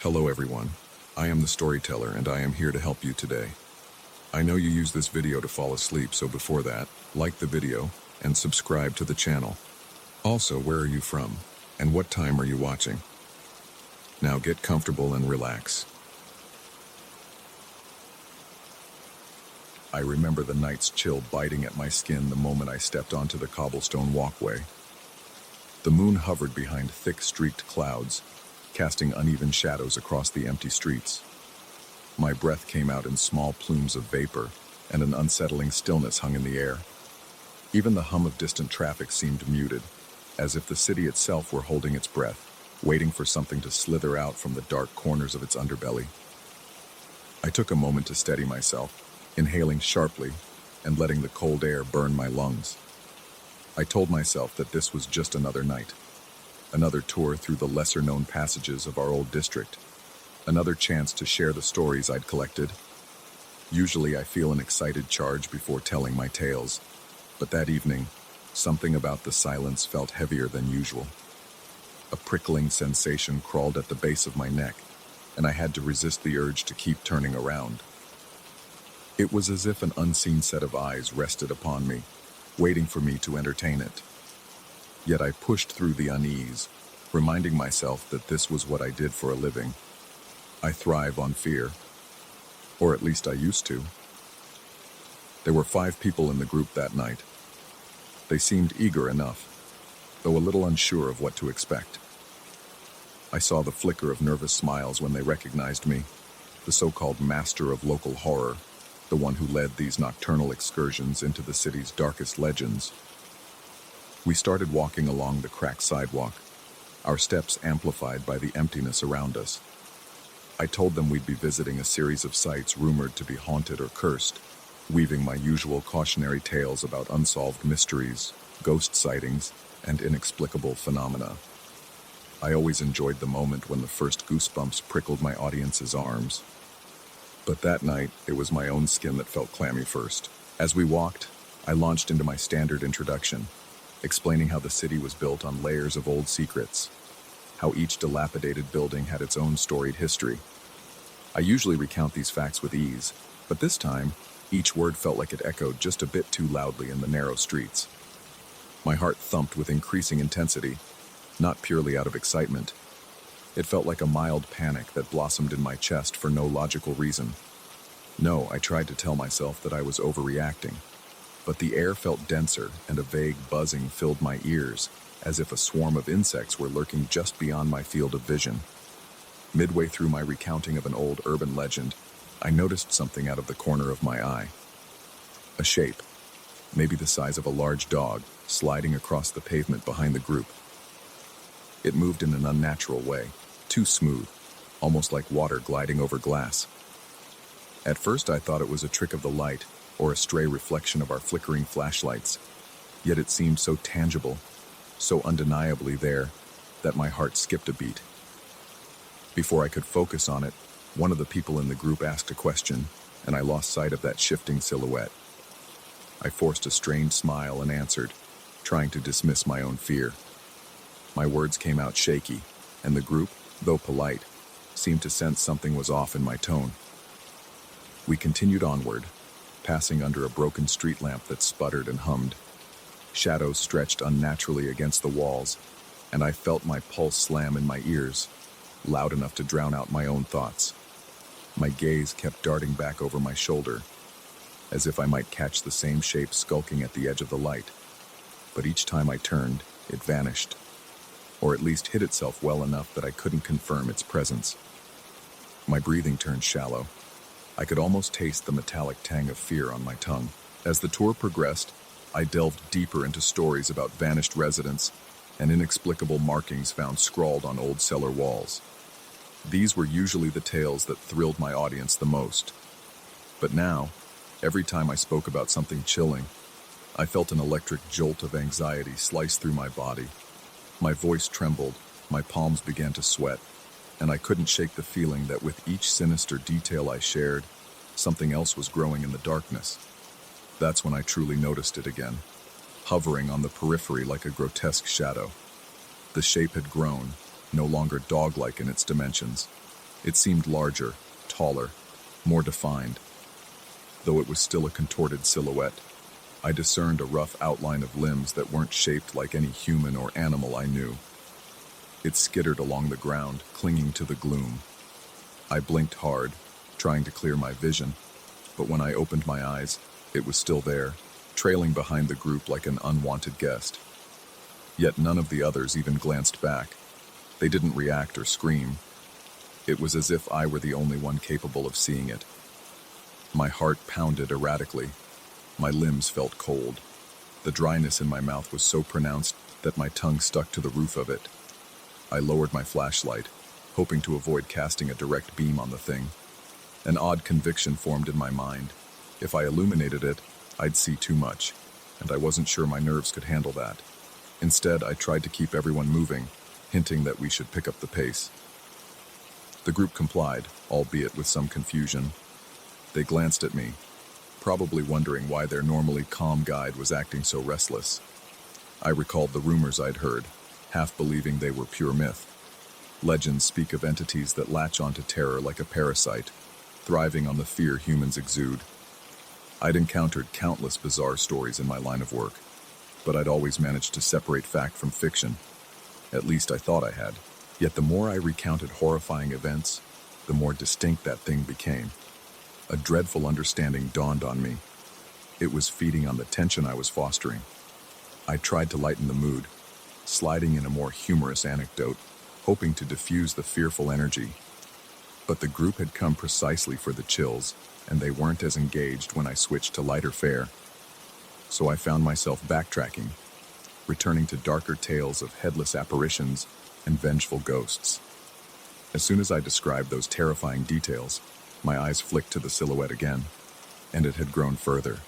Hello everyone, I am the storyteller and I am here to help you today. I know you use this video to fall asleep, so before that, like the video and subscribe to the channel. Also, where are you from and what time are you watching? Now get comfortable and relax. I remember the night's chill biting at my skin the moment I stepped onto the cobblestone walkway. The moon hovered behind thick streaked clouds, casting uneven shadows across the empty streets. My breath came out in small plumes of vapor, and an unsettling stillness hung in the air. Even the hum of distant traffic seemed muted, as if the city itself were holding its breath, waiting for something to slither out from the dark corners of its underbelly. I took a moment to steady myself, inhaling sharply and letting the cold air burn my lungs. I told myself that this was just another night, another tour through the lesser-known passages of our old district, another chance to share the stories I'd collected. Usually I feel an excited charge before telling my tales, but that evening, something about the silence felt heavier than usual. A prickling sensation crawled at the base of my neck, and I had to resist the urge to keep turning around. It was as if an unseen set of eyes rested upon me, waiting for me to entertain it. Yet I pushed through the unease, reminding myself that this was what I did for a living. I thrive on fear, or at least I used to. There were 5 people in the group that night. They seemed eager enough, though a little unsure of what to expect. I saw the flicker of nervous smiles when they recognized me, the so-called master of local horror, the one who led these nocturnal excursions into the city's darkest legends. We started walking along the cracked sidewalk, our steps amplified by the emptiness around us. I told them we'd be visiting a series of sites rumored to be haunted or cursed, weaving my usual cautionary tales about unsolved mysteries, ghost sightings, and inexplicable phenomena. I always enjoyed the moment when the first goosebumps prickled my audience's arms. But that night, it was my own skin that felt clammy first. As we walked, I launched into my standard introduction, explaining how the city was built on layers of old secrets, how each dilapidated building had its own storied history. I usually recount these facts with ease, but this time, each word felt like it echoed just a bit too loudly in the narrow streets. My heart thumped with increasing intensity, not purely out of excitement. It felt like a mild panic that blossomed in my chest for no logical reason. No, I tried to tell myself that I was overreacting, but the air felt denser and a vague buzzing filled my ears, as if a swarm of insects were lurking just beyond my field of vision. Midway through my recounting of an old urban legend, I noticed something out of the corner of my eye. A shape, maybe the size of a large dog, sliding across the pavement behind the group. It moved in an unnatural way, too smooth, almost like water gliding over glass. At first I thought it was a trick of the light, or a stray reflection of our flickering flashlights, yet it seemed so tangible, so undeniably there, that my heart skipped a beat. Before I could focus on it, one of the people in the group asked a question, and I lost sight of that shifting silhouette. I forced a strained smile and answered, trying to dismiss my own fear. My words came out shaky, and the group, though polite, seemed to sense something was off in my tone. We continued onward, passing under a broken street lamp that sputtered and hummed. Shadows stretched unnaturally against the walls, and I felt my pulse slam in my ears, loud enough to drown out my own thoughts. My gaze kept darting back over my shoulder, as if I might catch the same shape skulking at the edge of the light. But each time I turned, it vanished, or at least hid itself well enough that I couldn't confirm its presence. My breathing turned shallow. I could almost taste the metallic tang of fear on my tongue. As the tour progressed, I delved deeper into stories about vanished residents and inexplicable markings found scrawled on old cellar walls. These were usually the tales that thrilled my audience the most. But now, every time I spoke about something chilling, I felt an electric jolt of anxiety slice through my body. My voice trembled, my palms began to sweat, and I couldn't shake the feeling that with each sinister detail I shared, something else was growing in the darkness. That's when I truly noticed it again, hovering on the periphery like a grotesque shadow. The shape had grown, no longer dog-like in its dimensions. It seemed larger, taller, more defined. Though it was still a contorted silhouette, I discerned a rough outline of limbs that weren't shaped like any human or animal I knew. It skittered along the ground, clinging to the gloom. I blinked hard, trying to clear my vision, but when I opened my eyes, it was still there, trailing behind the group like an unwanted guest. Yet none of the others even glanced back. They didn't react or scream. It was as if I were the only one capable of seeing it. My heart pounded erratically. My limbs felt cold. The dryness in my mouth was so pronounced that my tongue stuck to the roof of it. I lowered my flashlight, hoping to avoid casting a direct beam on the thing. An odd conviction formed in my mind. If I illuminated it, I'd see too much, and I wasn't sure my nerves could handle that. Instead, I tried to keep everyone moving, hinting that we should pick up the pace. The group complied, albeit with some confusion. They glanced at me, probably wondering why their normally calm guide was acting so restless. I recalled the rumors I'd heard, half believing they were pure myth. Legends speak of entities that latch onto terror like a parasite, thriving on the fear humans exude. I'd encountered countless bizarre stories in my line of work, but I'd always managed to separate fact from fiction. At least I thought I had. Yet the more I recounted horrifying events, the more distinct that thing became. A dreadful understanding dawned on me. It was feeding on the tension I was fostering. I tried to lighten the mood, sliding in a more humorous anecdote, hoping to diffuse the fearful energy. But the group had come precisely for the chills, and they weren't as engaged when I switched to lighter fare. So I found myself backtracking, returning to darker tales of headless apparitions and vengeful ghosts. As soon as I described those terrifying details, my eyes flicked to the silhouette again, and it had grown further,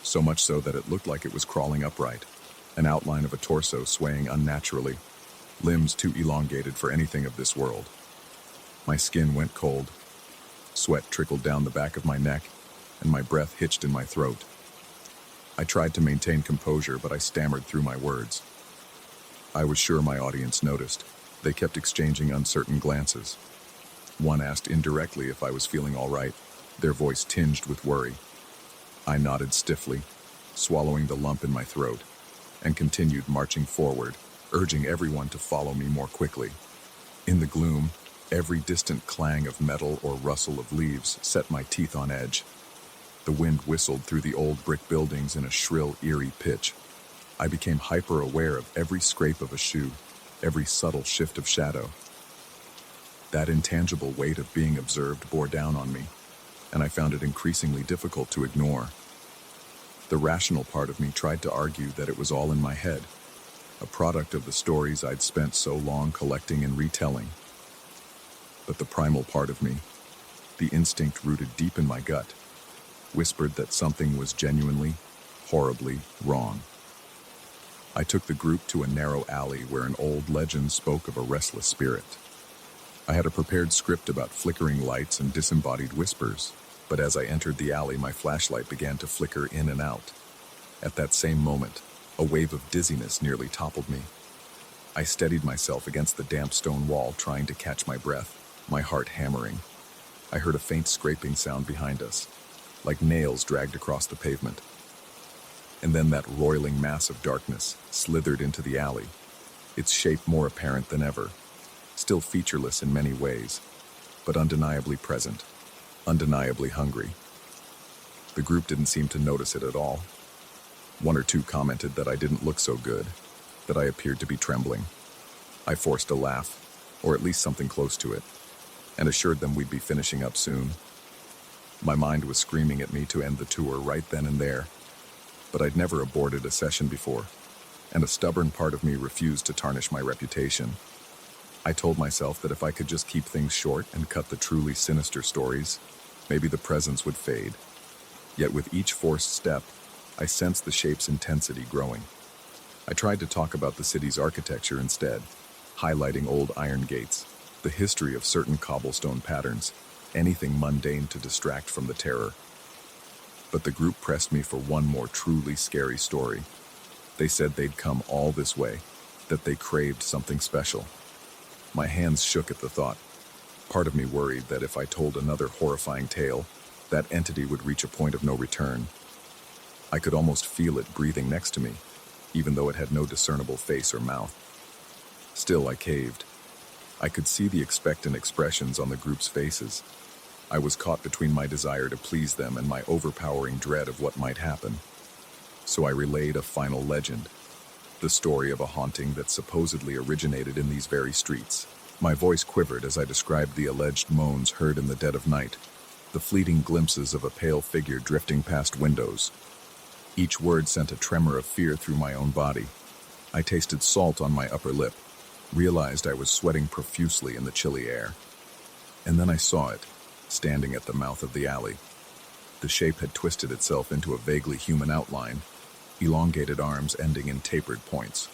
so much so that it looked like it was crawling upright, an outline of a torso swaying unnaturally, limbs too elongated for anything of this world. My skin went cold, sweat trickled down the back of my neck, and my breath hitched in my throat. I tried to maintain composure, but I stammered through my words. I was sure my audience noticed. They kept exchanging uncertain glances. One asked indirectly if I was feeling all right, their voice tinged with worry. I nodded stiffly, swallowing the lump in my throat, and continued marching forward, urging everyone to follow me more quickly. In the gloom, every distant clang of metal or rustle of leaves set my teeth on edge. The wind whistled through the old brick buildings in a shrill, eerie pitch. I became hyper-aware of every scrape of a shoe, every subtle shift of shadow. That intangible weight of being observed bore down on me, and I found it increasingly difficult to ignore. The rational part of me tried to argue that it was all in my head, a product of the stories I'd spent so long collecting and retelling. But the primal part of me, the instinct rooted deep in my gut, whispered that something was genuinely, horribly wrong. I took the group to a narrow alley where an old legend spoke of a restless spirit. I had a prepared script about flickering lights and disembodied whispers, but as I entered the alley, my flashlight began to flicker in and out. At that same moment, a wave of dizziness nearly toppled me. I steadied myself against the damp stone wall, trying to catch my breath, my heart hammering. I heard a faint scraping sound behind us, like nails dragged across the pavement. And then that roiling mass of darkness slithered into the alley, its shape more apparent than ever, still featureless in many ways, but undeniably present, undeniably hungry. The group didn't seem to notice it at all. One or two commented that I didn't look so good, that I appeared to be trembling. I forced a laugh, or at least something close to it, and assured them we'd be finishing up soon. My mind was screaming at me to end the tour right then and there, but I'd never aborted a session before, and a stubborn part of me refused to tarnish my reputation. I told myself that if I could just keep things short and cut the truly sinister stories, maybe the presence would fade. Yet with each forced step, I sensed the shape's intensity growing. I tried to talk about the city's architecture instead, highlighting old iron gates, the history of certain cobblestone patterns, anything mundane to distract from the terror. But the group pressed me for one more truly scary story. They said they'd come all this way, that they craved something special. My hands shook at the thought. Part of me worried that if I told another horrifying tale, that entity would reach a point of no return. I could almost feel it breathing next to me, even though it had no discernible face or mouth. Still, I caved. I could see the expectant expressions on the group's faces. I was caught between my desire to please them and my overpowering dread of what might happen. So I relayed a final legend, the story of a haunting that supposedly originated in these very streets. My voice quivered as I described the alleged moans heard in the dead of night, the fleeting glimpses of a pale figure drifting past windows. Each word sent a tremor of fear through my own body. I tasted salt on my upper lip, realized I was sweating profusely in the chilly air. And then I saw it, standing at the mouth of the alley. The shape had twisted itself into a vaguely human outline, elongated arms ending in tapered points.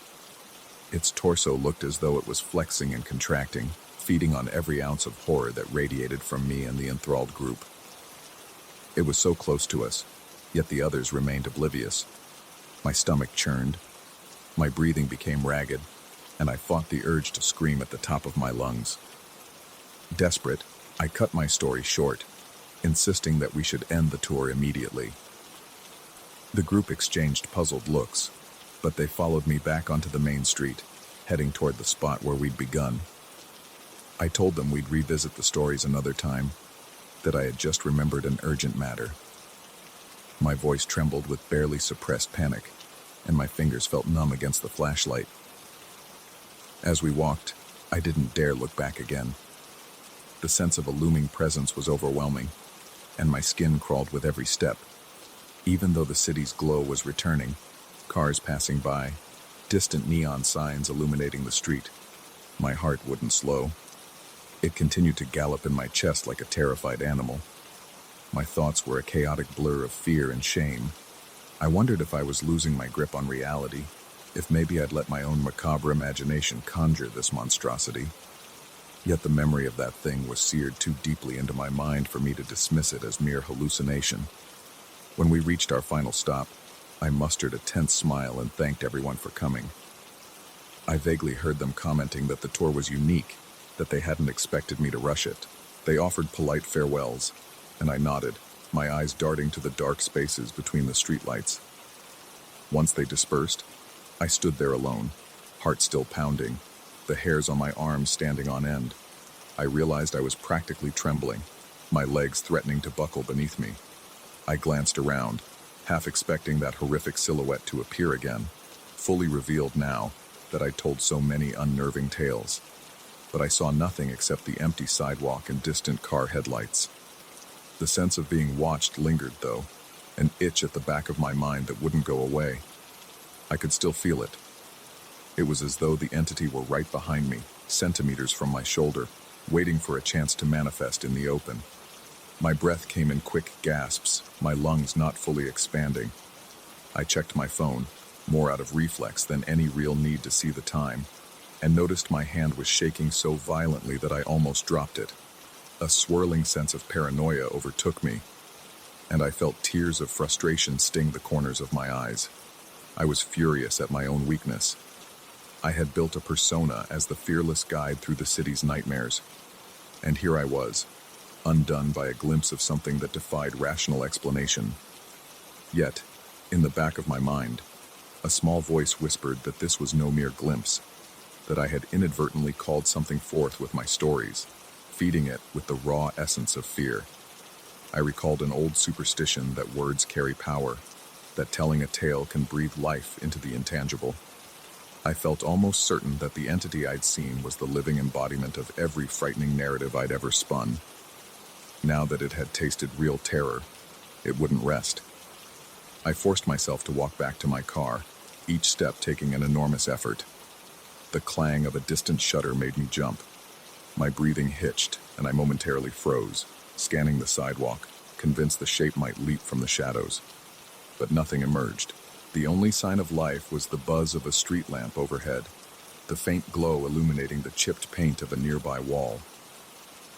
Its torso looked as though it was flexing and contracting, feeding on every ounce of horror that radiated from me and the enthralled group. It was so close to us, yet the others remained oblivious. My stomach churned, my breathing became ragged, and I fought the urge to scream at the top of my lungs. Desperate, I cut my story short, insisting that we should end the tour immediately. The group exchanged puzzled looks, but they followed me back onto the main street, heading toward the spot where we'd begun. I told them we'd revisit the stories another time, that I had just remembered an urgent matter. My voice trembled with barely suppressed panic, and my fingers felt numb against the flashlight. As we walked, I didn't dare look back again. The sense of a looming presence was overwhelming, and my skin crawled with every step. Even though the city's glow was returning, cars passing by, distant neon signs illuminating the street, my heart wouldn't slow. It continued to gallop in my chest like a terrified animal. My thoughts were a chaotic blur of fear and shame. I wondered if I was losing my grip on reality, if maybe I'd let my own macabre imagination conjure this monstrosity. Yet the memory of that thing was seared too deeply into my mind for me to dismiss it as mere hallucination. When we reached our final stop, I mustered a tense smile and thanked everyone for coming. I vaguely heard them commenting that the tour was unique, that they hadn't expected me to rush it. They offered polite farewells, and I nodded, my eyes darting to the dark spaces between the streetlights. Once they dispersed, I stood there alone, heart still pounding, the hairs on my arms standing on end. I realized I was practically trembling, my legs threatening to buckle beneath me. I glanced around, half expecting that horrific silhouette to appear again, fully revealed now that I'd told so many unnerving tales. But I saw nothing except the empty sidewalk and distant car headlights. The sense of being watched lingered, though, an itch at the back of my mind that wouldn't go away. I could still feel it. It was as though the entity were right behind me, centimeters from my shoulder, waiting for a chance to manifest in the open. My breath came in quick gasps, my lungs not fully expanding. I checked my phone, more out of reflex than any real need to see the time, and noticed my hand was shaking so violently that I almost dropped it. A swirling sense of paranoia overtook me, and I felt tears of frustration sting the corners of my eyes. I was furious at my own weakness. I had built a persona as the fearless guide through the city's nightmares, and here I was, undone by a glimpse of something that defied rational explanation. Yet, in the back of my mind, a small voice whispered that this was no mere glimpse, that I had inadvertently called something forth with my stories, feeding it with the raw essence of fear. I recalled an old superstition that words carry power, that telling a tale can breathe life into the intangible. I felt almost certain that the entity I'd seen was the living embodiment of every frightening narrative I'd ever spun. Now that it had tasted real terror, it wouldn't rest. I forced myself to walk back to my car, each step taking an enormous effort. The clang of a distant shutter made me jump. My breathing hitched, and I momentarily froze, scanning the sidewalk, convinced the shape might leap from the shadows. But nothing emerged. The only sign of life was the buzz of a street lamp overhead, the faint glow illuminating the chipped paint of a nearby wall.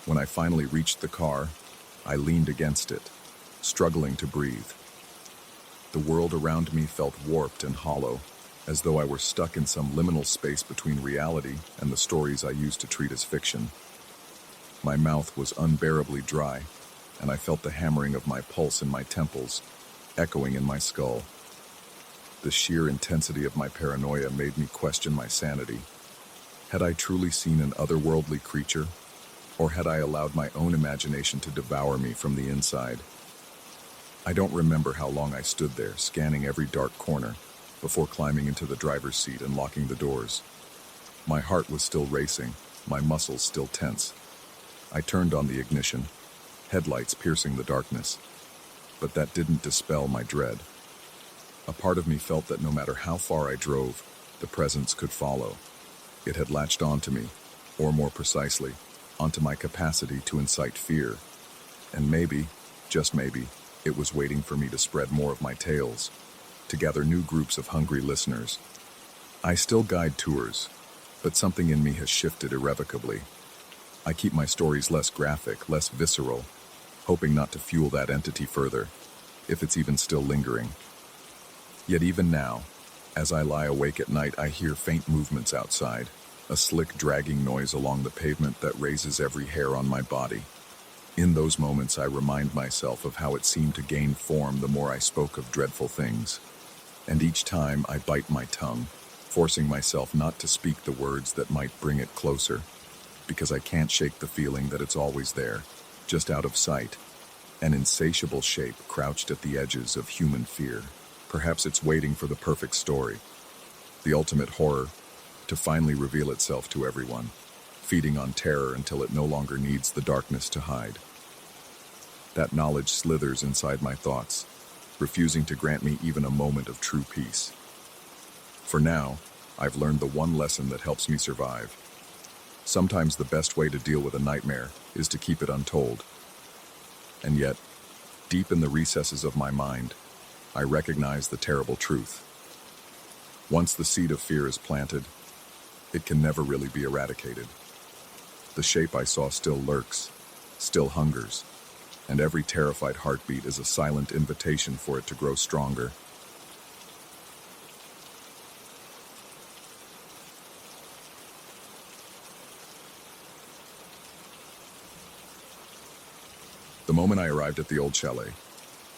When I finally reached the car, I leaned against it, struggling to breathe. The world around me felt warped and hollow, as though I were stuck in some liminal space between reality and the stories I used to treat as fiction. My mouth was unbearably dry, and I felt the hammering of my pulse in my temples, echoing in my skull. The sheer intensity of my paranoia made me question my sanity. Had I truly seen an otherworldly creature, or had I allowed my own imagination to devour me from the inside? I don't remember how long I stood there, scanning every dark corner, before climbing into the driver's seat and locking the doors. My heart was still racing, my muscles still tense. I turned on the ignition, headlights piercing the darkness, but that didn't dispel my dread. A part of me felt that no matter how far I drove, the presence could follow. It had latched onto me, or more precisely, onto my capacity to incite fear. And maybe, just maybe, it was waiting for me to spread more of my tales, to gather new groups of hungry listeners. I still guide tours, but something in me has shifted irrevocably. I keep my stories less graphic, less visceral, hoping not to fuel that entity further, if it's even still lingering. Yet even now, as I lie awake at night, I hear faint movements outside, a slick dragging noise along the pavement that raises every hair on my body. In those moments, I remind myself of how it seemed to gain form the more I spoke of dreadful things. And each time I bite my tongue, forcing myself not to speak the words that might bring it closer, because I can't shake the feeling that it's always there, just out of sight, an insatiable shape crouched at the edges of human fear. Perhaps it's waiting for the perfect story, the ultimate horror, to finally reveal itself to everyone, feeding on terror until it no longer needs the darkness to hide. That knowledge slithers inside my thoughts, refusing to grant me even a moment of true peace. For now, I've learned the one lesson that helps me survive. Sometimes the best way to deal with a nightmare is to keep it untold. And yet, deep in the recesses of my mind, I recognize the terrible truth. Once the seed of fear is planted, it can never really be eradicated. The shape I saw still lurks, still hungers, and every terrified heartbeat is a silent invitation for it to grow stronger. The moment I arrived at the old chalet,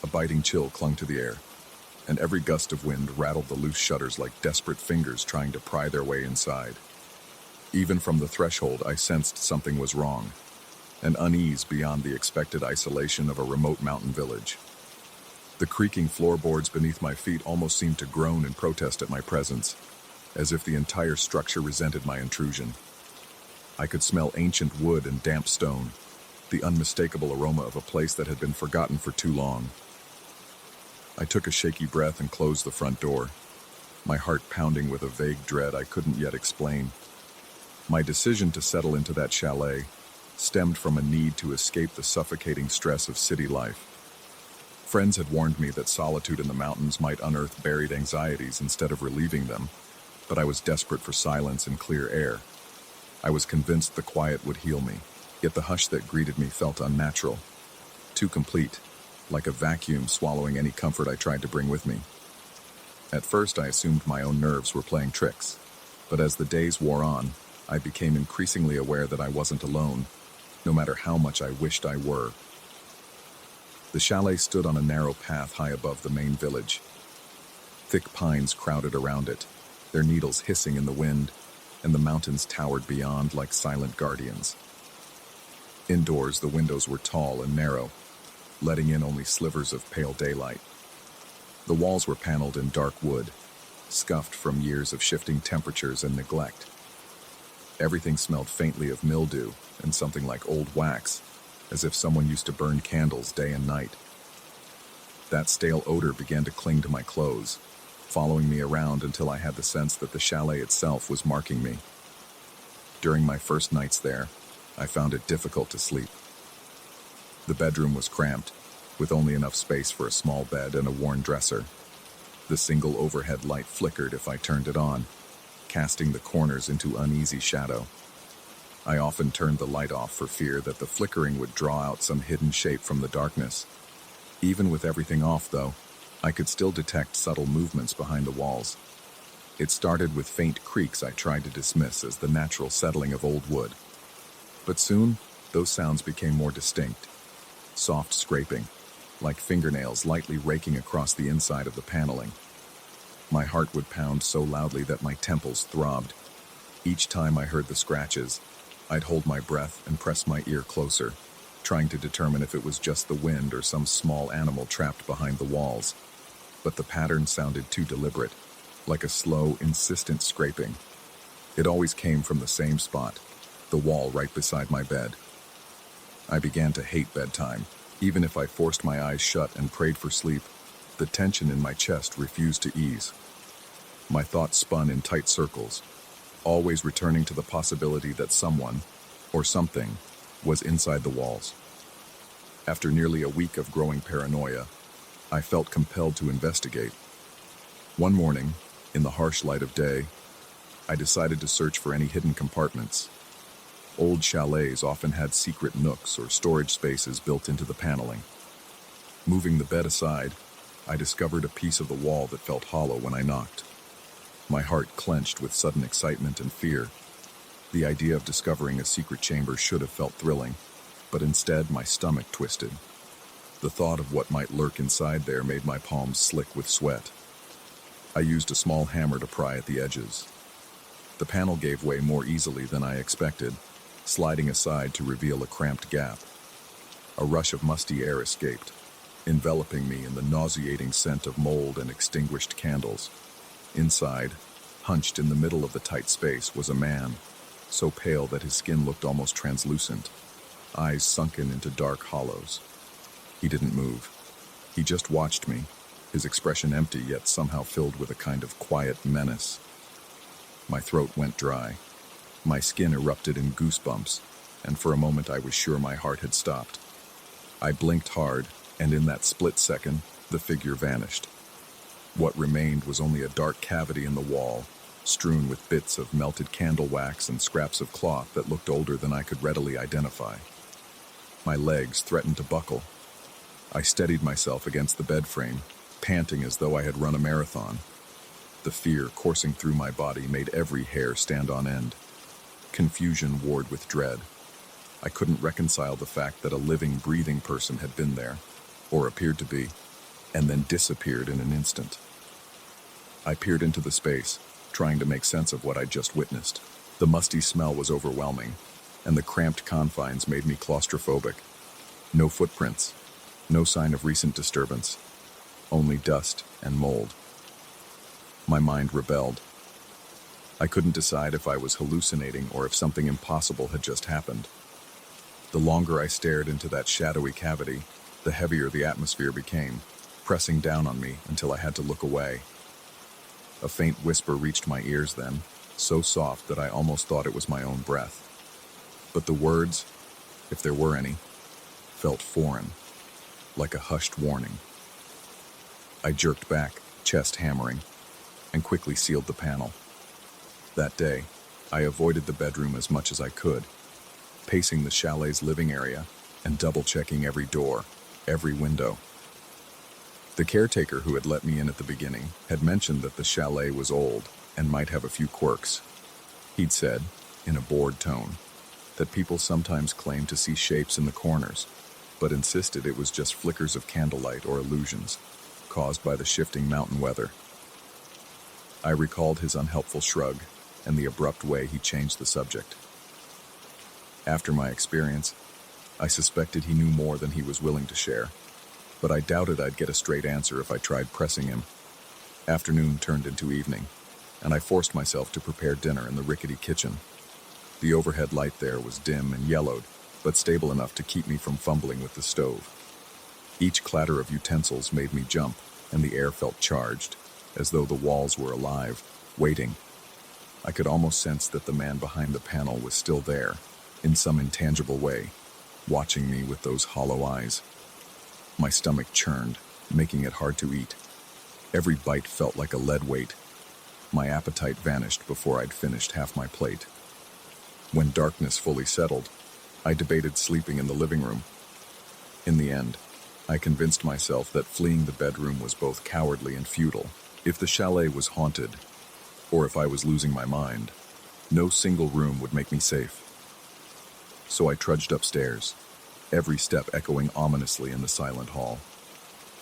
a biting chill clung to the air, and every gust of wind rattled the loose shutters like desperate fingers trying to pry their way inside. Even from the threshold, I sensed something was wrong, an unease beyond the expected isolation of a remote mountain village. The creaking floorboards beneath my feet almost seemed to groan in protest at my presence, as if the entire structure resented my intrusion. I could smell ancient wood and damp stone, the unmistakable aroma of a place that had been forgotten for too long. I took a shaky breath and closed the front door, my heart pounding with a vague dread I couldn't yet explain. My decision to settle into that chalet stemmed from a need to escape the suffocating stress of city life. Friends had warned me that solitude in the mountains might unearth buried anxieties instead of relieving them, but I was desperate for silence and clear air. I was convinced the quiet would heal me, yet the hush that greeted me felt unnatural, too complete, like a vacuum swallowing any comfort I tried to bring with me. At first, I assumed my own nerves were playing tricks, but as the days wore on, I became increasingly aware that I wasn't alone, no matter how much I wished I were. The chalet stood on a narrow path high above the main village. Thick pines crowded around it, their needles hissing in the wind, and the mountains towered beyond like silent guardians. Indoors, the windows were tall and narrow, letting in only slivers of pale daylight. The walls were paneled in dark wood, scuffed from years of shifting temperatures and neglect. Everything smelled faintly of mildew and something like old wax, as if someone used to burn candles day and night. That stale odor began to cling to my clothes, following me around until I had the sense that the chalet itself was marking me. During my first nights there, I found it difficult to sleep. The bedroom was cramped, with only enough space for a small bed and a worn dresser. The single overhead light flickered if I turned it on, casting the corners into uneasy shadow. I often turned the light off for fear that the flickering would draw out some hidden shape from the darkness. Even with everything off, though, I could still detect subtle movements behind the walls. It started with faint creaks I tried to dismiss as the natural settling of old wood. But soon, those sounds became more distinct. Soft scraping, like fingernails lightly raking across the inside of the paneling. My heart would pound so loudly that my temples throbbed. Each time I heard the scratches, I'd hold my breath and press my ear closer, trying to determine if it was just the wind or some small animal trapped behind the walls. But the pattern sounded too deliberate, like a slow, insistent scraping. It always came from the same spot, the wall right beside my bed. I began to hate bedtime. Even if I forced my eyes shut and prayed for sleep, the tension in my chest refused to ease. My thoughts spun in tight circles, always returning to the possibility that someone, or something, was inside the walls. After nearly a week of growing paranoia, I felt compelled to investigate. One morning, in the harsh light of day, I decided to search for any hidden compartments. Old chalets often had secret nooks or storage spaces built into the paneling. Moving the bed aside, I discovered a piece of the wall that felt hollow when I knocked. My heart clenched with sudden excitement and fear. The idea of discovering a secret chamber should have felt thrilling, but instead my stomach twisted. The thought of what might lurk inside there made my palms slick with sweat. I used a small hammer to pry at the edges. The panel gave way more easily than I expected, sliding aside to reveal a cramped gap. A rush of musty air escaped, enveloping me in the nauseating scent of mold and extinguished candles. Inside, hunched in the middle of the tight space, was a man, so pale that his skin looked almost translucent, eyes sunken into dark hollows. He didn't move. He just watched me, his expression empty yet somehow filled with a kind of quiet menace. My throat went dry. My skin erupted in goosebumps, and for a moment I was sure my heart had stopped. I blinked hard, and in that split second, the figure vanished. What remained was only a dark cavity in the wall, strewn with bits of melted candle wax and scraps of cloth that looked older than I could readily identify. My legs threatened to buckle. I steadied myself against the bed frame, panting as though I had run a marathon. The fear coursing through my body made every hair stand on end. Confusion warred with dread. I couldn't reconcile the fact that a living, breathing person had been there, or appeared to be, and then disappeared in an instant. I peered into the space, trying to make sense of what I'd just witnessed. The musty smell was overwhelming, and the cramped confines made me claustrophobic. No footprints, no sign of recent disturbance, only dust and mold. My mind rebelled. I couldn't decide if I was hallucinating or if something impossible had just happened. The longer I stared into that shadowy cavity, the heavier the atmosphere became, pressing down on me until I had to look away. A faint whisper reached my ears then, so soft that I almost thought it was my own breath. But the words, if there were any, felt foreign, like a hushed warning. I jerked back, chest hammering, and quickly sealed the panel. That day, I avoided the bedroom as much as I could, pacing the chalet's living area and double-checking every door, every window. The caretaker who had let me in at the beginning had mentioned that the chalet was old and might have a few quirks. He'd said, in a bored tone, that people sometimes claimed to see shapes in the corners, but insisted it was just flickers of candlelight or illusions, caused by the shifting mountain weather. I recalled his unhelpful shrug and the abrupt way he changed the subject. After my experience, I suspected he knew more than he was willing to share, but I doubted I'd get a straight answer if I tried pressing him. Afternoon turned into evening, and I forced myself to prepare dinner in the rickety kitchen. The overhead light there was dim and yellowed, but stable enough to keep me from fumbling with the stove. Each clatter of utensils made me jump, and the air felt charged, as though the walls were alive, waiting. I could almost sense that the man behind the panel was still there, in some intangible way, watching me with those hollow eyes. My stomach churned, making it hard to eat. Every bite felt like a lead weight. My appetite vanished before I'd finished half my plate. When darkness fully settled, I debated sleeping in the living room. In the end, I convinced myself that fleeing the bedroom was both cowardly and futile. If the chalet was haunted, or if I was losing my mind, no single room would make me safe. So I trudged upstairs, every step echoing ominously in the silent hall.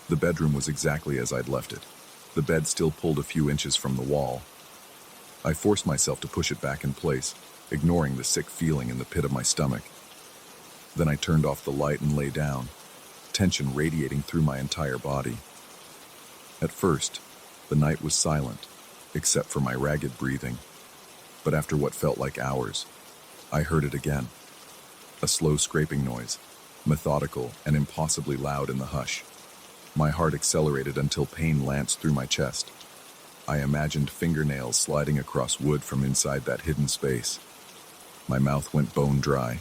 The bedroom was exactly as I'd left it. The bed still pulled a few inches from the wall. I forced myself to push it back in place, ignoring the sick feeling in the pit of my stomach. Then I turned off the light and lay down, tension radiating through my entire body. At first, the night was silent, except for my ragged breathing. But after what felt like hours, I heard it again. A slow scraping noise, methodical and impossibly loud in the hush. My heart accelerated until pain lanced through my chest. I imagined fingernails sliding across wood from inside that hidden space. My mouth went bone dry,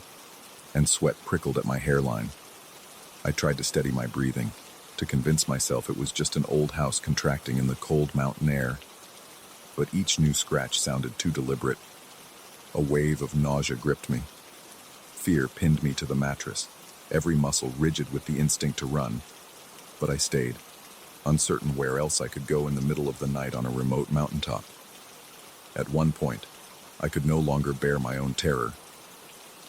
and sweat prickled at my hairline. I tried to steady my breathing, to convince myself it was just an old house contracting in the cold mountain air. But each new scratch sounded too deliberate. A wave of nausea gripped me. Fear pinned me to the mattress, every muscle rigid with the instinct to run. But I stayed, uncertain where else I could go in the middle of the night on a remote mountaintop. At one point, I could no longer bear my own terror.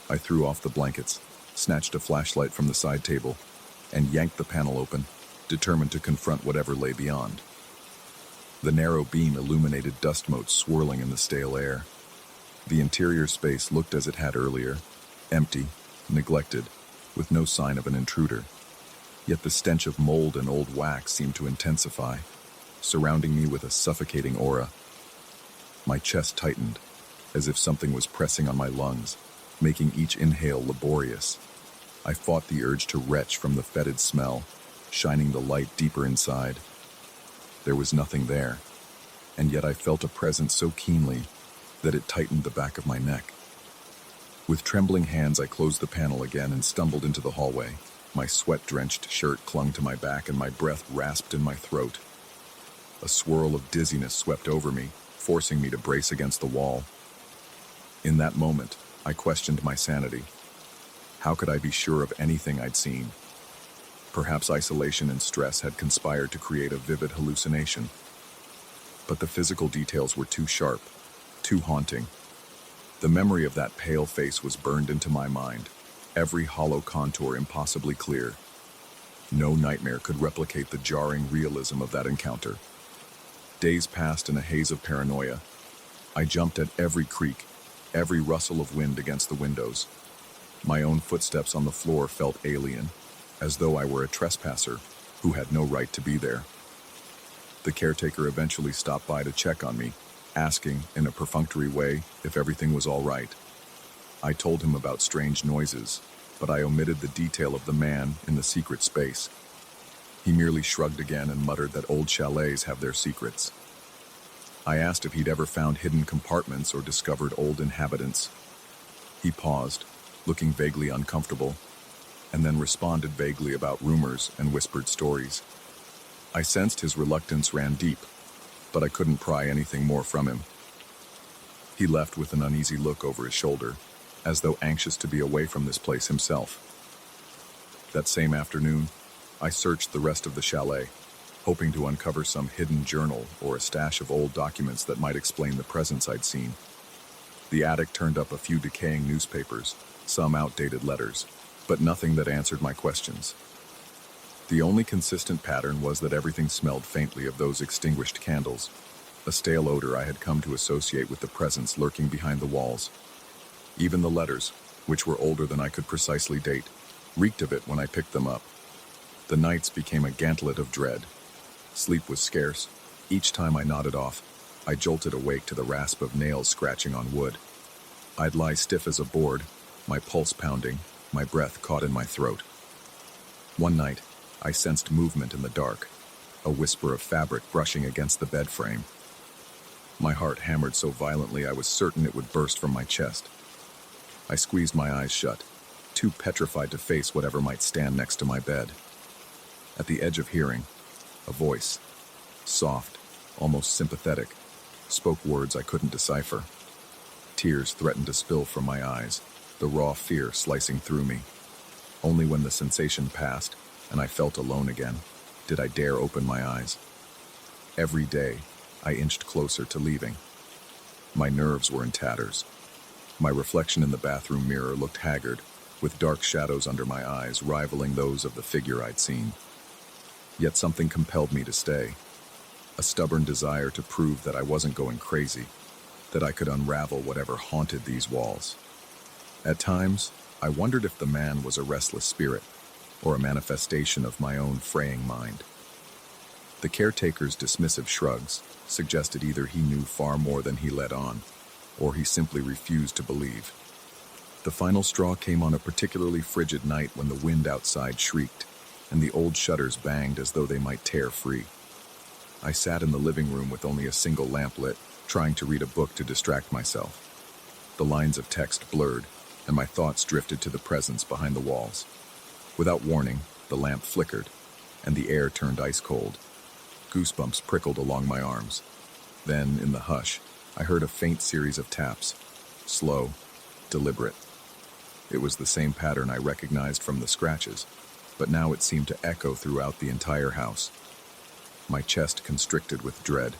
I threw off the blankets, snatched a flashlight from the side table, and yanked the panel open, determined to confront whatever lay beyond. The narrow beam illuminated dust motes swirling in the stale air. The interior space looked as it had earlier, empty, neglected, with no sign of an intruder. Yet the stench of mold and old wax seemed to intensify, surrounding me with a suffocating aura. My chest tightened, as if something was pressing on my lungs, making each inhale laborious. I fought the urge to retch from the fetid smell, shining the light deeper inside. There was nothing there, and yet I felt a presence so keenly that it tightened the back of my neck. With trembling hands, I closed the panel again and stumbled into the hallway. My sweat-drenched shirt clung to my back and my breath rasped in my throat. A swirl of dizziness swept over me, forcing me to brace against the wall. In that moment, I questioned my sanity. How could I be sure of anything I'd seen? Perhaps isolation and stress had conspired to create a vivid hallucination. But the physical details were too sharp, too haunting. The memory of that pale face was burned into my mind, every hollow contour impossibly clear. No nightmare could replicate the jarring realism of that encounter. Days passed in a haze of paranoia. I jumped at every creak, every rustle of wind against the windows. My own footsteps on the floor felt alien, as though I were a trespasser who had no right to be there. The caretaker eventually stopped by to check on me, asking, in a perfunctory way, if everything was all right. I told him about strange noises, but I omitted the detail of the man in the secret space. He merely shrugged again and muttered that old chalets have their secrets. I asked if he'd ever found hidden compartments or discovered old inhabitants. He paused, looking vaguely uncomfortable, and then responded vaguely about rumors and whispered stories. I sensed his reluctance ran deep, but I couldn't pry anything more from him. He left with an uneasy look over his shoulder, as though anxious to be away from this place himself. That same afternoon, I searched the rest of the chalet, hoping to uncover some hidden journal or a stash of old documents that might explain the presence I'd seen. The attic turned up a few decaying newspapers, some outdated letters, but nothing that answered my questions. The only consistent pattern was that everything smelled faintly of those extinguished candles, a stale odor I had come to associate with the presence lurking behind the walls. Even the letters, which were older than I could precisely date, reeked of it when I picked them up. The nights became a gauntlet of dread. Sleep was scarce. Each time I nodded off, I jolted awake to the rasp of nails scratching on wood. I'd lie stiff as a board, my pulse pounding, my breath caught in my throat. One night, I sensed movement in the dark, a whisper of fabric brushing against the bed frame. My heart hammered so violently I was certain it would burst from my chest. I squeezed my eyes shut, too petrified to face whatever might stand next to my bed. At the edge of hearing, a voice, soft, almost sympathetic, spoke words I couldn't decipher. Tears threatened to spill from my eyes, the raw fear slicing through me. Only when the sensation passed, and I felt alone again, did I dare open my eyes. Every day, I inched closer to leaving. My nerves were in tatters. My reflection in the bathroom mirror looked haggard, with dark shadows under my eyes rivaling those of the figure I'd seen. Yet something compelled me to stay, a stubborn desire to prove that I wasn't going crazy, that I could unravel whatever haunted these walls. At times, I wondered if the man was a restless spirit, or a manifestation of my own fraying mind. The caretaker's dismissive shrugs suggested either he knew far more than he let on, or he simply refused to believe. The final straw came on a particularly frigid night when the wind outside shrieked, and the old shutters banged as though they might tear free. I sat in the living room with only a single lamp lit, trying to read a book to distract myself. The lines of text blurred, and my thoughts drifted to the presence behind the walls. Without warning, the lamp flickered, and the air turned ice cold. Goosebumps prickled along my arms. Then, in the hush, I heard a faint series of taps, slow, deliberate. It was the same pattern I recognized from the scratches, but now it seemed to echo throughout the entire house. My chest constricted with dread,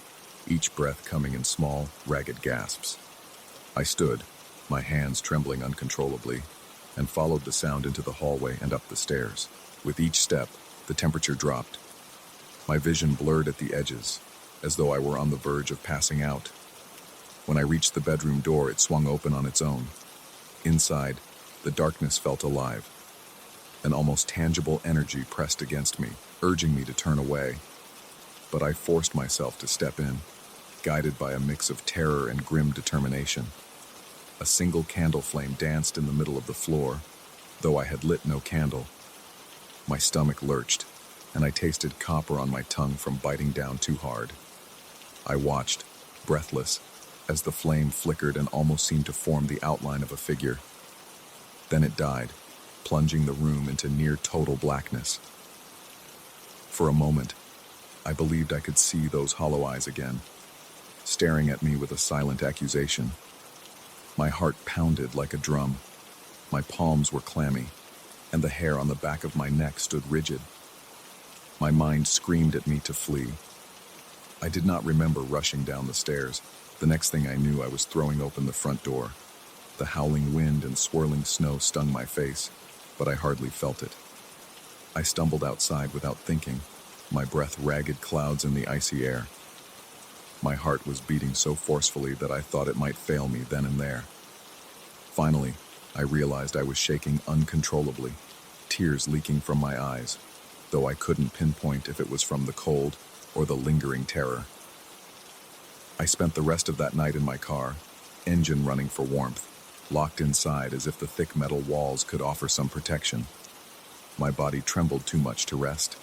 each breath coming in small, ragged gasps. I stood, my hands trembling uncontrollably, and followed the sound into the hallway and up the stairs. With each step, the temperature dropped. My vision blurred at the edges, as though I were on the verge of passing out. When I reached the bedroom door, it swung open on its own. Inside, the darkness felt alive. An almost tangible energy pressed against me, urging me to turn away. But I forced myself to step in, guided by a mix of terror and grim determination. A single candle flame danced in the middle of the floor, though I had lit no candle. My stomach lurched, and I tasted copper on my tongue from biting down too hard. I watched, breathless, as the flame flickered and almost seemed to form the outline of a figure. Then it died, plunging the room into near-total blackness. For a moment, I believed I could see those hollow eyes again, staring at me with a silent accusation. My heart pounded like a drum. My palms were clammy, and the hair on the back of my neck stood rigid. My mind screamed at me to flee. I did not remember rushing down the stairs. The next thing I knew, I was throwing open the front door. The howling wind and swirling snow stung my face, but I hardly felt it. I stumbled outside without thinking, my breath ragged clouds in the icy air. My heart was beating so forcefully that I thought it might fail me then and there. Finally, I realized I was shaking uncontrollably, tears leaking from my eyes, though I couldn't pinpoint if it was from the cold or the lingering terror. I spent the rest of that night in my car, engine running for warmth, locked inside as if the thick metal walls could offer some protection. My body trembled too much to rest,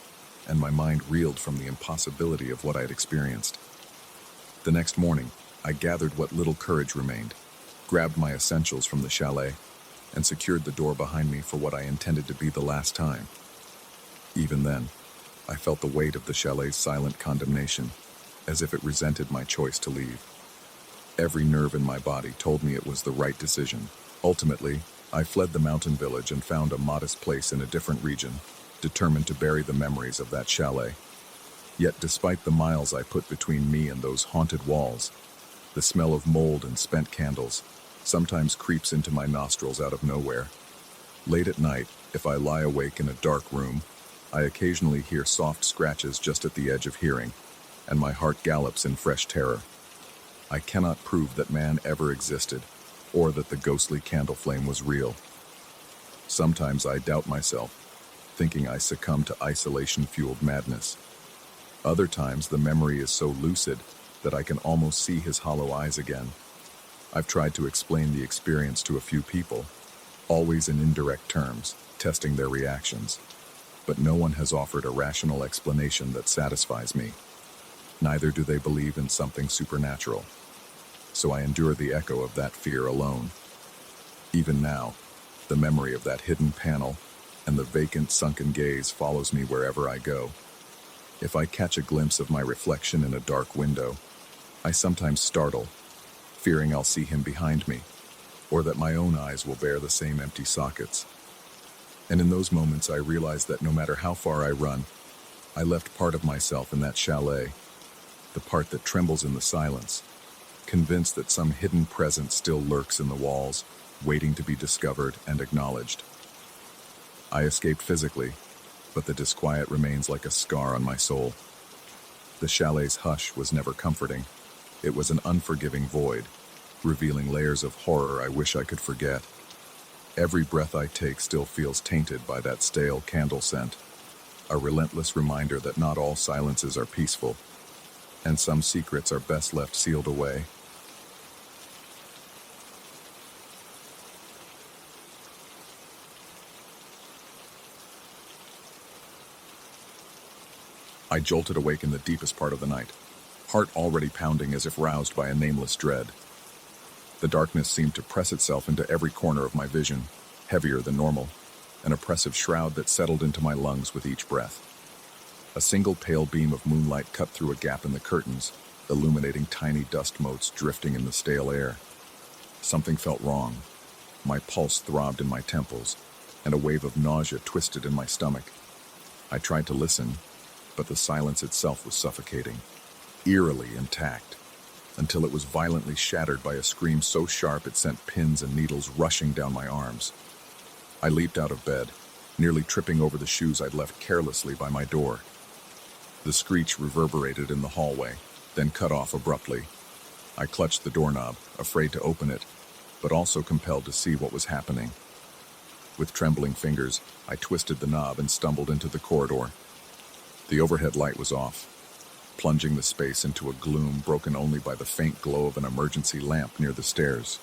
and my mind reeled from the impossibility of what I had experienced. The next morning, I gathered what little courage remained, grabbed my essentials from the chalet, and secured the door behind me for what I intended to be the last time. Even then, I felt the weight of the chalet's silent condemnation, as if it resented my choice to leave. Every nerve in my body told me it was the right decision. Ultimately, I fled the mountain village and found a modest place in a different region, determined to bury the memories of that chalet. Yet despite the miles I put between me and those haunted walls, the smell of mold and spent candles sometimes creeps into my nostrils out of nowhere. Late at night, if I lie awake in a dark room, I occasionally hear soft scratches just at the edge of hearing, and my heart gallops in fresh terror. I cannot prove that man ever existed, or that the ghostly candle flame was real. Sometimes I doubt myself, thinking I succumb to isolation-fueled madness. Other times the memory is so lucid that I can almost see his hollow eyes again. I've tried to explain the experience to a few people, always in indirect terms, testing their reactions. But no one has offered a rational explanation that satisfies me. Neither do they believe in something supernatural. So I endure the echo of that fear alone. Even now, the memory of that hidden panel and the vacant, sunken gaze follows me wherever I go. If I catch a glimpse of my reflection in a dark window, I sometimes startle, fearing I'll see him behind me, or that my own eyes will bear the same empty sockets. And in those moments I realize that no matter how far I run, I left part of myself in that chalet, the part that trembles in the silence, convinced that some hidden presence still lurks in the walls, waiting to be discovered and acknowledged. I escaped physically, but the disquiet remains like a scar on my soul. The chalet's hush was never comforting. It was an unforgiving void, revealing layers of horror I wish I could forget. Every breath I take still feels tainted by that stale candle scent, a relentless reminder that not all silences are peaceful, and some secrets are best left sealed away. I jolted awake in the deepest part of the night, heart already pounding as if roused by a nameless dread. The darkness seemed to press itself into every corner of my vision, heavier than normal, an oppressive shroud that settled into my lungs with each breath. A single pale beam of moonlight cut through a gap in the curtains, illuminating tiny dust motes drifting in the stale air. Something felt wrong. My pulse throbbed in my temples, and a wave of nausea twisted in my stomach. I tried to listen, but the silence itself was suffocating, eerily intact, until it was violently shattered by a scream so sharp it sent pins and needles rushing down my arms. I leaped out of bed, nearly tripping over the shoes I'd left carelessly by my door. The screech reverberated in the hallway, then cut off abruptly. I clutched the doorknob, afraid to open it, but also compelled to see what was happening. With trembling fingers, I twisted the knob and stumbled into the corridor. The overhead light was off, plunging the space into a gloom broken only by the faint glow of an emergency lamp near the stairs.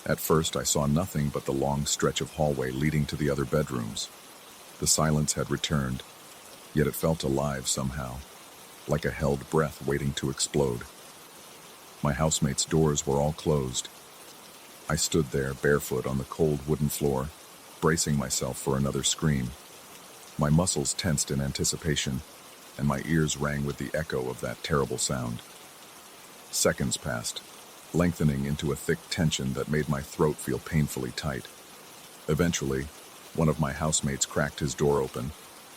At first, I saw nothing but the long stretch of hallway leading to the other bedrooms. The silence had returned, yet it felt alive somehow, like a held breath waiting to explode. My housemates' doors were all closed. I stood there, barefoot on the cold wooden floor, bracing myself for another scream. My muscles tensed in anticipation, and my ears rang with the echo of that terrible sound. Seconds passed, lengthening into a thick tension that made my throat feel painfully tight. Eventually, one of my housemates cracked his door open,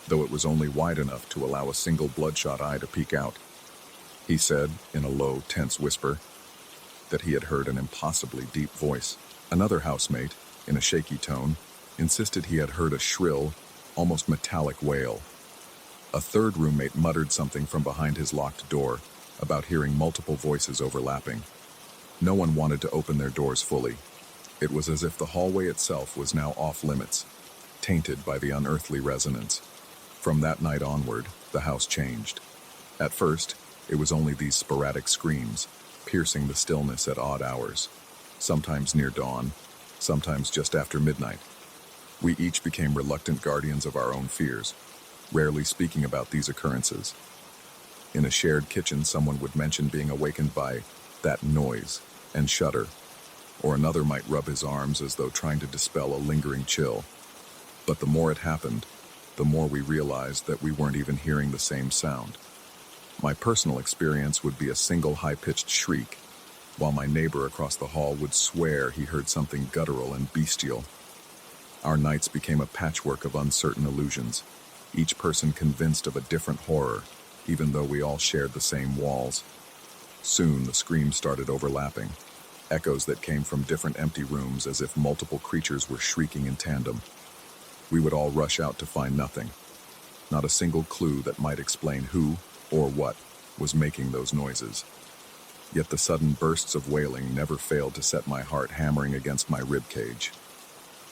though it was only wide enough to allow a single bloodshot eye to peek out. He said, in a low, tense whisper, that he had heard an impossibly deep voice. Another housemate, in a shaky tone, insisted he had heard a shrill, almost metallic wail. A third roommate muttered something from behind his locked door about hearing multiple voices overlapping. No one wanted to open their doors fully. It was as if the hallway itself was now off limits, tainted by the unearthly resonance. From that night onward, the house changed. At first, it was only these sporadic screams, piercing the stillness at odd hours, sometimes near dawn, sometimes just after midnight. We each became reluctant guardians of our own fears, rarely speaking about these occurrences. In a shared kitchen, someone would mention being awakened by that noise and shudder, or another might rub his arms as though trying to dispel a lingering chill. But the more it happened, the more we realized that we weren't even hearing the same sound. My personal experience would be a single high-pitched shriek, while my neighbor across the hall would swear he heard something guttural and bestial. Our nights became a patchwork of uncertain illusions, each person convinced of a different horror, even though we all shared the same walls. Soon the screams started overlapping, echoes that came from different empty rooms as if multiple creatures were shrieking in tandem. We would all rush out to find nothing, not a single clue that might explain who or what was making those noises. Yet the sudden bursts of wailing never failed to set my heart hammering against my ribcage.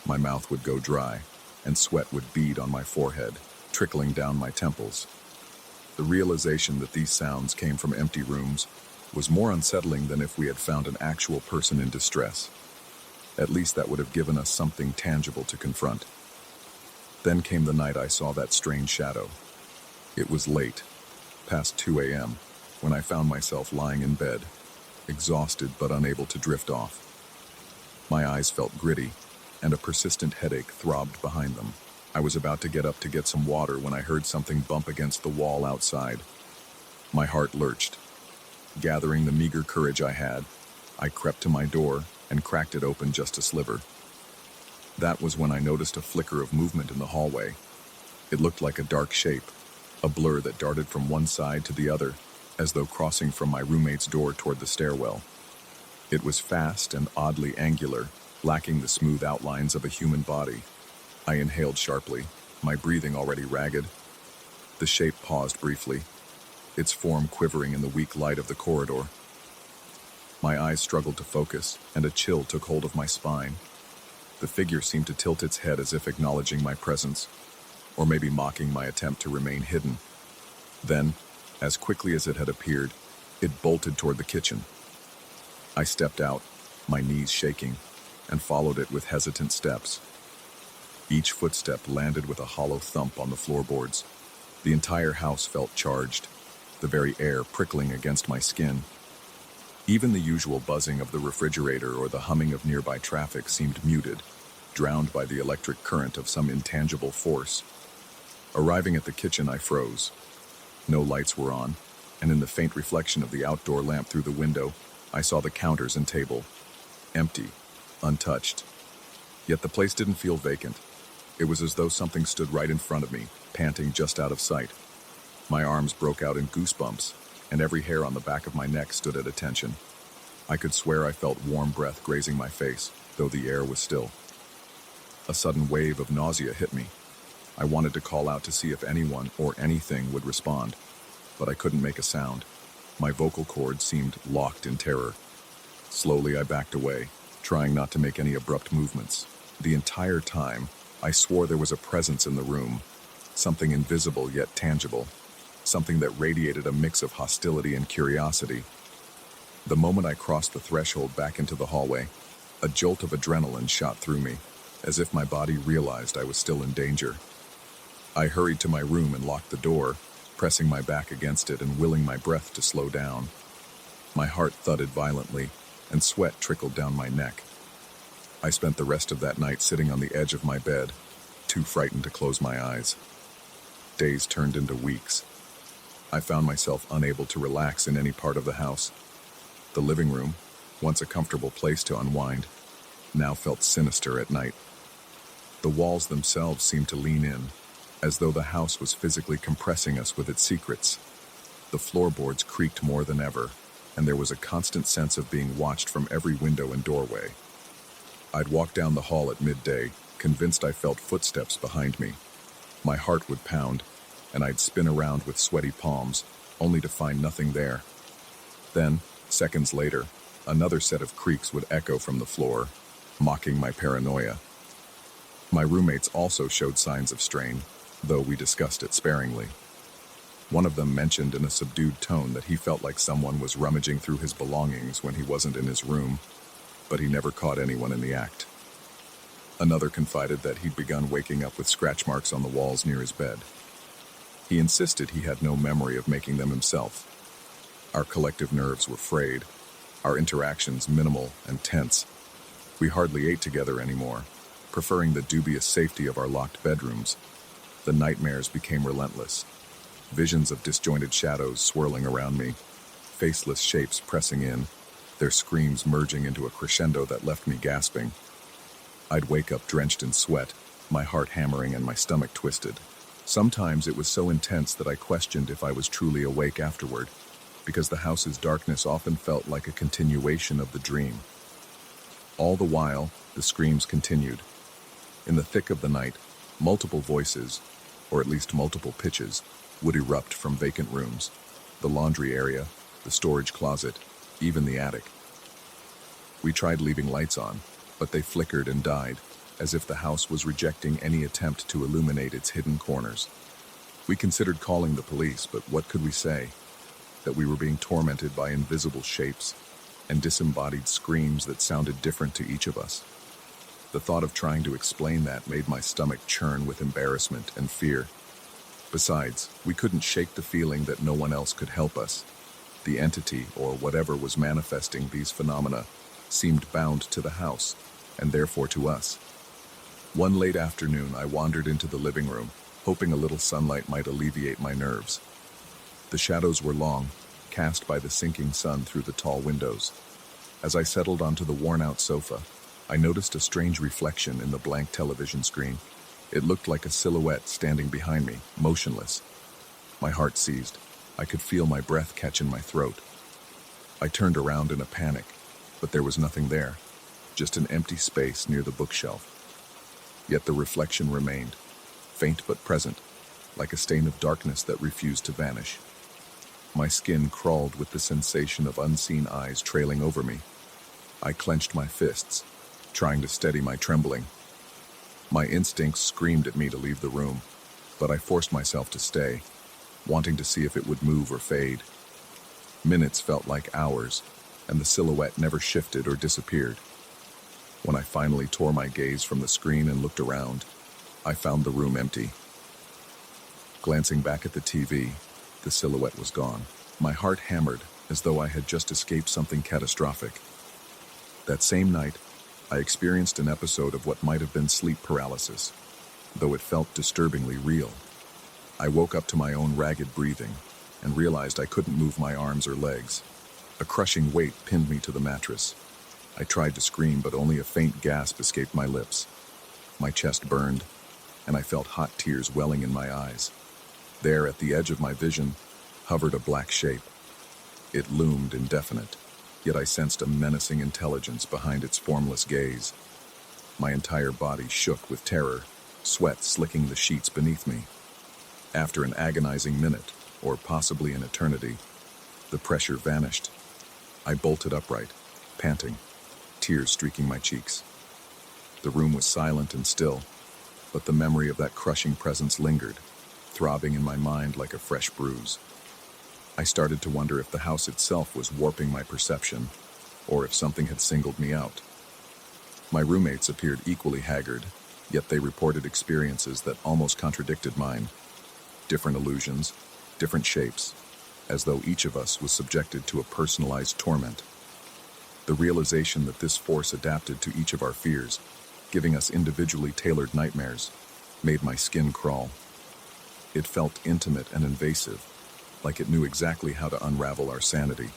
My mouth would go dry, and sweat would bead on my forehead, trickling down my temples. The realization that these sounds came from empty rooms was more unsettling than if we had found an actual person in distress. At least that would have given us something tangible to confront. Then came the night I saw that strange shadow. It was late, past 2 a.m., when I found myself lying in bed, exhausted but unable to drift off. My eyes felt gritty, and a persistent headache throbbed behind them. I was about to get up to get some water when I heard something bump against the wall outside. My heart lurched. Gathering the meager courage I had, I crept to my door and cracked it open just a sliver. That was when I noticed a flicker of movement in the hallway. It looked like a dark shape, a blur that darted from one side to the other, as though crossing from my roommate's door toward the stairwell. It was fast and oddly angular, lacking the smooth outlines of a human body. I inhaled sharply, my breathing already ragged. The shape paused briefly, its form quivering in the weak light of the corridor. My eyes struggled to focus, and a chill took hold of my spine. The figure seemed to tilt its head as if acknowledging my presence, or maybe mocking my attempt to remain hidden. Then, as quickly as it had appeared, it bolted toward the kitchen. I stepped out, my knees shaking, and followed it with hesitant steps. Each footstep landed with a hollow thump on the floorboards. The entire house felt charged, the very air prickling against my skin. Even the usual buzzing of the refrigerator or the humming of nearby traffic seemed muted, drowned by the electric current of some intangible force. Arriving at the kitchen, I froze. No lights were on, and in the faint reflection of the outdoor lamp through the window, I saw the counters and table, empty, untouched. Yet the place didn't feel vacant. It was as though something stood right in front of me, panting just out of sight. My arms broke out in goosebumps, and every hair on the back of my neck stood at attention. I could swear I felt warm breath grazing my face, though the air was still. A sudden wave of nausea hit me. I wanted to call out to see if anyone or anything would respond, but I couldn't make a sound. My vocal cords seemed locked in terror. Slowly I backed away, trying not to make any abrupt movements. The entire time, I swore there was a presence in the room, something invisible yet tangible, something that radiated a mix of hostility and curiosity. The moment I crossed the threshold back into the hallway, a jolt of adrenaline shot through me, as if my body realized I was still in danger. I hurried to my room and locked the door, pressing my back against it and willing my breath to slow down. My heart thudded violently, and sweat trickled down my neck. I spent the rest of that night sitting on the edge of my bed, too frightened to close my eyes. Days turned into weeks. I found myself unable to relax in any part of the house. The living room, once a comfortable place to unwind, now felt sinister at night. The walls themselves seemed to lean in, as though the house was physically compressing us with its secrets. The floorboards creaked more than ever, and there was a constant sense of being watched from every window and doorway. I'd walk down the hall at midday, convinced I felt footsteps behind me. My heart would pound, and I'd spin around with sweaty palms, only to find nothing there. Then, seconds later, another set of creaks would echo from the floor, mocking my paranoia. My roommates also showed signs of strain, though we discussed it sparingly. One of them mentioned in a subdued tone that he felt like someone was rummaging through his belongings when he wasn't in his room, but he never caught anyone in the act. Another confided that he'd begun waking up with scratch marks on the walls near his bed. He insisted he had no memory of making them himself. Our collective nerves were frayed, our interactions minimal and tense. We hardly ate together anymore, preferring the dubious safety of our locked bedrooms. The nightmares became relentless. Visions of disjointed shadows swirling around me, faceless shapes pressing in, their screams merging into a crescendo that left me gasping. I'd wake up drenched in sweat, my heart hammering and my stomach twisted. Sometimes it was so intense that I questioned if I was truly awake afterward, because the house's darkness often felt like a continuation of the dream. All the while, the screams continued. In the thick of the night, multiple voices, or at least multiple pitches, would erupt from vacant rooms, the laundry area, the storage closet, even the attic. We tried leaving lights on, but they flickered and died, as if the house was rejecting any attempt to illuminate its hidden corners. We considered calling the police, but what could we say? That we were being tormented by invisible shapes and disembodied screams that sounded different to each of us. The thought of trying to explain that made my stomach churn with embarrassment and fear. Besides, we couldn't shake the feeling that no one else could help us. The entity, or whatever was manifesting these phenomena, seemed bound to the house, and therefore to us. One late afternoon, I wandered into the living room, hoping a little sunlight might alleviate my nerves. The shadows were long, cast by the sinking sun through the tall windows. As I settled onto the worn-out sofa, I noticed a strange reflection in the blank television screen. It looked like a silhouette standing behind me, motionless. My heart seized. I could feel my breath catch in my throat. I turned around in a panic, but there was nothing there, just an empty space near the bookshelf. Yet the reflection remained, faint but present, like a stain of darkness that refused to vanish. My skin crawled with the sensation of unseen eyes trailing over me. I clenched my fists, trying to steady my trembling. My instincts screamed at me to leave the room, but I forced myself to stay, wanting to see if it would move or fade. Minutes felt like hours, and the silhouette never shifted or disappeared. When I finally tore my gaze from the screen and looked around, I found the room empty. Glancing back at the TV, the silhouette was gone. My heart hammered as though I had just escaped something catastrophic. That same night, I experienced an episode of what might have been sleep paralysis, though it felt disturbingly real. I woke up to my own ragged breathing and realized I couldn't move my arms or legs. A crushing weight pinned me to the mattress. I tried to scream, but only a faint gasp escaped my lips. My chest burned, and I felt hot tears welling in my eyes. There, at the edge of my vision, hovered a black shape. It loomed indefinite, yet I sensed a menacing intelligence behind its formless gaze. My entire body shook with terror, sweat slicking the sheets beneath me. After an agonizing minute, or possibly an eternity, the pressure vanished. I bolted upright, panting, tears streaking my cheeks. The room was silent and still, but the memory of that crushing presence lingered, throbbing in my mind like a fresh bruise. I started to wonder if the house itself was warping my perception, or if something had singled me out. My roommates appeared equally haggard, yet they reported experiences that almost contradicted mine. Different illusions, different shapes, as though each of us was subjected to a personalized torment. The realization that this force adapted to each of our fears, giving us individually tailored nightmares, made my skin crawl. It felt intimate and invasive, like it knew exactly how to unravel our sanity.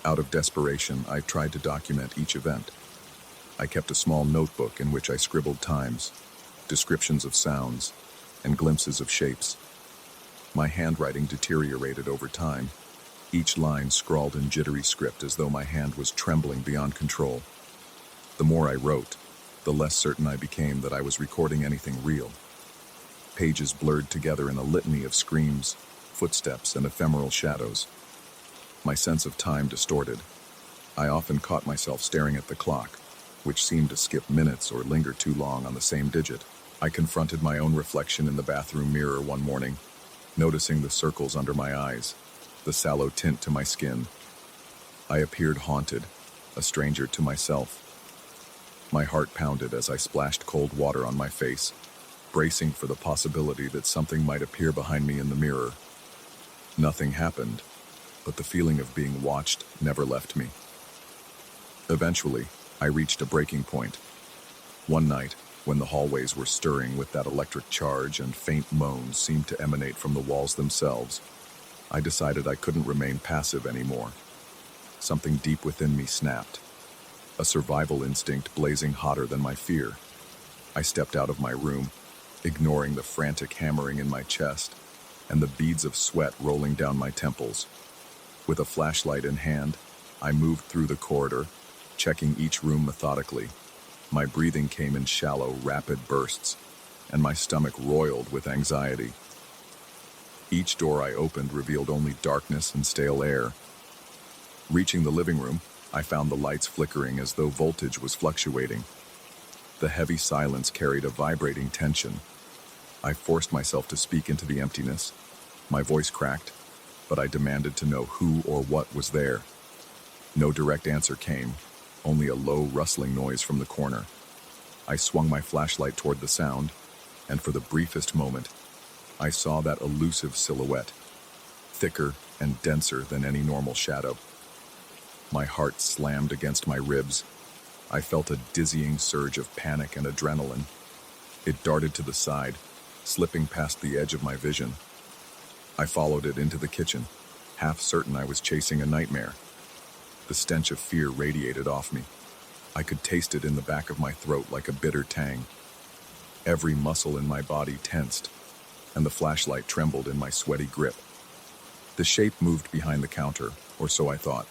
Out of desperation, I tried to document each event. I kept a small notebook in which I scribbled times, descriptions of sounds, and glimpses of shapes. My handwriting deteriorated over time, each line scrawled in jittery script as though my hand was trembling beyond control. The more I wrote, the less certain I became that I was recording anything real. Pages blurred together in a litany of screams, footsteps, and ephemeral shadows. My sense of time distorted. I often caught myself staring at the clock, which seemed to skip minutes or linger too long on the same digit. I confronted my own reflection in the bathroom mirror one morning, noticing the circles under my eyes, the sallow tint to my skin. I appeared haunted, a stranger to myself. My heart pounded as I splashed cold water on my face, bracing for the possibility that something might appear behind me in the mirror. Nothing happened, but the feeling of being watched never left me. Eventually, I reached a breaking point. One night, when the hallways were stirring with that electric charge and faint moans seemed to emanate from the walls themselves, I decided I couldn't remain passive anymore. Something deep within me snapped, a survival instinct blazing hotter than my fear. I stepped out of my room, ignoring the frantic hammering in my chest and the beads of sweat rolling down my temples. With a flashlight in hand, I moved through the corridor, checking each room methodically. My breathing came in shallow, rapid bursts, and my stomach roiled with anxiety. Each door I opened revealed only darkness and stale air. Reaching the living room, I found the lights flickering as though voltage was fluctuating. The heavy silence carried a vibrating tension. I forced myself to speak into the emptiness. My voice cracked, but I demanded to know who or what was there. No direct answer came, only a low rustling noise from the corner. I swung my flashlight toward the sound, and for the briefest moment, I saw that elusive silhouette, thicker and denser than any normal shadow. My heart slammed against my ribs. I felt a dizzying surge of panic and adrenaline. It darted to the side, slipping past the edge of my vision. I followed it into the kitchen, half certain I was chasing a nightmare. The stench of fear radiated off me. I could taste it in the back of my throat like a bitter tang. Every muscle in my body tensed, and the flashlight trembled in my sweaty grip. The shape moved behind the counter, or so I thought.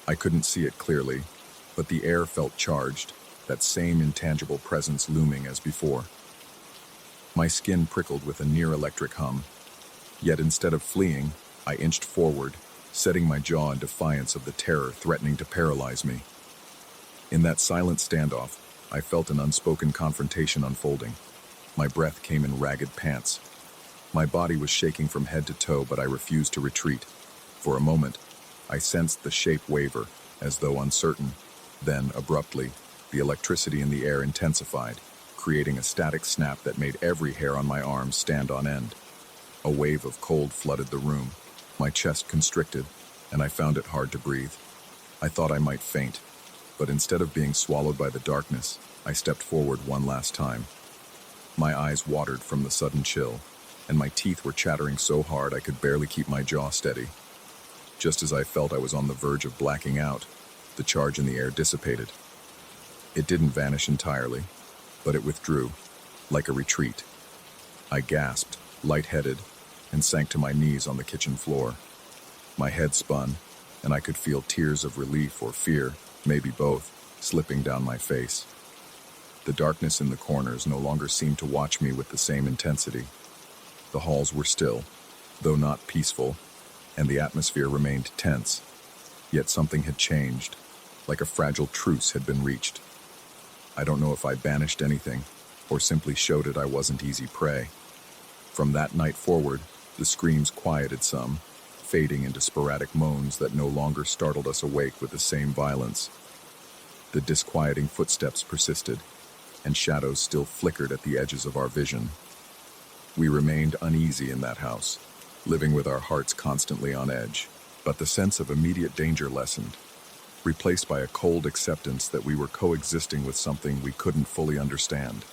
I couldn't see it clearly, but the air felt charged, that same intangible presence looming as before. My skin prickled with a near-electric hum, yet instead of fleeing, I inched forward, setting my jaw in defiance of the terror threatening to paralyze me. In that silent standoff, I felt an unspoken confrontation unfolding. My breath came in ragged pants. My body was shaking from head to toe, but I refused to retreat. For a moment, I sensed the shape waver, as though uncertain. Then, abruptly, the electricity in the air intensified, creating a static snap that made every hair on my arms stand on end. A wave of cold flooded the room. My chest constricted, and I found it hard to breathe. I thought I might faint, but instead of being swallowed by the darkness, I stepped forward one last time. My eyes watered from the sudden chill, and my teeth were chattering so hard I could barely keep my jaw steady. Just as I felt I was on the verge of blacking out, the charge in the air dissipated. It didn't vanish entirely, but it withdrew, like a retreat. I gasped, lightheaded, and sank to my knees on the kitchen floor. My head spun, and I could feel tears of relief or fear, maybe both, slipping down my face. The darkness in the corners no longer seemed to watch me with the same intensity. The halls were still, though not peaceful, and the atmosphere remained tense. Yet something had changed, like a fragile truce had been reached. I don't know if I banished anything, or simply showed it I wasn't easy prey. From that night forward, the screams quieted some, fading into sporadic moans that no longer startled us awake with the same violence. The disquieting footsteps persisted, and shadows still flickered at the edges of our vision. We remained uneasy in that house, living with our hearts constantly on edge, but the sense of immediate danger lessened, replaced by a cold acceptance that we were coexisting with something we couldn't fully understand.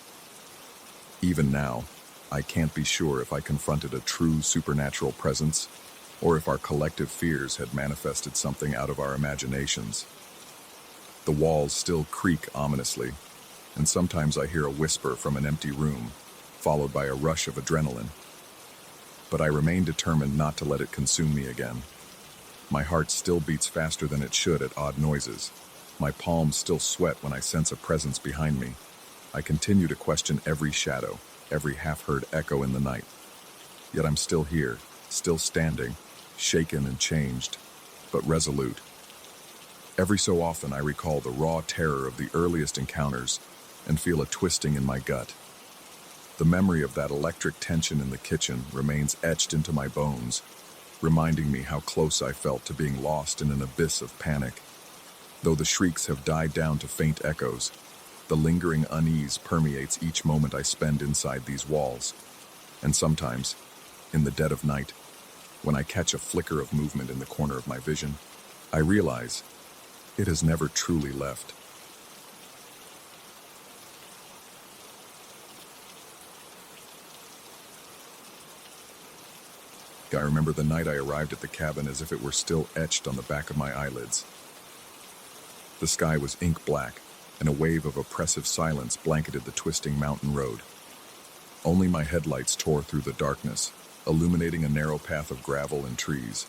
Even now, I can't be sure if I confronted a true supernatural presence, or if our collective fears had manifested something out of our imaginations. The walls still creak ominously, and sometimes I hear a whisper from an empty room, followed by a rush of adrenaline. But I remain determined not to let it consume me again. My heart still beats faster than it should at odd noises. My palms still sweat when I sense a presence behind me. I continue to question every shadow, every half-heard echo in the night. Yet I'm still here, still standing, shaken and changed, but resolute. Every so often I recall the raw terror of the earliest encounters and feel a twisting in my gut. The memory of that electric tension in the kitchen remains etched into my bones, reminding me how close I felt to being lost in an abyss of panic. Though the shrieks have died down to faint echoes, the lingering unease permeates each moment I spend inside these walls. And sometimes, in the dead of night, when I catch a flicker of movement in the corner of my vision, I realize it has never truly left. I remember the night I arrived at the cabin as if it were still etched on the back of my eyelids. The sky was ink black, and a wave of oppressive silence blanketed the twisting mountain road. Only my headlights tore through the darkness, illuminating a narrow path of gravel and trees.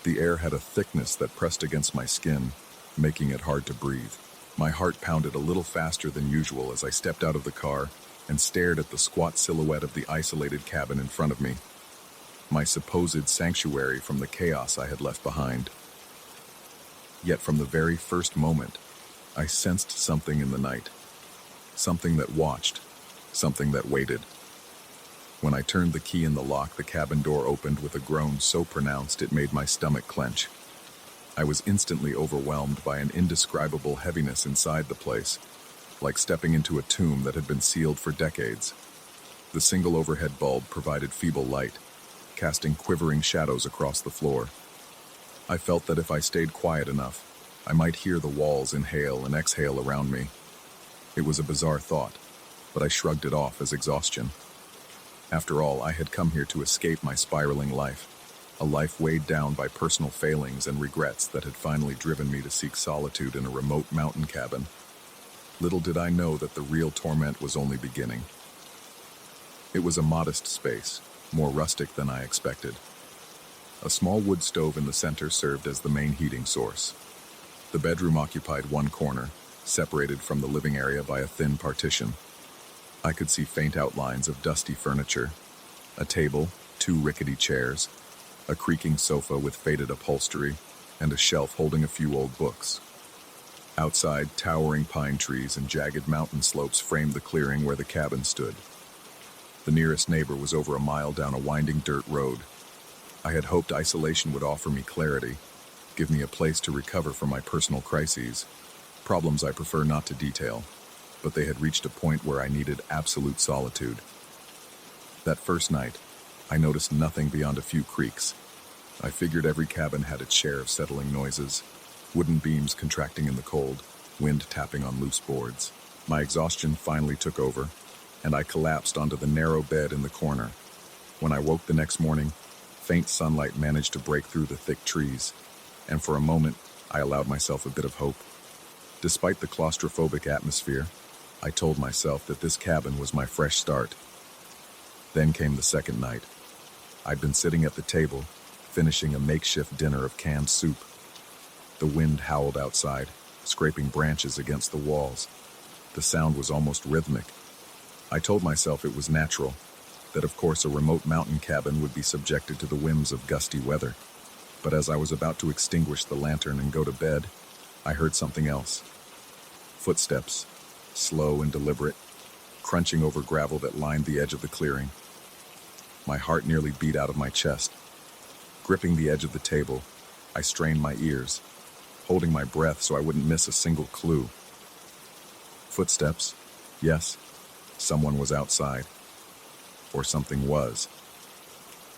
The air had a thickness that pressed against my skin, making it hard to breathe. My heart pounded a little faster than usual as I stepped out of the car and stared at the squat silhouette of the isolated cabin in front of me, my supposed sanctuary from the chaos I had left behind. Yet from the very first moment, I sensed something in the night. Something that watched, something that waited. When I turned the key in the lock, the cabin door opened with a groan so pronounced it made my stomach clench. I was instantly overwhelmed by an indescribable heaviness inside the place, like stepping into a tomb that had been sealed for decades. The single overhead bulb provided feeble light, casting quivering shadows across the floor. I felt that if I stayed quiet enough, I might hear the walls inhale and exhale around me. It was a bizarre thought, but I shrugged it off as exhaustion. After all, I had come here to escape my spiraling life, a life weighed down by personal failings and regrets that had finally driven me to seek solitude in a remote mountain cabin. Little did I know that the real torment was only beginning. It was a modest space, more rustic than I expected. A small wood stove in the center served as the main heating source. The bedroom occupied one corner, separated from the living area by a thin partition. I could see faint outlines of dusty furniture, a table, two rickety chairs, a creaking sofa with faded upholstery, and a shelf holding a few old books. Outside, towering pine trees and jagged mountain slopes framed the clearing where the cabin stood. The nearest neighbor was over a mile down a winding dirt road. I had hoped isolation would offer me clarity, give me a place to recover from my personal crises, problems I prefer not to detail, but they had reached a point where I needed absolute solitude. That first night, I noticed nothing beyond a few creaks. I figured every cabin had its share of settling noises, wooden beams contracting in the cold, wind tapping on loose boards. My exhaustion finally took over, and I collapsed onto the narrow bed in the corner. When I woke the next morning, faint sunlight managed to break through the thick trees, and for a moment, I allowed myself a bit of hope. Despite the claustrophobic atmosphere, I told myself that this cabin was my fresh start. Then came the second night. I'd been sitting at the table, finishing a makeshift dinner of canned soup. The wind howled outside, scraping branches against the walls. The sound was almost rhythmic. I told myself it was natural, that of course a remote mountain cabin would be subjected to the whims of gusty weather. But as I was about to extinguish the lantern and go to bed, I heard something else. Footsteps, slow and deliberate, crunching over gravel that lined the edge of the clearing. My heart nearly beat out of my chest. Gripping the edge of the table, I strained my ears, holding my breath so I wouldn't miss a single clue. Footsteps, yes, someone was outside. Or something was.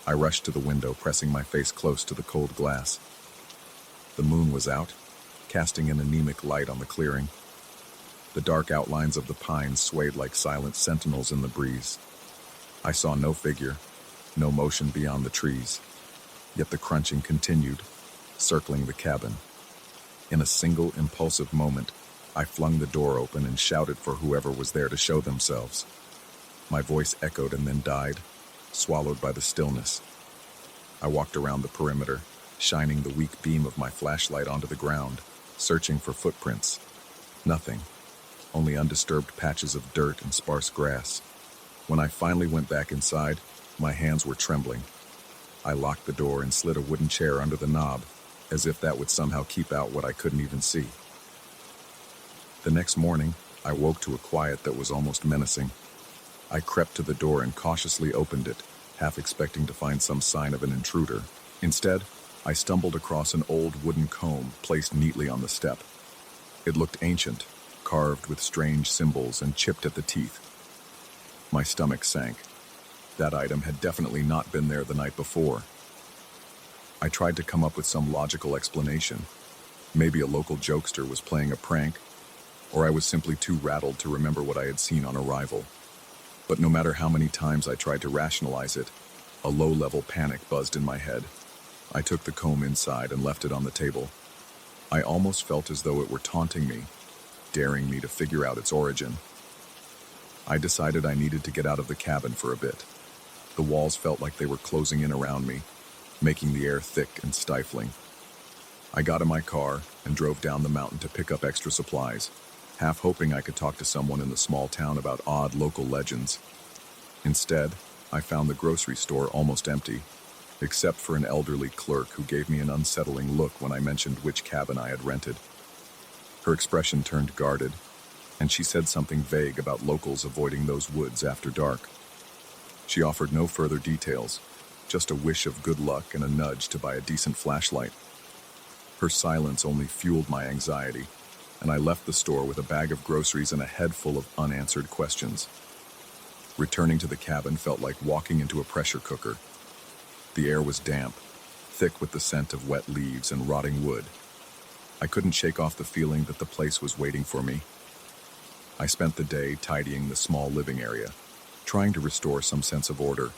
I rushed to the window, pressing my face close to the cold glass. The moon was out, casting an anemic light on the clearing. The dark outlines of the pines swayed like silent sentinels in the breeze. I saw no figure, no motion beyond the trees, yet the crunching continued, circling the cabin. In a single impulsive moment, I flung the door open and shouted for whoever was there to show themselves. My voice echoed and then died, swallowed by the stillness. I walked around the perimeter, shining the weak beam of my flashlight onto the ground, searching for footprints. Nothing, only undisturbed patches of dirt and sparse grass. When I finally went back inside, my hands were trembling. I locked the door and slid a wooden chair under the knob, as if that would somehow keep out what I couldn't even see. The next morning, I woke to a quiet that was almost menacing. I crept to the door and cautiously opened it, half expecting to find some sign of an intruder. Instead, I stumbled across an old wooden comb placed neatly on the step. It looked ancient, carved with strange symbols and chipped at the teeth. My stomach sank. That item had definitely not been there the night before. I tried to come up with some logical explanation. Maybe a local jokester was playing a prank, or I was simply too rattled to remember what I had seen on arrival. But no matter how many times I tried to rationalize it, a low-level panic buzzed in my head. I took the comb inside and left it on the table. I almost felt as though it were taunting me, daring me to figure out its origin. I decided I needed to get out of the cabin for a bit. The walls felt like they were closing in around me, making the air thick and stifling. I got in my car and drove down the mountain to pick up extra supplies, half hoping I could talk to someone in the small town about odd local legends. Instead, I found the grocery store almost empty, except for an elderly clerk who gave me an unsettling look when I mentioned which cabin I had rented. Her expression turned guarded, and she said something vague about locals avoiding those woods after dark. She offered no further details, just a wish of good luck and a nudge to buy a decent flashlight. Her silence only fueled my anxiety, and I left the store with a bag of groceries and a head full of unanswered questions. Returning to the cabin felt like walking into a pressure cooker. The air was damp, thick with the scent of wet leaves and rotting wood. I couldn't shake off the feeling that the place was waiting for me. I spent the day tidying the small living area, trying to restore some sense of order.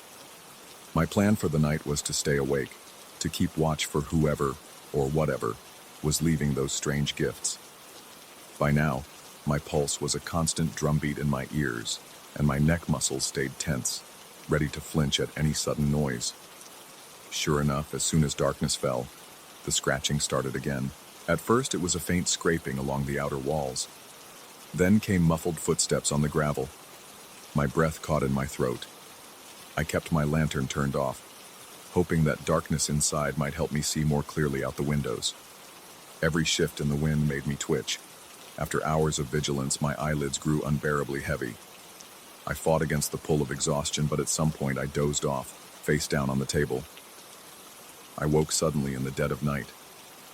My plan for the night was to stay awake, to keep watch for whoever, or whatever, was leaving those strange gifts. By now, my pulse was a constant drumbeat in my ears, and my neck muscles stayed tense, ready to flinch at any sudden noise. Sure enough, as soon as darkness fell, the scratching started again, At first, it was a faint scraping along the outer walls. Then came muffled footsteps on the gravel. My breath caught in my throat. I kept my lantern turned off, hoping that darkness inside might help me see more clearly out the windows. Every shift in the wind made me twitch. After hours of vigilance, my eyelids grew unbearably heavy. I fought against the pull of exhaustion, but at some point I dozed off, face down on the table. I woke suddenly in the dead of night.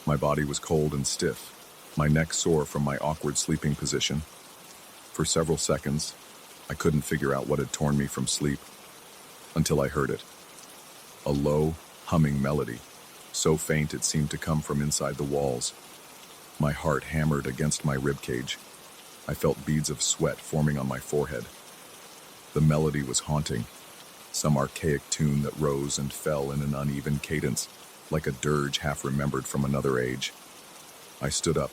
My body was cold and stiff, my neck sore from my awkward sleeping position. For several seconds, I couldn't figure out what had torn me from sleep, until I heard it. A low, humming melody, so faint it seemed to come from inside the walls. My heart hammered against my ribcage. I felt beads of sweat forming on my forehead. The melody was haunting, some archaic tune that rose and fell in an uneven cadence, like a dirge half remembered from another age. I stood up,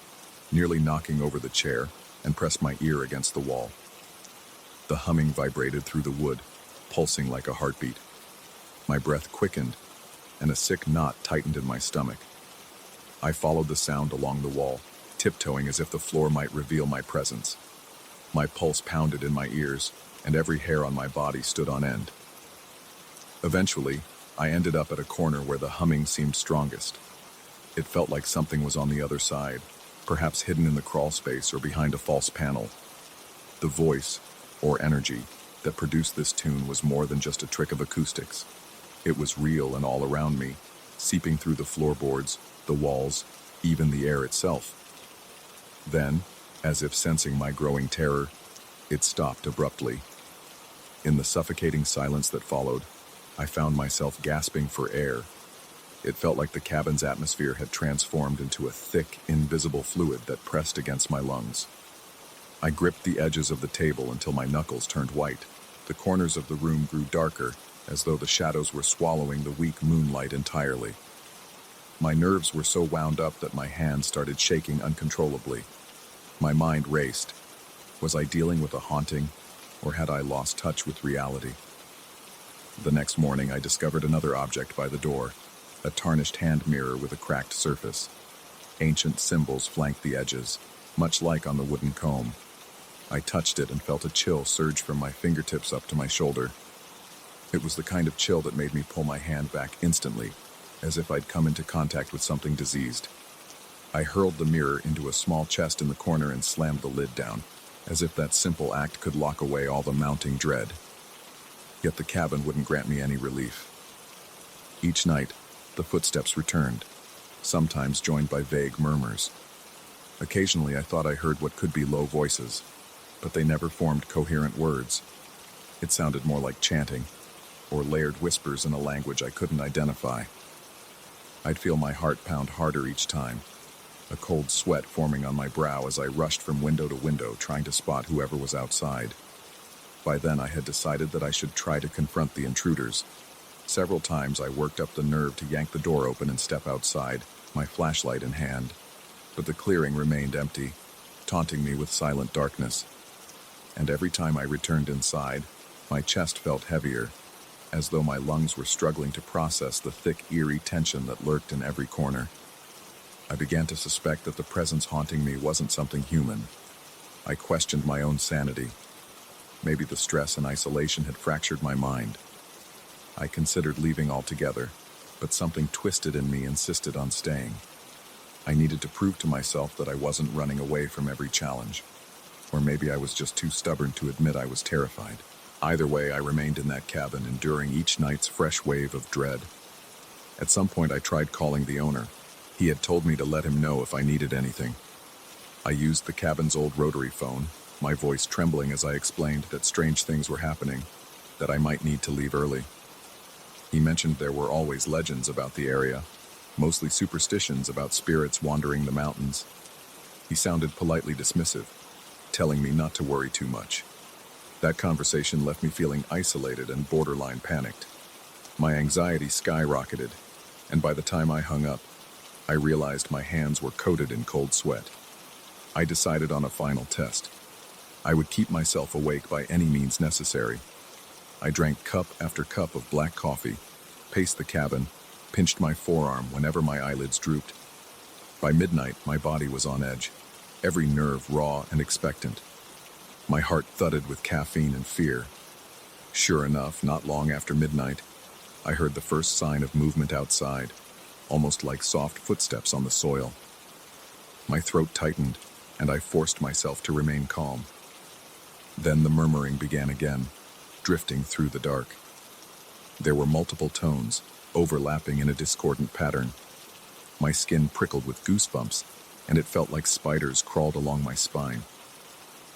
nearly knocking over the chair, and pressed my ear against the wall. The humming vibrated through the wood, pulsing like a heartbeat. My breath quickened, and a sick knot tightened in my stomach. I followed the sound along the wall, tiptoeing as if the floor might reveal my presence. My pulse pounded in my ears, and every hair on my body stood on end. Eventually, I ended up at a corner where the humming seemed strongest. It felt like something was on the other side, perhaps hidden in the crawl space or behind a false panel. The voice, or energy, that produced this tune was more than just a trick of acoustics. It was real and all around me, seeping through the floorboards, the walls, even the air itself. Then, as if sensing my growing terror, it stopped abruptly. In the suffocating silence that followed, I found myself gasping for air. It felt like the cabin's atmosphere had transformed into a thick, invisible fluid that pressed against my lungs. I gripped the edges of the table until my knuckles turned white. The corners of the room grew darker, as though the shadows were swallowing the weak moonlight entirely. My nerves were so wound up that my hands started shaking uncontrollably. My mind raced. Was I dealing with a haunting, or had I lost touch with reality? The next morning, I discovered another object by the door, a tarnished hand mirror with a cracked surface. Ancient symbols flanked the edges, much like on the wooden comb. I touched it and felt a chill surge from my fingertips up to my shoulder. It was the kind of chill that made me pull my hand back instantly, as if I'd come into contact with something diseased. I hurled the mirror into a small chest in the corner and slammed the lid down, as if that simple act could lock away all the mounting dread. Yet the cabin wouldn't grant me any relief. Each night, the footsteps returned, sometimes joined by vague murmurs. Occasionally, I thought I heard what could be low voices, but they never formed coherent words. It sounded more like chanting, or layered whispers in a language I couldn't identify. I'd feel my heart pound harder each time, a cold sweat forming on my brow as I rushed from window to window trying to spot whoever was outside. By then I had decided that I should try to confront the intruders. Several times I worked up the nerve to yank the door open and step outside, my flashlight in hand. But the clearing remained empty, taunting me with silent darkness. And every time I returned inside, my chest felt heavier, as though my lungs were struggling to process the thick, eerie tension that lurked in every corner. I began to suspect that the presence haunting me wasn't something human. I questioned my own sanity. Maybe the stress and isolation had fractured my mind. I considered leaving altogether, but something twisted in me insisted on staying. I needed to prove to myself that I wasn't running away from every challenge. Or maybe I was just too stubborn to admit I was terrified. Either way, I remained in that cabin, enduring each night's fresh wave of dread. At some point, I tried calling the owner. He had told me to let him know if I needed anything. I used the cabin's old rotary phone, my voice trembling as I explained that strange things were happening, that I might need to leave early. He mentioned there were always legends about the area, mostly superstitions about spirits wandering the mountains. He sounded politely dismissive, telling me not to worry too much. That conversation left me feeling isolated and borderline panicked. My anxiety skyrocketed, and by the time I hung up, I realized my hands were coated in cold sweat. I decided on a final test. I would keep myself awake by any means necessary. I drank cup after cup of black coffee, paced the cabin, pinched my forearm whenever my eyelids drooped. By midnight, my body was on edge, every nerve raw and expectant. My heart thudded with caffeine and fear. Sure enough, not long after midnight, I heard the first sign of movement outside, almost like soft footsteps on the soil. My throat tightened, and I forced myself to remain calm. Then the murmuring began again, drifting through the dark. There were multiple tones, overlapping in a discordant pattern. My skin prickled with goosebumps, and it felt like spiders crawled along my spine.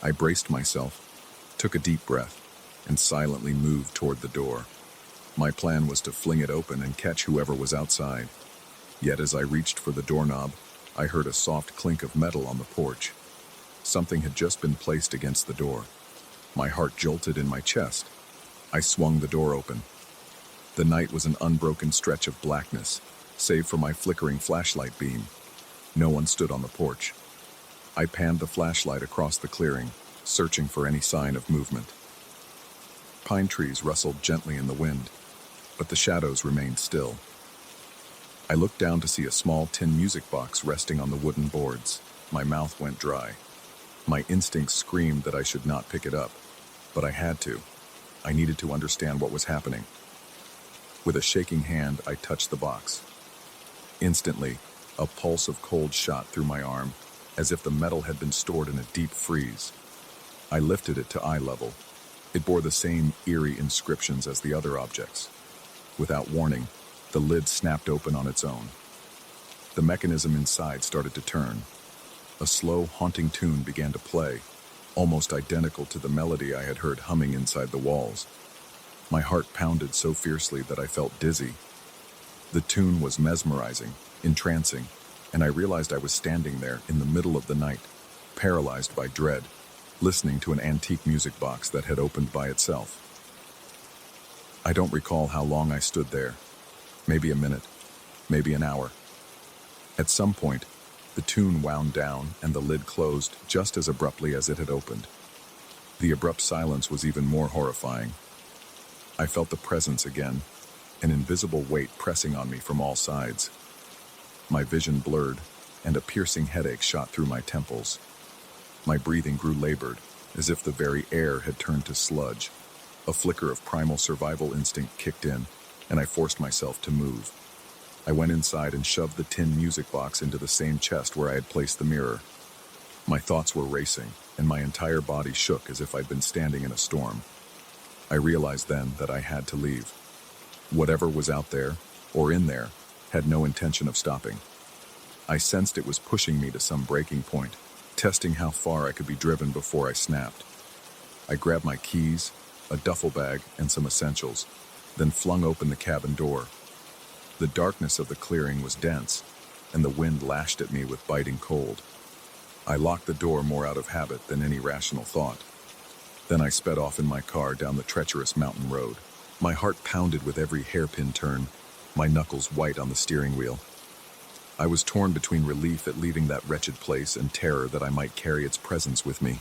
I braced myself, took a deep breath, and silently moved toward the door. My plan was to fling it open and catch whoever was outside. Yet as I reached for the doorknob, I heard a soft clink of metal on the porch. Something had just been placed against the door. My heart jolted in my chest. I swung the door open. The night was an unbroken stretch of blackness, save for my flickering flashlight beam. No one stood on the porch. I panned the flashlight across the clearing, searching for any sign of movement. Pine trees rustled gently in the wind, but the shadows remained still. I looked down to see a small tin music box resting on the wooden boards. My mouth went dry. My instincts screamed that I should not pick it up, but I had to. I needed to understand what was happening. With a shaking hand, I touched the box. Instantly, a pulse of cold shot through my arm, as if the metal had been stored in a deep freeze. I lifted it to eye level. It bore the same eerie inscriptions as the other objects. Without warning, the lid snapped open on its own. The mechanism inside started to turn. A slow, haunting tune began to play, almost identical to the melody I had heard humming inside the walls. My heart pounded so fiercely that I felt dizzy. The tune was mesmerizing, entrancing, and I realized I was standing there in the middle of the night, paralyzed by dread, listening to an antique music box that had opened by itself. I don't recall how long I stood there. Maybe a minute, maybe an hour. At some point, the tune wound down and the lid closed just as abruptly as it had opened. The abrupt silence was even more horrifying. I felt the presence again, an invisible weight pressing on me from all sides. My vision blurred, and a piercing headache shot through my temples. My breathing grew labored, as if the very air had turned to sludge. A flicker of primal survival instinct kicked in, and I forced myself to move. I went inside and shoved the tin music box into the same chest where I had placed the mirror. My thoughts were racing, and my entire body shook as if I'd been standing in a storm. I realized then that I had to leave. Whatever was out there, or in there, had no intention of stopping. I sensed it was pushing me to some breaking point, testing how far I could be driven before I snapped. I grabbed my keys, a duffel bag, and some essentials, then flung open the cabin door. The darkness of the clearing was dense, and the wind lashed at me with biting cold. I locked the door more out of habit than any rational thought. Then I sped off in my car down the treacherous mountain road. My heart pounded with every hairpin turn, my knuckles white on the steering wheel. I was torn between relief at leaving that wretched place and terror that I might carry its presence with me.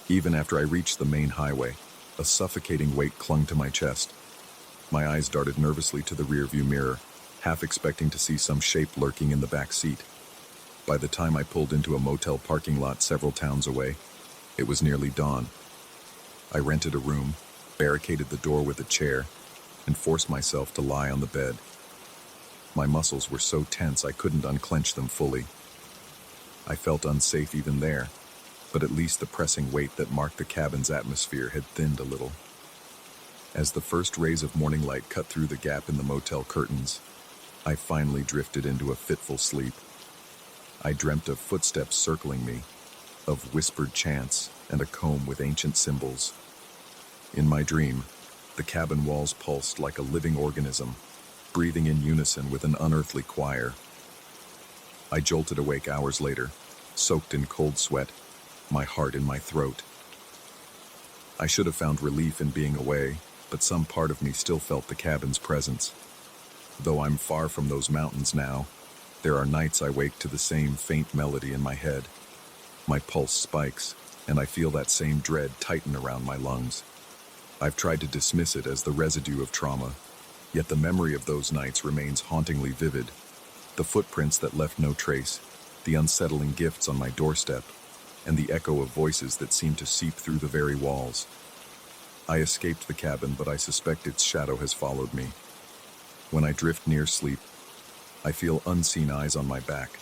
Even after I reached the main highway, a suffocating weight clung to my chest. My eyes darted nervously to the rearview mirror, half expecting to see some shape lurking in the back seat. By the time I pulled into a motel parking lot several towns away, it was nearly dawn. I rented a room, barricaded the door with a chair, and forced myself to lie on the bed. My muscles were so tense I couldn't unclench them fully. I felt unsafe even there, but at least the pressing weight that marked the cabin's atmosphere had thinned a little. As the first rays of morning light cut through the gap in the motel curtains, I finally drifted into a fitful sleep. I dreamt of footsteps circling me, of whispered chants and a comb with ancient symbols. In my dream, the cabin walls pulsed like a living organism, breathing in unison with an unearthly choir. I jolted awake hours later, soaked in cold sweat, my heart in my throat. I should have found relief in being away, but some part of me still felt the cabin's presence. Though I'm far from those mountains now, there are nights I wake to the same faint melody in my head. My pulse spikes, and I feel that same dread tighten around my lungs. I've tried to dismiss it as the residue of trauma, yet the memory of those nights remains hauntingly vivid. The footprints that left no trace, the unsettling gifts on my doorstep, and the echo of voices that seemed to seep through the very walls. I escaped the cabin, but I suspect its shadow has followed me. When I drift near sleep, I feel unseen eyes on my back,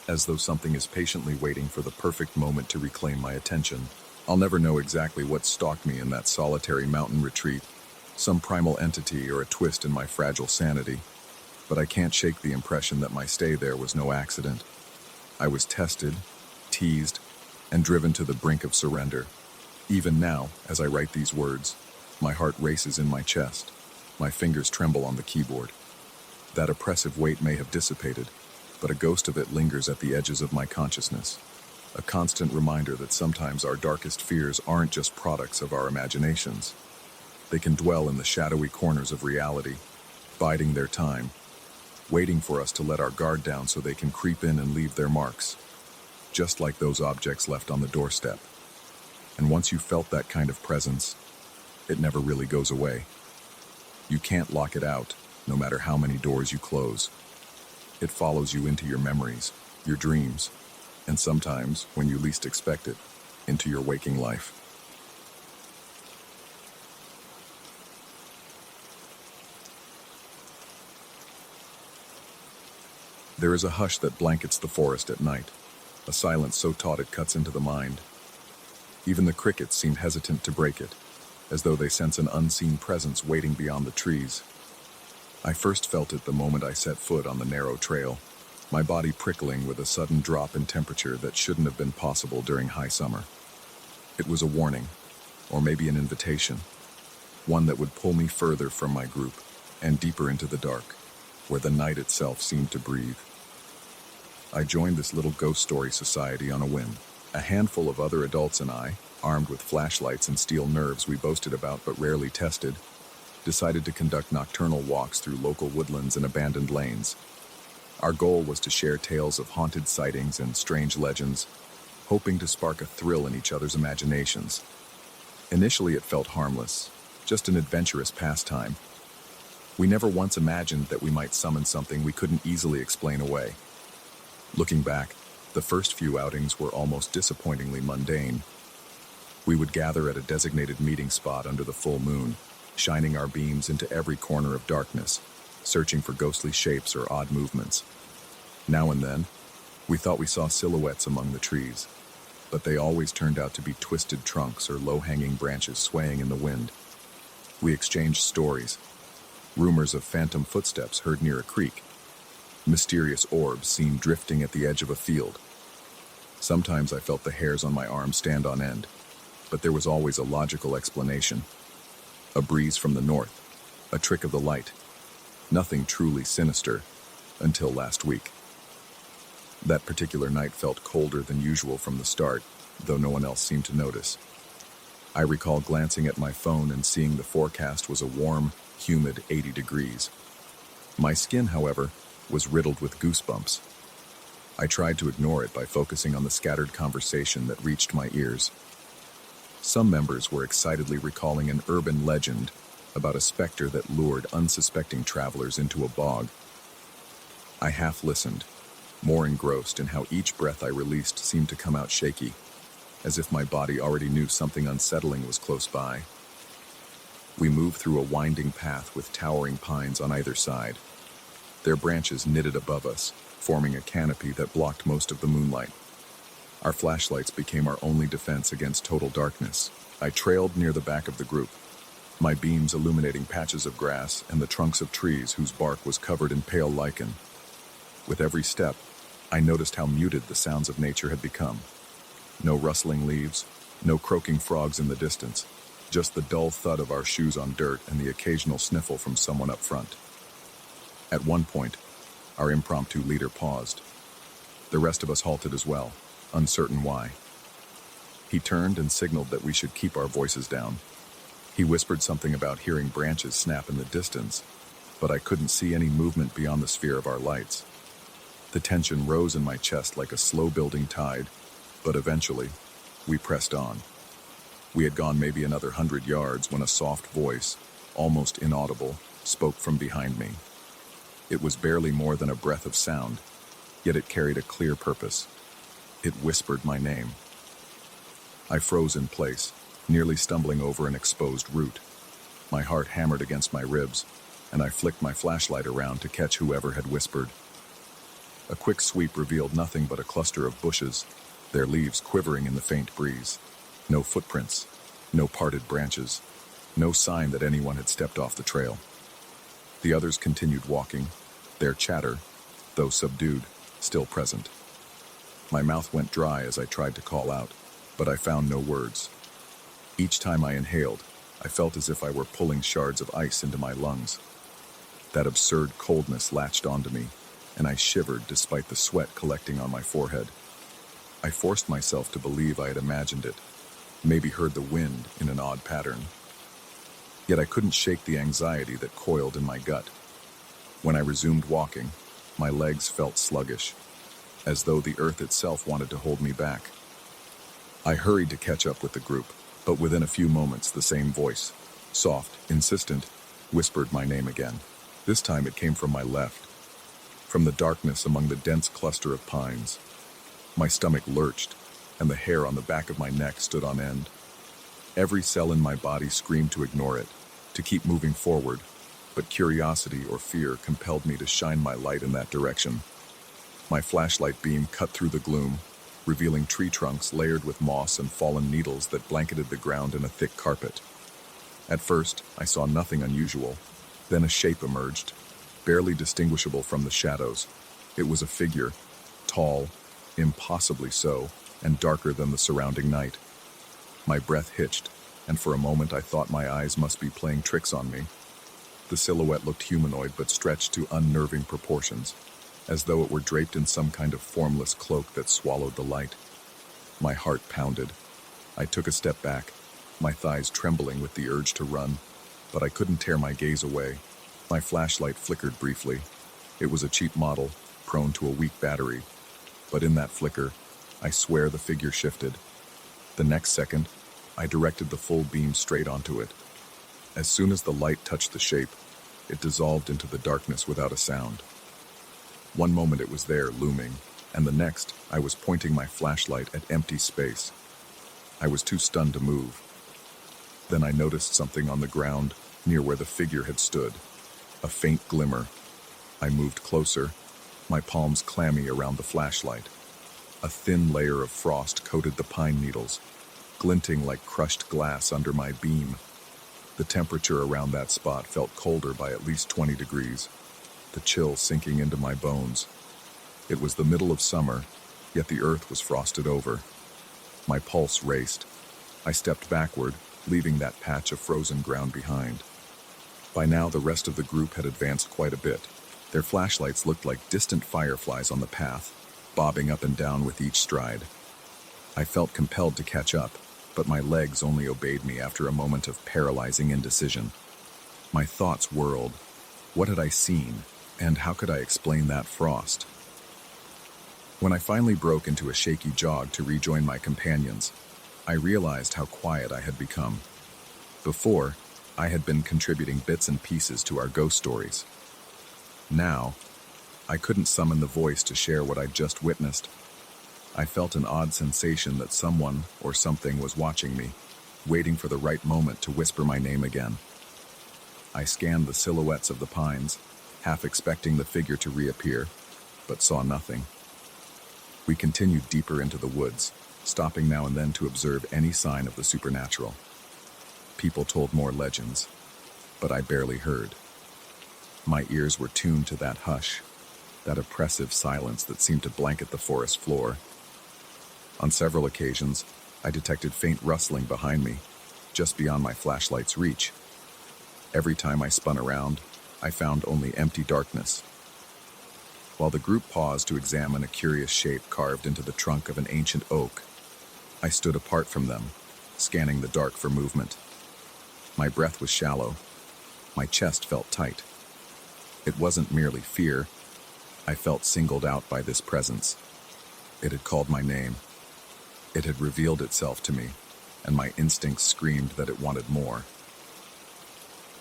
as though something is patiently waiting for the perfect moment to reclaim my attention. I'll never know exactly what stalked me in that solitary mountain retreat, some primal entity or a twist in my fragile sanity, but I can't shake the impression that my stay there was no accident. I was tested, teased, and driven to the brink of surrender. Even now, as I write these words, my heart races in my chest. My fingers tremble on the keyboard. That oppressive weight may have dissipated, but a ghost of it lingers at the edges of my consciousness. A constant reminder that sometimes our darkest fears aren't just products of our imaginations. They can dwell in the shadowy corners of reality, biding their time, waiting for us to let our guard down so they can creep in and leave their marks, just like those objects left on the doorstep. And once you felt that kind of presence, it never really goes away. You can't lock it out, no matter how many doors you close. It follows you into your memories, your dreams, and sometimes, when you least expect it, into your waking life. There is a hush that blankets the forest at night, a silence so taut it cuts into the mind. Even the crickets seem hesitant to break it, as though they sense an unseen presence waiting beyond the trees. I first felt it the moment I set foot on the narrow trail, my body prickling with a sudden drop in temperature that shouldn't have been possible during high summer. It was a warning, or maybe an invitation, one that would pull me further from my group and deeper into the dark, where the night itself seemed to breathe. I joined this little ghost story society on a whim. A handful of other adults and I, armed with flashlights and steel nerves we boasted about but rarely tested, decided to conduct nocturnal walks through local woodlands and abandoned lanes. Our goal was to share tales of haunted sightings and strange legends, hoping to spark a thrill in each other's imaginations. Initially it felt harmless, just an adventurous pastime. We never once imagined that we might summon something we couldn't easily explain away. Looking back, the first few outings were almost disappointingly mundane. We would gather at a designated meeting spot under the full moon, shining our beams into every corner of darkness, searching for ghostly shapes or odd movements. Now and then, we thought we saw silhouettes among the trees, but they always turned out to be twisted trunks or low-hanging branches swaying in the wind. We exchanged stories, rumors of phantom footsteps heard near a creek, mysterious orbs seen drifting at the edge of a field. Sometimes I felt the hairs on my arms stand on end, but there was always a logical explanation. A breeze from the north, a trick of the light. Nothing truly sinister, until last week. That particular night felt colder than usual from the start, though no one else seemed to notice. I recall glancing at my phone and seeing the forecast was a warm, humid 80 degrees. My skin, however, was riddled with goosebumps. I tried to ignore it by focusing on the scattered conversation that reached my ears. Some members were excitedly recalling an urban legend about a specter that lured unsuspecting travelers into a bog. I half listened, more engrossed in how each breath I released seemed to come out shaky, as if my body already knew something unsettling was close by. We moved through a winding path with towering pines on either side, their branches knitted above us, forming a canopy that blocked most of the moonlight. Our flashlights became our only defense against total darkness. I trailed near the back of the group, my beams illuminating patches of grass and the trunks of trees whose bark was covered in pale lichen. With every step, I noticed how muted the sounds of nature had become. No rustling leaves, no croaking frogs in the distance, just the dull thud of our shoes on dirt and the occasional sniffle from someone up front. At one point, our impromptu leader paused. The rest of us halted as well, uncertain why. He turned and signaled that we should keep our voices down. He whispered something about hearing branches snap in the distance, but I couldn't see any movement beyond the sphere of our lights. The tension rose in my chest like a slow-building tide, but eventually, we pressed on. We had gone maybe another 100 yards when a soft voice, almost inaudible, spoke from behind me. It was barely more than a breath of sound, yet it carried a clear purpose. It whispered my name. I froze in place, nearly stumbling over an exposed root. My heart hammered against my ribs, and I flicked my flashlight around to catch whoever had whispered. A quick sweep revealed nothing but a cluster of bushes, their leaves quivering in the faint breeze. No footprints, no parted branches, no sign that anyone had stepped off the trail. The others continued walking, their chatter, though subdued, still present. My mouth went dry as I tried to call out, but I found no words. Each time I inhaled, I felt as if I were pulling shards of ice into my lungs. That absurd coldness latched onto me, and I shivered despite the sweat collecting on my forehead. I forced myself to believe I had imagined it, maybe heard the wind in an odd pattern. Yet I couldn't shake the anxiety that coiled in my gut. When I resumed walking, my legs felt sluggish, as though the earth itself wanted to hold me back. I hurried to catch up with the group, but within a few moments the same voice, soft, insistent, whispered my name again. This time it came from my left, from the darkness among the dense cluster of pines. My stomach lurched, and the hair on the back of my neck stood on end. Every cell in my body screamed to ignore it, to keep moving forward, but curiosity or fear compelled me to shine my light in that direction. My flashlight beam cut through the gloom, revealing tree trunks layered with moss and fallen needles that blanketed the ground in a thick carpet. At first, I saw nothing unusual. Then a shape emerged, barely distinguishable from the shadows. It was a figure, tall, impossibly so, and darker than the surrounding night. My breath hitched, and for a moment I thought my eyes must be playing tricks on me. The silhouette looked humanoid but stretched to unnerving proportions, as though it were draped in some kind of formless cloak that swallowed the light. My heart pounded. I took a step back, my thighs trembling with the urge to run, but I couldn't tear my gaze away. My flashlight flickered briefly. It was a cheap model, prone to a weak battery, but in that flicker, I swear the figure shifted. The next second, I directed the full beam straight onto it. As soon as the light touched the shape, it dissolved into the darkness without a sound. One moment it was there, looming, and the next, I was pointing my flashlight at empty space. I was too stunned to move. Then I noticed something on the ground near where the figure had stood. A faint glimmer. I moved closer, my palms clammy around the flashlight. A thin layer of frost coated the pine needles, glinting like crushed glass under my beam. The temperature around that spot felt colder by at least 20 degrees, the chill sinking into my bones. It was the middle of summer, yet the earth was frosted over. My pulse raced. I stepped backward, leaving that patch of frozen ground behind. By now, the rest of the group had advanced quite a bit. Their flashlights looked like distant fireflies on the path, bobbing up and down with each stride. I felt compelled to catch up, but my legs only obeyed me after a moment of paralyzing indecision. My thoughts whirled. What had I seen, and how could I explain that frost? When I finally broke into a shaky jog to rejoin my companions, I realized how quiet I had become. Before, I had been contributing bits and pieces to our ghost stories. Now, I couldn't summon the voice to share what I'd just witnessed. I felt an odd sensation that someone or something was watching me, waiting for the right moment to whisper my name again. I scanned the silhouettes of the pines, half expecting the figure to reappear, but saw nothing. We continued deeper into the woods, stopping now and then to observe any sign of the supernatural. People told more legends, but I barely heard. My ears were tuned to that hush, that oppressive silence that seemed to blanket the forest floor. On several occasions, I detected faint rustling behind me, just beyond my flashlight's reach. Every time I spun around, I found only empty darkness. While the group paused to examine a curious shape carved into the trunk of an ancient oak, I stood apart from them, scanning the dark for movement. My breath was shallow. My chest felt tight. It wasn't merely fear. I felt singled out by this presence. It had called my name. It had revealed itself to me, and my instincts screamed that it wanted more.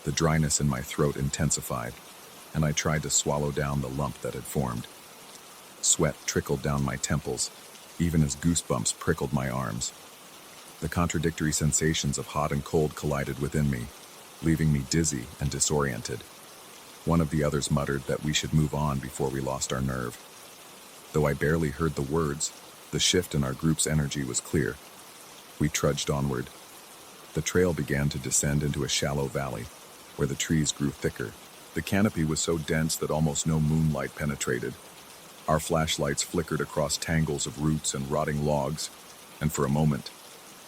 The dryness in my throat intensified. and I tried to swallow down the lump that had formed. Sweat trickled down my temples, even as goosebumps prickled my arms. The contradictory sensations of hot and cold collided within me, leaving me dizzy and disoriented. One of the others muttered that we should move on before we lost our nerve. Though I barely heard the words, the shift in our group's energy was clear. We trudged onward. The trail began to descend into a shallow valley, where the trees grew thicker. The canopy was so dense that almost no moonlight penetrated. Our flashlights flickered across tangles of roots and rotting logs, and for a moment,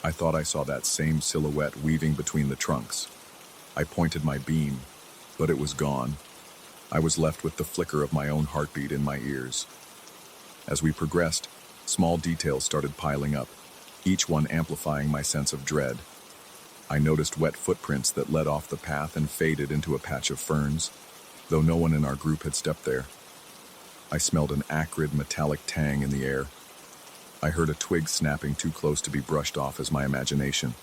I thought I saw that same silhouette weaving between the trunks. I pointed my beam, but it was gone. I was left with the flicker of my own heartbeat in my ears. As we progressed, small details started piling up, each one amplifying my sense of dread. I noticed wet footprints that led off the path and faded into a patch of ferns, though no one in our group had stepped there. I smelled an acrid, metallic tang in the air. I heard a twig snapping too close to be brushed off as my imagination.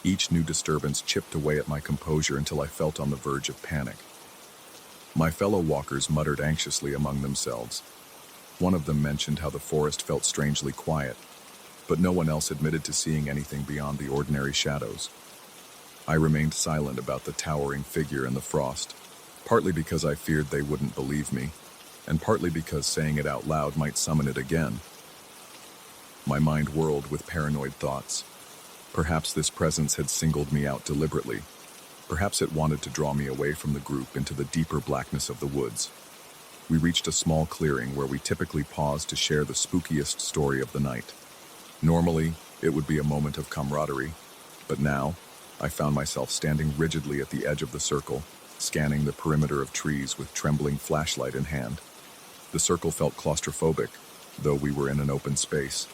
Each new disturbance chipped away at my composure until I felt on the verge of panic. My fellow walkers muttered anxiously among themselves. One of them mentioned how the forest felt strangely quiet, but no one else admitted to seeing anything beyond the ordinary shadows. I remained silent about the towering figure in the frost, partly because I feared they wouldn't believe me, and partly because saying it out loud might summon it again. My mind whirled with paranoid thoughts. Perhaps this presence had singled me out deliberately. Perhaps it wanted to draw me away from the group into the deeper blackness of the woods. We reached a small clearing where we typically paused to share the spookiest story of the night. Normally, it would be a moment of camaraderie, but now, I found myself standing rigidly at the edge of the circle, scanning the perimeter of trees with trembling flashlight in hand. The circle felt claustrophobic, though we were in an open space.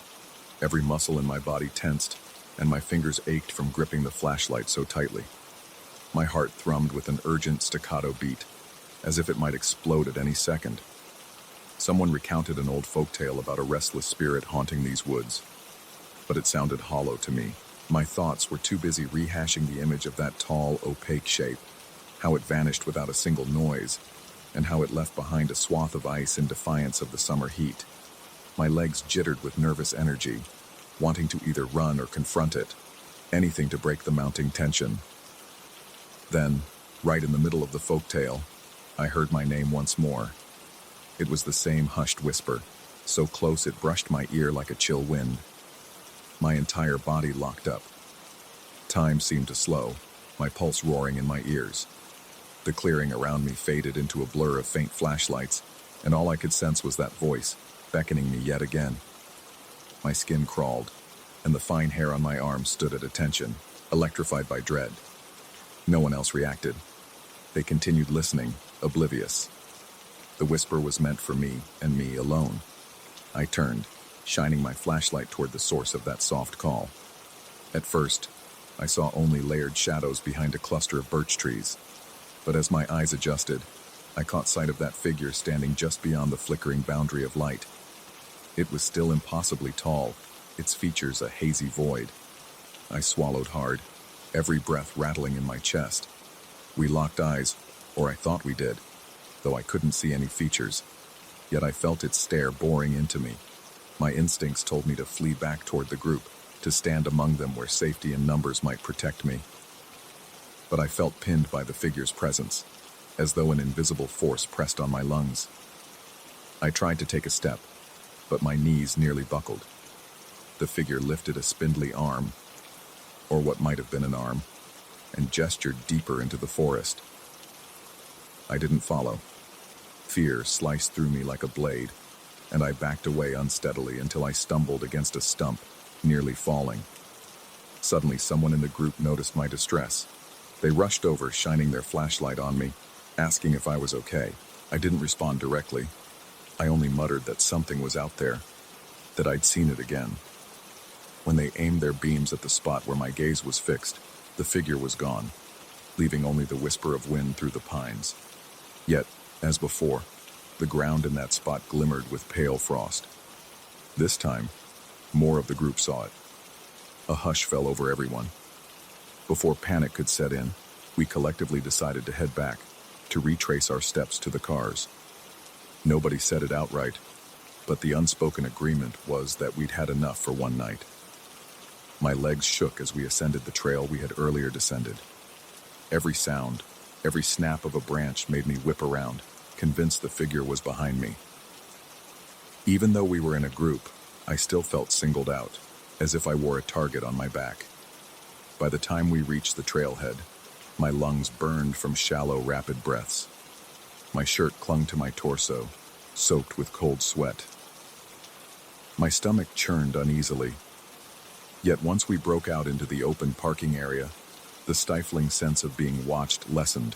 Every muscle in my body tensed, and my fingers ached from gripping the flashlight so tightly. My heart thrummed with an urgent staccato beat, as if it might explode at any second. Someone recounted an old folktale about a restless spirit haunting these woods, but it sounded hollow to me. My thoughts were too busy rehashing the image of that tall, opaque shape, how it vanished without a single noise, and how it left behind a swath of ice in defiance of the summer heat. My legs jittered with nervous energy, wanting to either run or confront it, anything to break the mounting tension. Then, right in the middle of the folktale, I heard my name once more. It was the same hushed whisper, so close it brushed my ear like a chill wind. My entire body locked up. Time seemed to slow, my pulse roaring in my ears. The clearing around me faded into a blur of faint flashlights, and all I could sense was that voice, beckoning me yet again. My skin crawled, and the fine hair on my arm stood at attention, electrified by dread. No one else reacted. They continued listening, oblivious. The whisper was meant for me, and me alone. I turned, shining my flashlight toward the source of that soft call. At first, I saw only layered shadows behind a cluster of birch trees, but as my eyes adjusted, I caught sight of that figure standing just beyond the flickering boundary of light. It was still impossibly tall, its features a hazy void. I swallowed hard, every breath rattling in my chest. We locked eyes, or I thought we did, though I couldn't see any features. Yet I felt its stare boring into me. My instincts told me to flee back toward the group, to stand among them where safety in numbers might protect me. But I felt pinned by the figure's presence, as though an invisible force pressed on my lungs. I tried to take a step, but my knees nearly buckled. The figure lifted a spindly arm, or what might have been an arm, and gestured deeper into the forest. I didn't follow. Fear sliced through me like a blade, and I backed away unsteadily until I stumbled against a stump, nearly falling. Suddenly, someone in the group noticed my distress. They rushed over, shining their flashlight on me, asking if I was okay. I didn't respond directly. I only muttered that something was out there, that I'd seen it again. When they aimed their beams at the spot where my gaze was fixed, the figure was gone, leaving only the whisper of wind through the pines. Yet, as before, the ground in that spot glimmered with pale frost. This time, more of the group saw it. A hush fell over everyone. Before panic could set in, we collectively decided to head back, to retrace our steps to the cars. Nobody said it outright, but the unspoken agreement was that we'd had enough for one night. My legs shook as we ascended the trail we had earlier descended. Every sound, every snap of a branch made me whip around, convinced the figure was behind me. Even though we were in a group, I still felt singled out, as if I wore a target on my back. By the time we reached the trailhead, my lungs burned from shallow, rapid breaths. My shirt clung to my torso, soaked with cold sweat. My stomach churned uneasily. Yet once we broke out into the open parking area, the stifling sense of being watched lessened.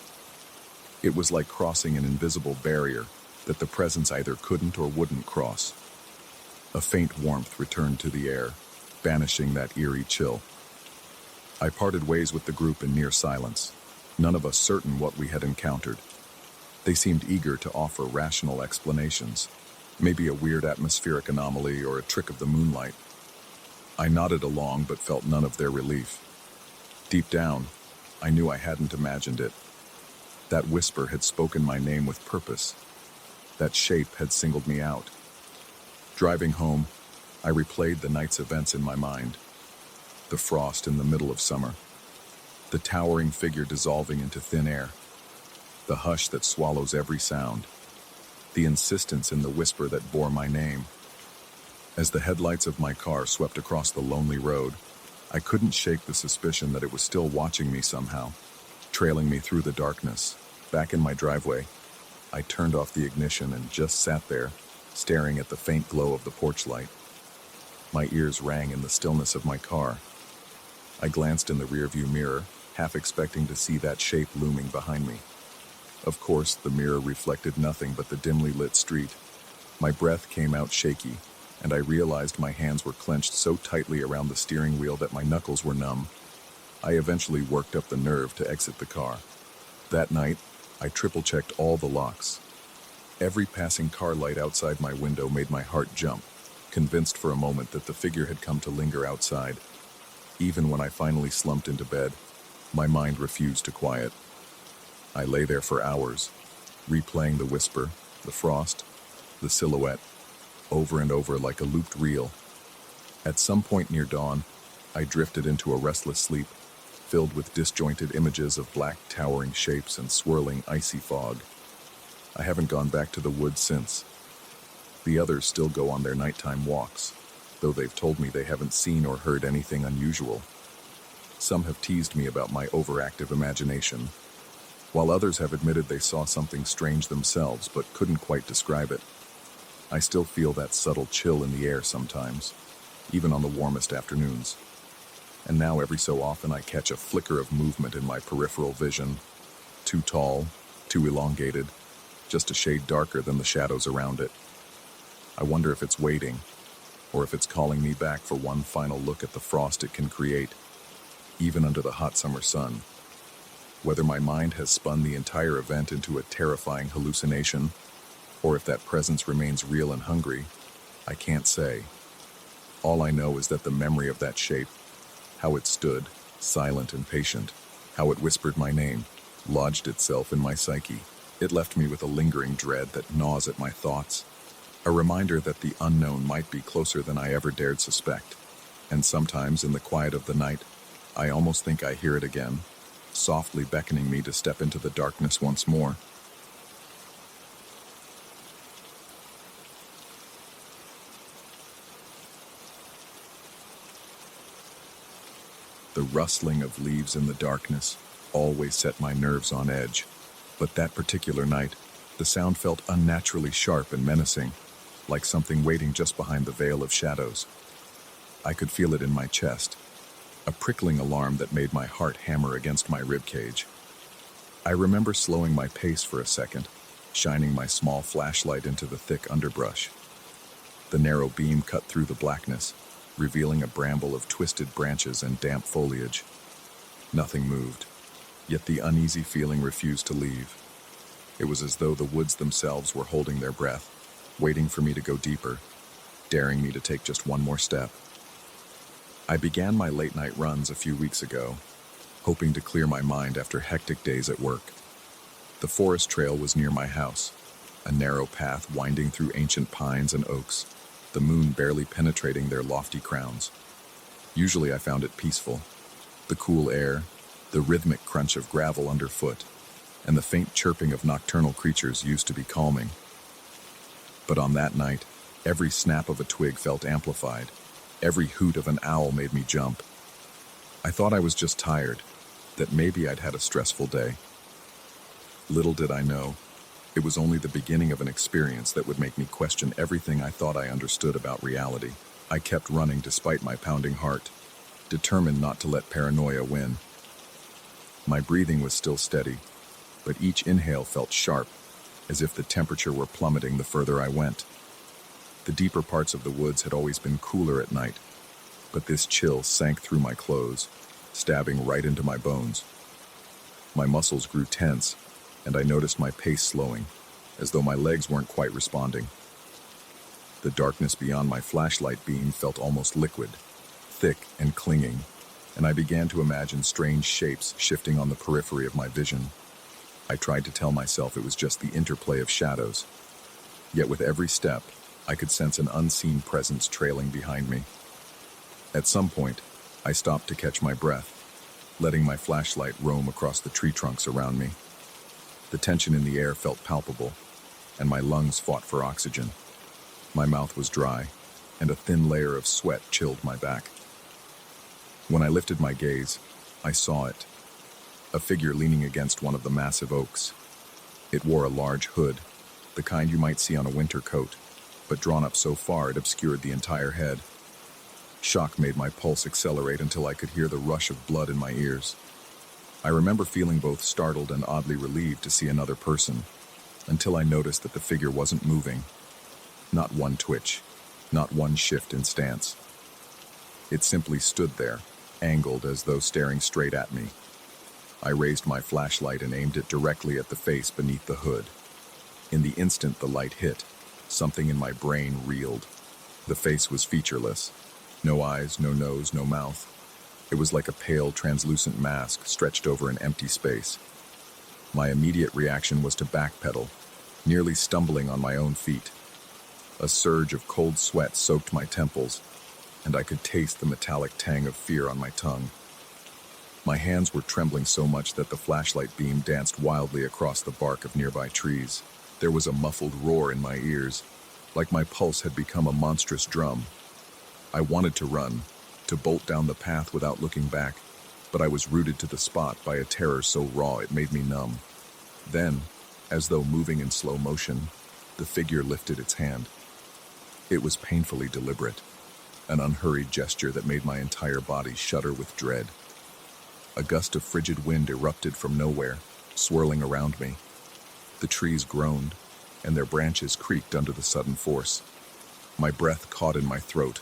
It was like crossing an invisible barrier that the presence either couldn't or wouldn't cross. A faint warmth returned to the air, banishing that eerie chill. I parted ways with the group in near silence, none of us certain what we had encountered. They seemed eager to offer rational explanations, maybe a weird atmospheric anomaly or a trick of the moonlight. I nodded along but felt none of their relief. Deep down, I knew I hadn't imagined it. That whisper had spoken my name with purpose. That shape had singled me out. Driving home, I replayed the night's events in my mind. The frost in the middle of summer, the towering figure dissolving into thin air, the hush that swallows every sound, the insistence in the whisper that bore my name. As the headlights of my car swept across the lonely road, I couldn't shake the suspicion that it was still watching me somehow, trailing me through the darkness. Back in my driveway, I turned off the ignition and just sat there, staring at the faint glow of the porch light. My ears rang in the stillness of my car. I glanced in the rearview mirror, half expecting to see that shape looming behind me. Of course, the mirror reflected nothing but the dimly lit street. My breath came out shaky, and I realized my hands were clenched so tightly around the steering wheel that my knuckles were numb. I eventually worked up the nerve to exit the car. That night, I triple-checked all the locks. Every passing car light outside my window made my heart jump, convinced for a moment that the figure had come to linger outside. Even when I finally slumped into bed, my mind refused to quiet. I lay there for hours, replaying the whisper, the frost, the silhouette, over and over like a looped reel. At some point near dawn, I drifted into a restless sleep, filled with disjointed images of black towering shapes and swirling icy fog. I haven't gone back to the woods since. The others still go on their nighttime walks, though they've told me they haven't seen or heard anything unusual. Some have teased me about my overactive imagination, while others have admitted they saw something strange themselves but couldn't quite describe it. I still feel that subtle chill in the air sometimes, even on the warmest afternoons. And now every so often I catch a flicker of movement in my peripheral vision. Too tall, too elongated, just a shade darker than the shadows around it. I wonder if it's waiting, or if it's calling me back for one final look at the frost it can create, even under the hot summer sun. Whether my mind has spun the entire event into a terrifying hallucination, or if that presence remains real and hungry, I can't say. All I know is that the memory of that shape, how it stood, silent and patient, how it whispered my name, lodged itself in my psyche. It left me with a lingering dread that gnaws at my thoughts, a reminder that the unknown might be closer than I ever dared suspect. And sometimes, in the quiet of the night, I almost think I hear it again, softly beckoning me to step into the darkness once more. The rustling of leaves in the darkness always set my nerves on edge, but that particular night, the sound felt unnaturally sharp and menacing, like something waiting just behind the veil of shadows. I could feel it in my chest, a prickling alarm that made my heart hammer against my ribcage. I remember slowing my pace for a second, shining my small flashlight into the thick underbrush. The narrow beam cut through the blackness, revealing a bramble of twisted branches and damp foliage. Nothing moved, yet the uneasy feeling refused to leave. It was as though the woods themselves were holding their breath, waiting for me to go deeper, daring me to take just one more step. I began my late-night runs a few weeks ago, hoping to clear my mind after hectic days at work. The forest trail was near my house, a narrow path winding through ancient pines and oaks, the moon barely penetrating their lofty crowns. Usually I found it peaceful. The cool air, the rhythmic crunch of gravel underfoot, and the faint chirping of nocturnal creatures used to be calming. But on that night, every snap of a twig felt amplified. Every hoot of an owl made me jump. I thought I was just tired, that maybe I'd had a stressful day. Little did I know, it was only the beginning of an experience that would make me question everything I thought I understood about reality. I kept running despite my pounding heart, determined not to let paranoia win. My breathing was still steady, but each inhale felt sharp, as if the temperature were plummeting the further I went. The deeper parts of the woods had always been cooler at night, but this chill sank through my clothes, stabbing right into my bones. My muscles grew tense, and I noticed my pace slowing, as though my legs weren't quite responding. The darkness beyond my flashlight beam felt almost liquid, thick and clinging, and I began to imagine strange shapes shifting on the periphery of my vision. I tried to tell myself it was just the interplay of shadows. Yet with every step, I could sense an unseen presence trailing behind me. At some point, I stopped to catch my breath, letting my flashlight roam across the tree trunks around me. The tension in the air felt palpable, and my lungs fought for oxygen. My mouth was dry, and a thin layer of sweat chilled my back. When I lifted my gaze, I saw it, a figure leaning against one of the massive oaks. It wore a large hood, the kind you might see on a winter coat, but drawn up so far it obscured the entire head. Shock made my pulse accelerate until I could hear the rush of blood in my ears. I remember feeling both startled and oddly relieved to see another person, until I noticed that the figure wasn't moving. Not one twitch, not one shift in stance. It simply stood there, angled as though staring straight at me. I raised my flashlight and aimed it directly at the face beneath the hood. In the instant the light hit, something in my brain reeled. The face was featureless. No eyes, no nose, no mouth. It was like a pale, translucent mask stretched over an empty space. My immediate reaction was to backpedal, nearly stumbling on my own feet. A surge of cold sweat soaked my temples, and I could taste the metallic tang of fear on my tongue. My hands were trembling so much that the flashlight beam danced wildly across the bark of nearby trees. There was a muffled roar in my ears, like my pulse had become a monstrous drum. I wanted to run, to bolt down the path without looking back, but I was rooted to the spot by a terror so raw it made me numb. Then, as though moving in slow motion, the figure lifted its hand. It was painfully deliberate, an unhurried gesture that made my entire body shudder with dread. A gust of frigid wind erupted from nowhere, swirling around me. The trees groaned, and their branches creaked under the sudden force. My breath caught in my throat,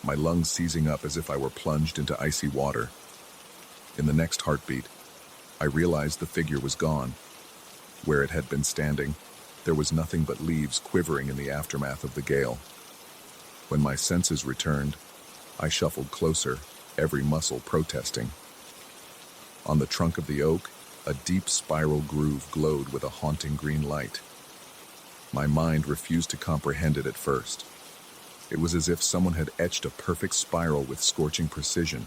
my lungs seizing up as if I were plunged into icy water. In the next heartbeat, I realized the figure was gone. Where it had been standing, there was nothing but leaves quivering in the aftermath of the gale. When my senses returned, I shuffled closer, every muscle protesting. On the trunk of the oak, a deep spiral groove glowed with a haunting green light. My mind refused to comprehend it at first. It was as if someone had etched a perfect spiral with scorching precision,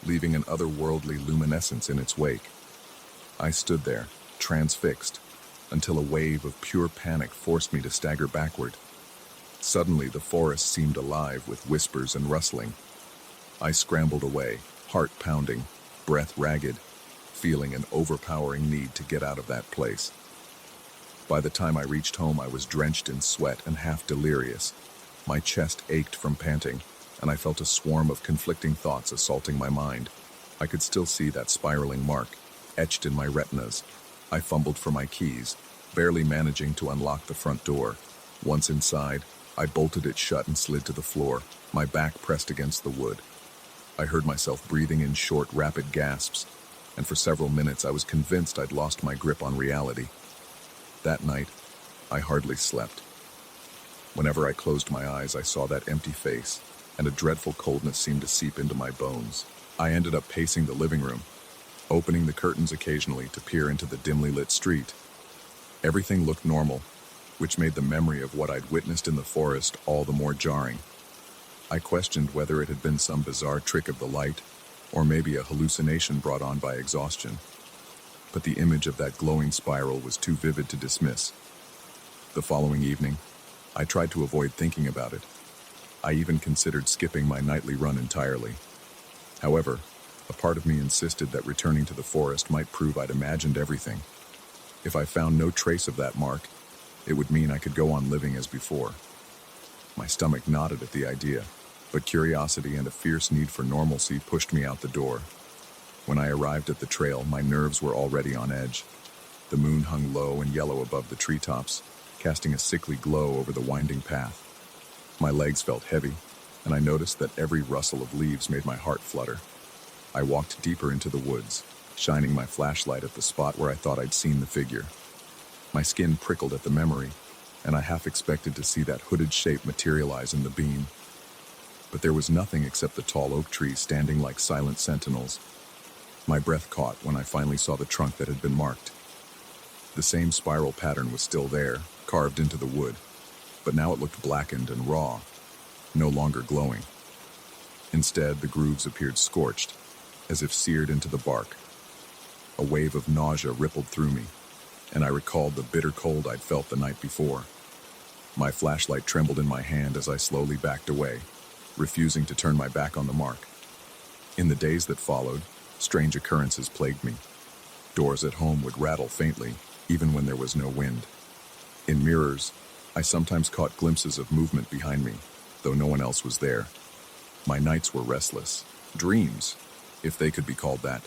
leaving an otherworldly luminescence in its wake. I stood there, transfixed, until a wave of pure panic forced me to stagger backward. Suddenly, the forest seemed alive with whispers and rustling. I scrambled away, heart pounding, breath ragged, feeling an overpowering need to get out of that place. By the time I reached home, I was drenched in sweat and half delirious. My chest ached from panting, and I felt a swarm of conflicting thoughts assaulting my mind. I could still see that spiraling mark, etched in my retinas. I fumbled for my keys, barely managing to unlock the front door. Once inside, I bolted it shut and slid to the floor, my back pressed against the wood. I heard myself breathing in short, rapid gasps, and for several minutes I was convinced I'd lost my grip on reality. That night, I hardly slept. Whenever I closed my eyes, I saw that empty face, and a dreadful coldness seemed to seep into my bones. I ended up pacing the living room, opening the curtains occasionally to peer into the dimly lit street. Everything looked normal, which made the memory of what I'd witnessed in the forest all the more jarring. I questioned whether it had been some bizarre trick of the light, or maybe a hallucination brought on by exhaustion. But the image of that glowing spiral was too vivid to dismiss. The following evening, I tried to avoid thinking about it. I even considered skipping my nightly run entirely. However, a part of me insisted that returning to the forest might prove I'd imagined everything. If I found no trace of that mark, it would mean I could go on living as before. My stomach nodded at the idea, but curiosity and a fierce need for normalcy pushed me out the door. When I arrived at the trail, my nerves were already on edge. The moon hung low and yellow above the treetops, casting a sickly glow over the winding path. My legs felt heavy, and I noticed that every rustle of leaves made my heart flutter. I walked deeper into the woods, shining my flashlight at the spot where I thought I'd seen the figure. My skin prickled at the memory, and I half expected to see that hooded shape materialize in the beam. But there was nothing except the tall oak trees standing like silent sentinels. My breath caught when I finally saw the trunk that had been marked. The same spiral pattern was still there, carved into the wood, but now it looked blackened and raw, no longer glowing. Instead, the grooves appeared scorched, as if seared into the bark. A wave of nausea rippled through me, and I recalled the bitter cold I'd felt the night before. My flashlight trembled in my hand as I slowly backed away, refusing to turn my back on the mark. In the days that followed, strange occurrences plagued me. Doors at home would rattle faintly, even when there was no wind. In mirrors, I sometimes caught glimpses of movement behind me, though no one else was there. My nights were restless. Dreams, if they could be called that,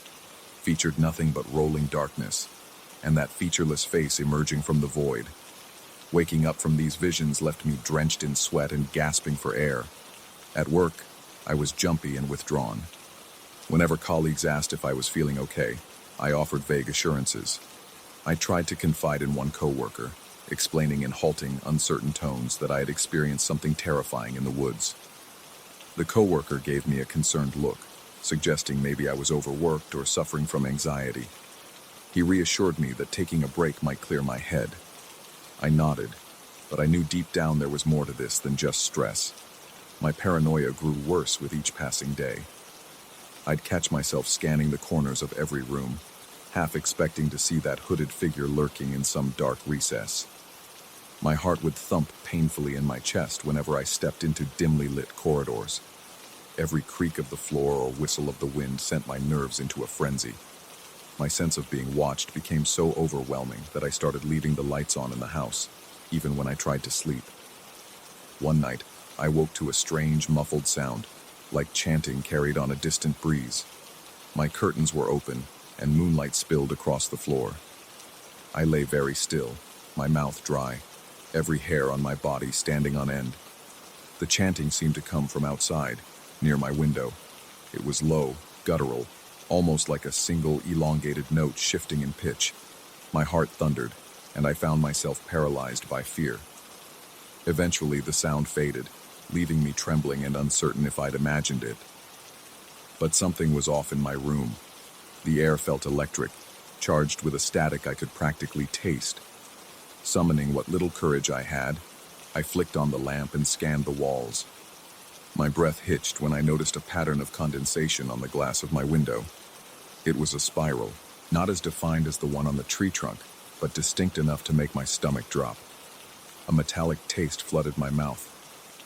featured nothing but rolling darkness, and that featureless face emerging from the void. Waking up from these visions left me drenched in sweat and gasping for air. At work, I was jumpy and withdrawn. Whenever colleagues asked if I was feeling okay, I offered vague assurances. I tried to confide in one coworker, explaining in halting, uncertain tones that I had experienced something terrifying in the woods. The coworker gave me a concerned look, suggesting maybe I was overworked or suffering from anxiety. He reassured me that taking a break might clear my head. I nodded, but I knew deep down there was more to this than just stress. My paranoia grew worse with each passing day. I'd catch myself scanning the corners of every room, half expecting to see that hooded figure lurking in some dark recess. My heart would thump painfully in my chest whenever I stepped into dimly lit corridors. Every creak of the floor or whistle of the wind sent my nerves into a frenzy. My sense of being watched became so overwhelming that I started leaving the lights on in the house, even when I tried to sleep. One night, I woke to a strange, muffled sound, like chanting carried on a distant breeze. My curtains were open, and moonlight spilled across the floor. I lay very still, my mouth dry, every hair on my body standing on end. The chanting seemed to come from outside, near my window. It was low, guttural, almost like a single elongated note shifting in pitch. My heart thundered, and I found myself paralyzed by fear. Eventually, the sound faded, leaving me trembling and uncertain if I'd imagined it. But something was off in my room. The air felt electric, charged with a static I could practically taste. Summoning what little courage I had, I flicked on the lamp and scanned the walls. My breath hitched when I noticed a pattern of condensation on the glass of my window. It was a spiral, not as defined as the one on the tree trunk, but distinct enough to make my stomach drop. A metallic taste flooded my mouth,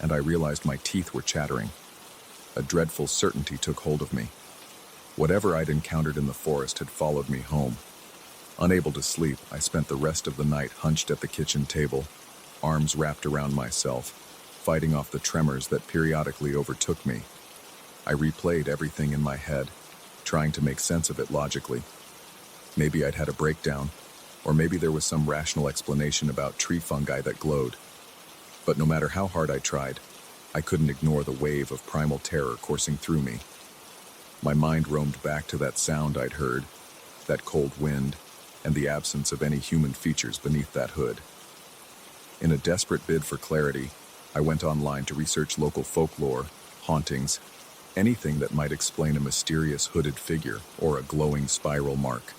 and I realized my teeth were chattering. A dreadful certainty took hold of me. Whatever I'd encountered in the forest had followed me home. Unable to sleep, I spent the rest of the night hunched at the kitchen table, arms wrapped around myself, fighting off the tremors that periodically overtook me. I replayed everything in my head, trying to make sense of it logically. Maybe I'd had a breakdown, or maybe there was some rational explanation about tree fungi that glowed. But no matter how hard I tried, I couldn't ignore the wave of primal terror coursing through me. My mind roamed back to that sound I'd heard, that cold wind, and the absence of any human features beneath that hood. In a desperate bid for clarity, I went online to research local folklore, hauntings, anything that might explain a mysterious hooded figure or a glowing spiral mark.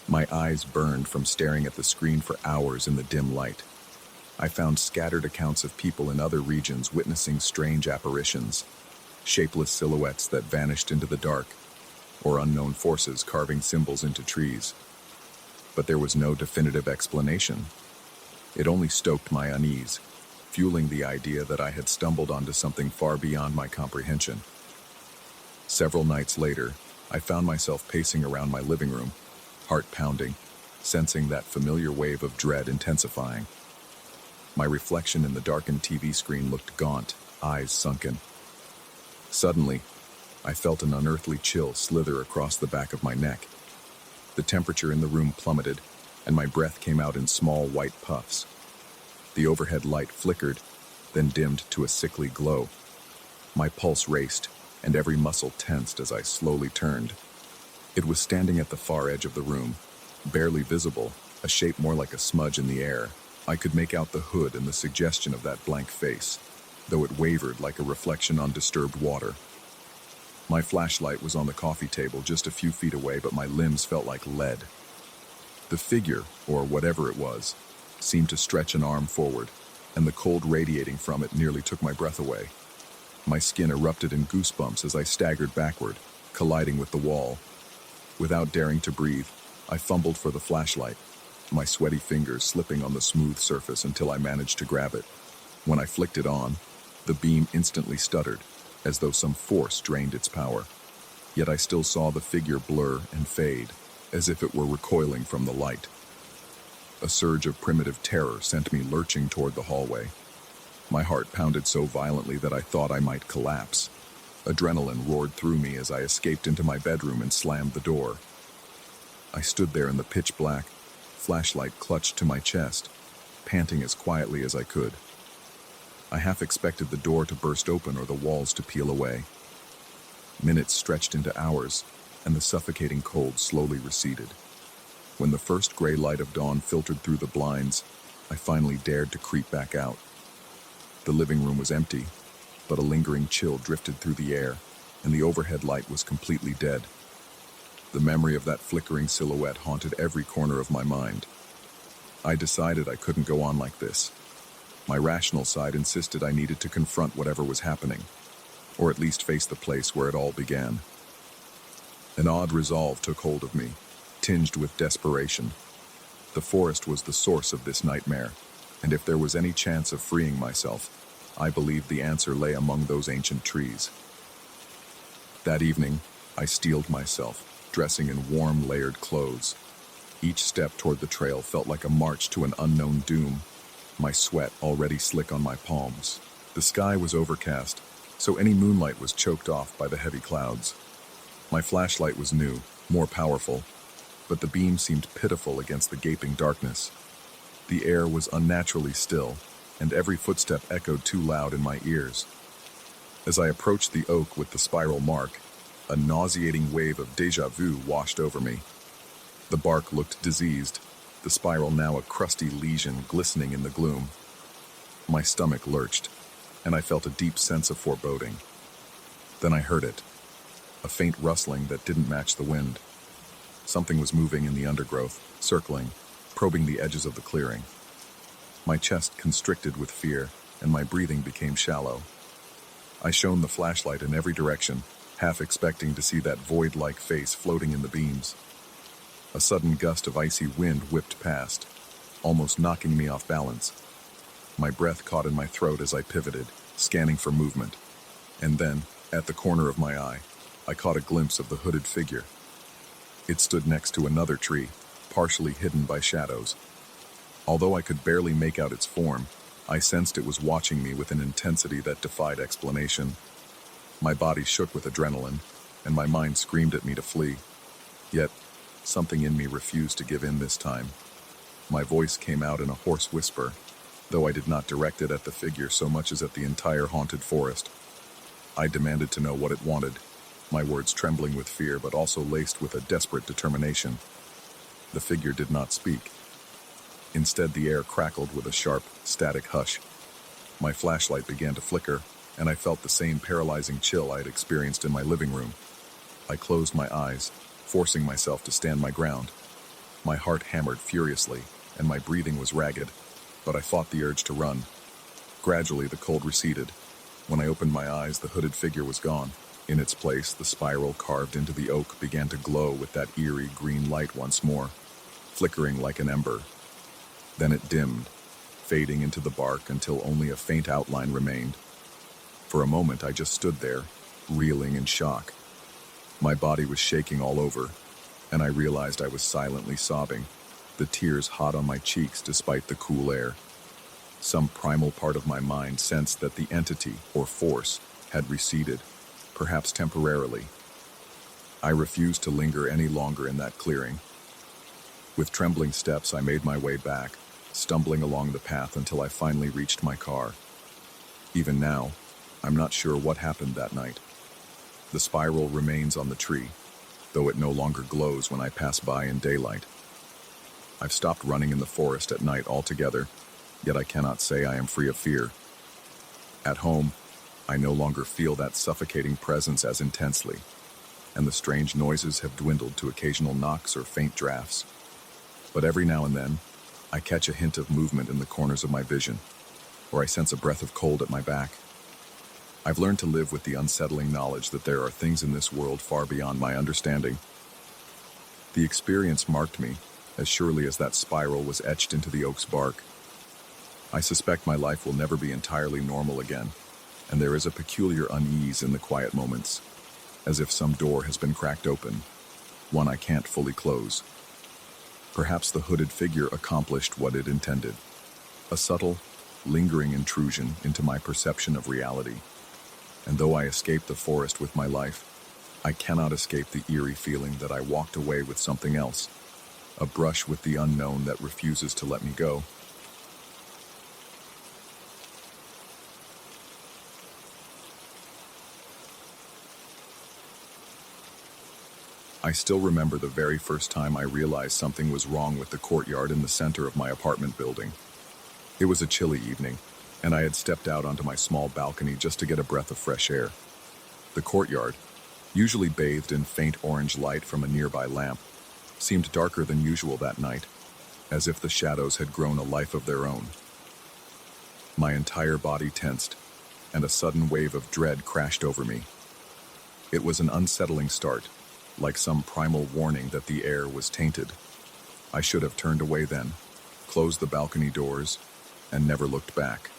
My eyes burned from staring at the screen for hours in the dim light. I found scattered accounts of people in other regions witnessing strange apparitions, shapeless silhouettes that vanished into the dark, or unknown forces carving symbols into trees. But there was no definitive explanation. It only stoked my unease, fueling the idea that I had stumbled onto something far beyond my comprehension. Several nights later, I found myself pacing around my living room, heart pounding, sensing that familiar wave of dread intensifying. My reflection in the darkened TV screen looked gaunt, eyes sunken. Suddenly, I felt an unearthly chill slither across the back of my neck. The temperature in the room plummeted, and my breath came out in small white puffs. The overhead light flickered, then dimmed to a sickly glow. My pulse raced, and every muscle tensed as I slowly turned. It was standing at the far edge of the room, barely visible, a shape more like a smudge in the air. I could make out the hood and the suggestion of that blank face, though it wavered like a reflection on disturbed water. My flashlight was on the coffee table just a few feet away, but my limbs felt like lead. The figure, or whatever it was, seemed to stretch an arm forward, and the cold radiating from it nearly took my breath away. My skin erupted in goosebumps as I staggered backward, colliding with the wall. Without daring to breathe, I fumbled for the flashlight, my sweaty fingers slipping on the smooth surface until I managed to grab it. When I flicked it on, the beam instantly stuttered, as though some force drained its power. Yet I still saw the figure blur and fade, as if it were recoiling from the light. A surge of primitive terror sent me lurching toward the hallway. My heart pounded so violently that I thought I might collapse. Adrenaline roared through me as I escaped into my bedroom and slammed the door. I stood there in the pitch black, flashlight clutched to my chest, panting as quietly as I could. I half expected the door to burst open or the walls to peel away. Minutes stretched into hours, and the suffocating cold slowly receded. When the first gray light of dawn filtered through the blinds, I finally dared to creep back out. The living room was empty, but a lingering chill drifted through the air, and the overhead light was completely dead. The memory of that flickering silhouette haunted every corner of my mind. I decided I couldn't go on like this. My rational side insisted I needed to confront whatever was happening, or at least face the place where it all began. An odd resolve took hold of me, tinged with desperation. The forest was the source of this nightmare, and if there was any chance of freeing myself, I believed the answer lay among those ancient trees. That evening, I steeled myself, dressing in warm, layered clothes. Each step toward the trail felt like a march to an unknown doom, my sweat already slick on my palms. The sky was overcast, so any moonlight was choked off by the heavy clouds. My flashlight was new, more powerful, but the beam seemed pitiful against the gaping darkness. The air was unnaturally still, and every footstep echoed too loud in my ears. As I approached the oak with the spiral mark, a nauseating wave of déjà vu washed over me. The bark looked diseased, the spiral now a crusty lesion glistening in the gloom. My stomach lurched, and I felt a deep sense of foreboding. Then I heard it, a faint rustling that didn't match the wind. Something was moving in the undergrowth, circling, probing the edges of the clearing. My chest constricted with fear, and my breathing became shallow. I shone the flashlight in every direction, half expecting to see that void-like face floating in the beams. A sudden gust of icy wind whipped past, almost knocking me off balance. My breath caught in my throat as I pivoted, scanning for movement. And then, at the corner of my eye, I caught a glimpse of the hooded figure. It stood next to another tree, partially hidden by shadows. Although I could barely make out its form, I sensed it was watching me with an intensity that defied explanation. My body shook with adrenaline, and my mind screamed at me to flee. Yet, something in me refused to give in this time. My voice came out in a hoarse whisper, though I did not direct it at the figure so much as at the entire haunted forest. I demanded to know what it wanted, my words trembling with fear but also laced with a desperate determination. The figure did not speak. Instead, the air crackled with a sharp, static hush. My flashlight began to flicker, and I felt the same paralyzing chill I had experienced in my living room. I closed my eyes, forcing myself to stand my ground. My heart hammered furiously, and my breathing was ragged, but I fought the urge to run. Gradually, the cold receded. When I opened my eyes, the hooded figure was gone. In its place, the spiral carved into the oak began to glow with that eerie green light once more, flickering like an ember. Then it dimmed, fading into the bark until only a faint outline remained. For a moment, I just stood there, reeling in shock. My body was shaking all over, and I realized I was silently sobbing, the tears hot on my cheeks despite the cool air. Some primal part of my mind sensed that the entity, or force, had receded, perhaps temporarily. I refused to linger any longer in that clearing. With trembling steps, I made my way back, stumbling along the path until I finally reached my car. Even now, I'm not sure what happened that night. The spiral remains on the tree, though it no longer glows when I pass by in daylight. I've stopped running in the forest at night altogether, yet I cannot say I am free of fear. At home, I no longer feel that suffocating presence as intensely, and the strange noises have dwindled to occasional knocks or faint drafts. But every now and then, I catch a hint of movement in the corners of my vision, or I sense a breath of cold at my back. I've learned to live with the unsettling knowledge that there are things in this world far beyond my understanding. The experience marked me, as surely as that spiral was etched into the oak's bark. I suspect my life will never be entirely normal again, and there is a peculiar unease in the quiet moments, as if some door has been cracked open, one I can't fully close. Perhaps the hooded figure accomplished what it intended, a subtle, lingering intrusion into my perception of reality. And though I escaped the forest with my life, I cannot escape the eerie feeling that I walked away with something else, a brush with the unknown that refuses to let me go. I still remember the very first time I realized something was wrong with the courtyard in the center of my apartment building. It was a chilly evening, and I had stepped out onto my small balcony just to get a breath of fresh air. The courtyard, usually bathed in faint orange light from a nearby lamp, seemed darker than usual that night, as if the shadows had grown a life of their own. My entire body tensed, and a sudden wave of dread crashed over me. It was an unsettling start, like some primal warning that the air was tainted. I should have turned away then, closed the balcony doors, and never looked back.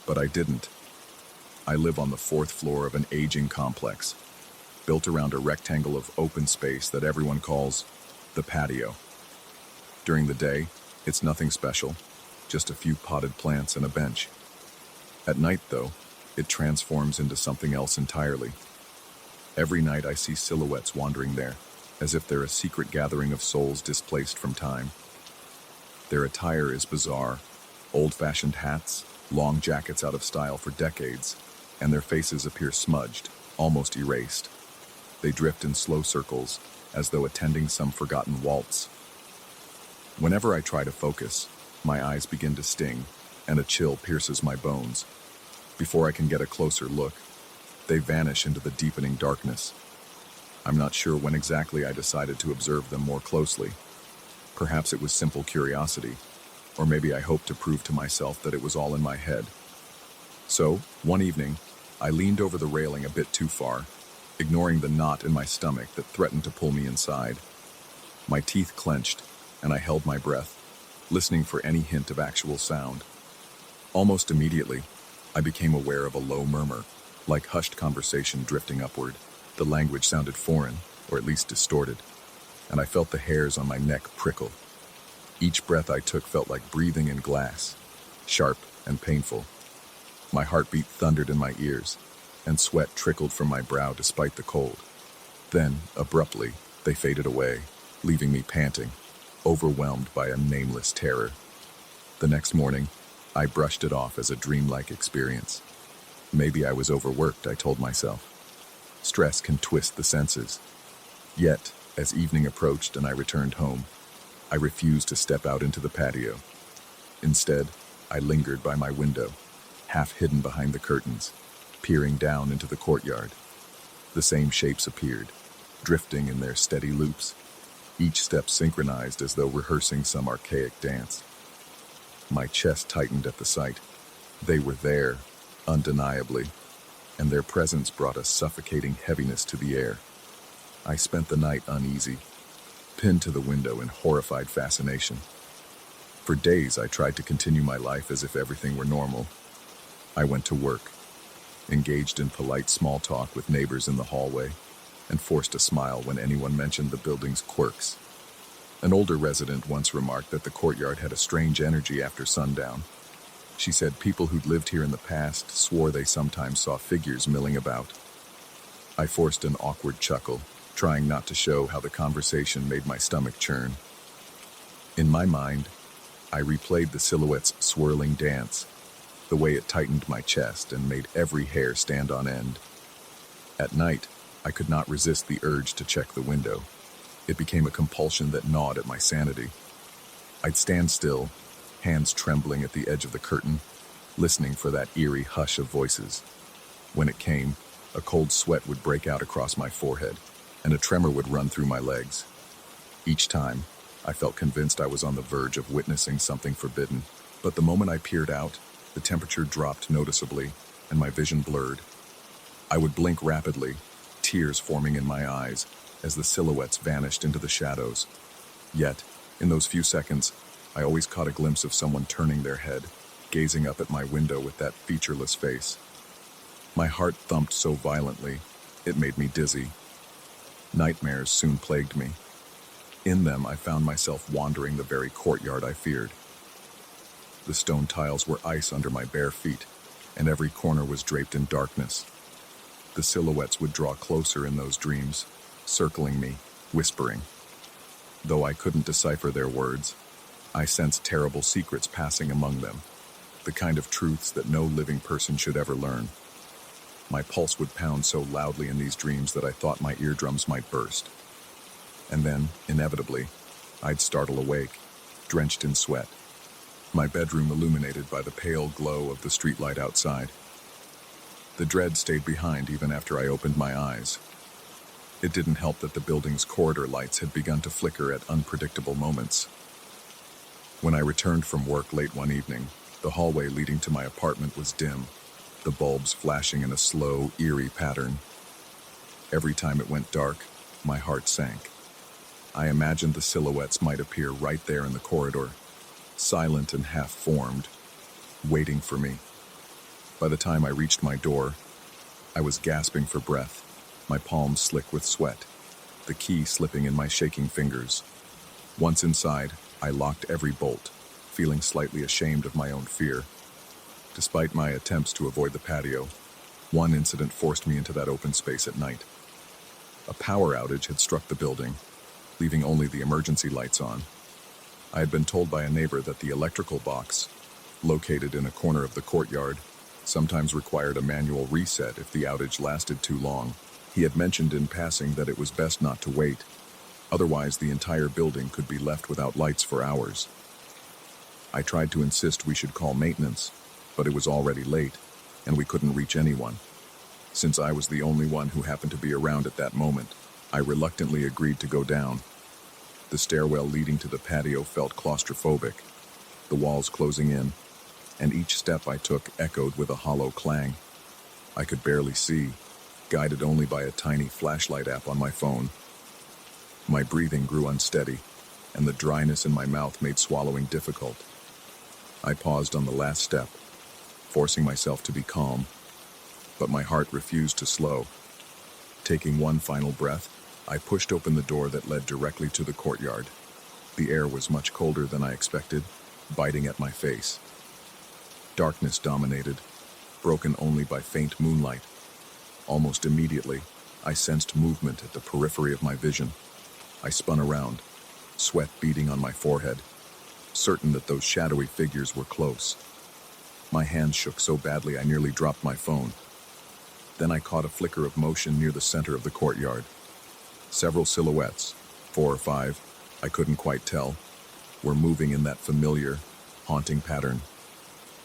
But I didn't. I live on the 4th floor of an aging complex, built around a rectangle of open space that everyone calls the patio. During the day, it's nothing special, just a few potted plants and a bench. At night, though, it transforms into something else entirely. Every night I see silhouettes wandering there, as if they're a secret gathering of souls displaced from time. Their attire is bizarre, old-fashioned hats, long jackets out of style for decades, and their faces appear smudged, almost erased. They drift in slow circles, as though attending some forgotten waltz. Whenever I try to focus, my eyes begin to sting, and a chill pierces my bones. Before I can get a closer look, they vanish into the deepening darkness. I'm not sure when exactly I decided to observe them more closely. Perhaps it was simple curiosity, or maybe I hoped to prove to myself that it was all in my head. So, one evening, I leaned over the railing a bit too far, ignoring the knot in my stomach that threatened to pull me inside. My teeth clenched, and I held my breath, listening for any hint of actual sound. Almost immediately, I became aware of a low murmur, like hushed conversation drifting upward. The language sounded foreign, or at least distorted, and I felt the hairs on my neck prickle. Each breath I took felt like breathing in glass, sharp and painful. My heartbeat thundered in my ears, and sweat trickled from my brow despite the cold. Then, abruptly, they faded away, leaving me panting, overwhelmed by a nameless terror. The next morning, I brushed it off as a dreamlike experience. Maybe I was overworked, I told myself. Stress can twist the senses. Yet, as evening approached and I returned home, I refused to step out into the patio. Instead, I lingered by my window, half hidden behind the curtains, peering down into the courtyard. The same shapes appeared, drifting in their steady loops. each step synchronized as though rehearsing some archaic dance. My chest tightened at the sight. They were there, undeniably, and their presence brought a suffocating heaviness to the air. I spent the night uneasy, pinned to the window in horrified fascination. For days, I tried to continue my life as if everything were normal. I went to work, engaged in polite small talk with neighbors in the hallway, and forced a smile when anyone mentioned the building's quirks. An older resident once remarked that the courtyard had a strange energy after sundown. She said people who'd lived here in the past swore they sometimes saw figures milling about. I forced an awkward chuckle, trying not to show how the conversation made my stomach churn. In my mind, I replayed the silhouette's swirling dance, the way it tightened my chest and made every hair stand on end. At night, I could not resist the urge to check the window. It became a compulsion that gnawed at my sanity. I'd stand still, hands trembling at the edge of the curtain, listening for that eerie hush of voices. When it came, a cold sweat would break out across my forehead, and a tremor would run through my legs. Each time, I felt convinced I was on the verge of witnessing something forbidden, but the moment I peered out, the temperature dropped noticeably, and my vision blurred. I would blink rapidly, tears forming in my eyes, as the silhouettes vanished into the shadows. Yet, in those few seconds, I always caught a glimpse of someone turning their head, gazing up at my window with that featureless face. My heart thumped so violently, it made me dizzy. Nightmares soon plagued me. In them, I found myself wandering the very courtyard I feared. The stone tiles were ice under my bare feet, and every corner was draped in darkness. The silhouettes would draw closer in those dreams, circling me, whispering. Though I couldn't decipher their words, I sensed terrible secrets passing among them, the kind of truths that no living person should ever learn. My pulse would pound so loudly in these dreams that I thought my eardrums might burst. And then, inevitably, I'd startle awake, drenched in sweat, my bedroom illuminated by the pale glow of the streetlight outside. The dread stayed behind even after I opened my eyes. It didn't help that the building's corridor lights had begun to flicker at unpredictable moments. When I returned from work late one evening, the hallway leading to my apartment was dim, the bulbs flashing in a slow, eerie pattern. Every time it went dark, my heart sank. I imagined the silhouettes might appear right there in the corridor, silent and half-formed, waiting for me. By the time I reached my door, I was gasping for breath, my palms slick with sweat, the key slipping in my shaking fingers. Once inside, I locked every bolt, feeling slightly ashamed of my own fear. Despite my attempts to avoid the patio, one incident forced me into that open space at night. A power outage had struck the building, leaving only the emergency lights on. I had been told by a neighbor that the electrical box, located in a corner of the courtyard, sometimes required a manual reset if the outage lasted too long. He had mentioned in passing that it was best not to wait, otherwise the entire building could be left without lights for hours. I tried to insist we should call maintenance, but it was already late, and we couldn't reach anyone. Since I was the only one who happened to be around at that moment, I reluctantly agreed to go down. The stairwell leading to the patio felt claustrophobic, the walls closing in, and each step I took echoed with a hollow clang. I could barely see, guided only by a tiny flashlight app on my phone. My breathing grew unsteady, and the dryness in my mouth made swallowing difficult. I paused on the last step, forcing myself to be calm, but my heart refused to slow. Taking one final breath, I pushed open the door that led directly to the courtyard. The air was much colder than I expected, biting at my face. Darkness dominated, broken only by faint moonlight. Almost immediately, I sensed movement at the periphery of my vision. I spun around, sweat beading on my forehead, certain that those shadowy figures were close. My hands shook so badly I nearly dropped my phone. Then I caught a flicker of motion near the center of the courtyard. Several silhouettes, 4 or 5, I couldn't quite tell, were moving in that familiar, haunting pattern.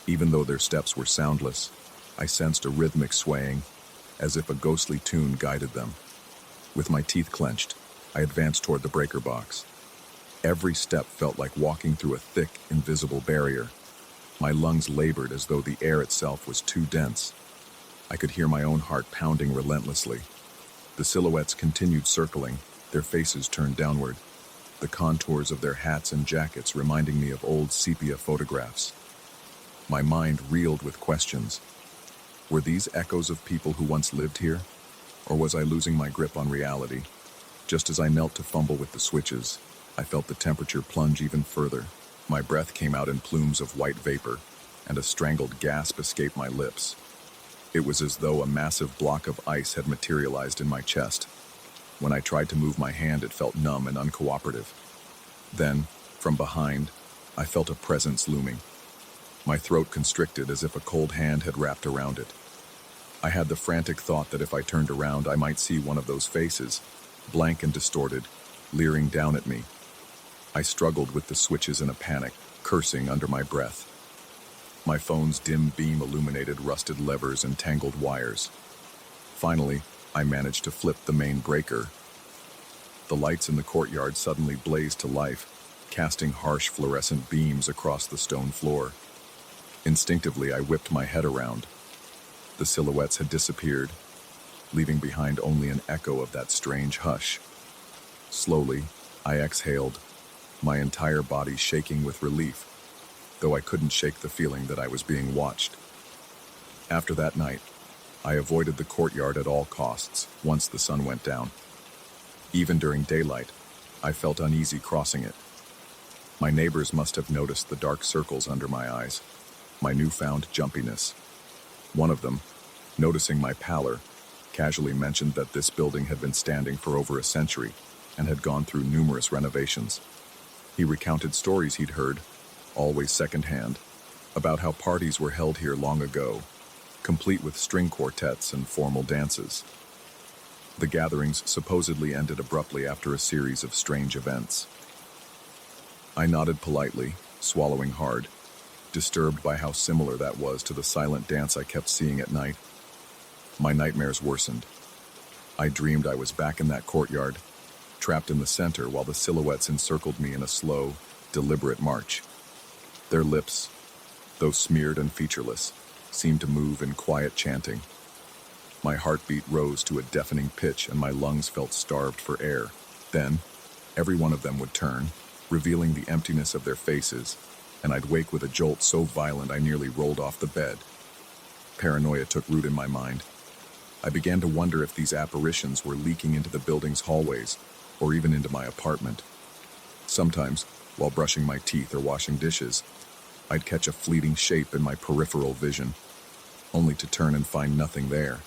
Even though their steps were soundless, I sensed a rhythmic swaying, as if a ghostly tune guided them. With my teeth clenched, I advanced toward the breaker box. Every step felt like walking through a thick, invisible barrier. My lungs labored as though the air itself was too dense. I could hear my own heart pounding relentlessly. The silhouettes continued circling, their faces turned downward, the contours of their hats and jackets reminding me of old sepia photographs. My mind reeled with questions. Were these echoes of people who once lived here? Or was I losing my grip on reality? Just as I knelt to fumble with the switches, I felt the temperature plunge even further. My breath came out in plumes of white vapor, and a strangled gasp escaped my lips. It was as though a massive block of ice had materialized in my chest. When I tried to move my hand, it felt numb and uncooperative. Then, from behind, I felt a presence looming. My throat constricted as if a cold hand had wrapped around it. I had the frantic thought that if I turned around, I might see one of those faces, blank and distorted, leering down at me. I struggled with the switches in a panic, cursing under my breath. My phone's dim beam illuminated rusted levers and tangled wires. Finally, I managed to flip the main breaker. The lights in the courtyard suddenly blazed to life, casting harsh fluorescent beams across the stone floor. Instinctively, I whipped my head around. The silhouettes had disappeared, leaving behind only an echo of that strange hush. Slowly, I exhaled, my entire body shaking with relief, though I couldn't shake the feeling that I was being watched. After that night, I avoided the courtyard at all costs once the sun went down. Even during daylight, I felt uneasy crossing it. My neighbors must have noticed the dark circles under my eyes, my newfound jumpiness. One of them, noticing my pallor, casually mentioned that this building had been standing for over a century and had gone through numerous renovations. He recounted stories he'd heard, always secondhand, about how parties were held here long ago, complete with string quartets and formal dances. The gatherings supposedly ended abruptly after a series of strange events. I nodded politely, swallowing hard, disturbed by how similar that was to the silent dance I kept seeing at night. My nightmares worsened. I dreamed I was back in that courtyard, trapped in the center while the silhouettes encircled me in a slow, deliberate march. Their lips, though smeared and featureless, seemed to move in quiet chanting. My heartbeat rose to a deafening pitch and my lungs felt starved for air. Then, every one of them would turn, revealing the emptiness of their faces, and I'd wake with a jolt so violent I nearly rolled off the bed. Paranoia took root in my mind. I began to wonder if these apparitions were leaking into the building's hallways, or even into my apartment. Sometimes, while brushing my teeth or washing dishes, I'd catch a fleeting shape in my peripheral vision, only to turn and find nothing there.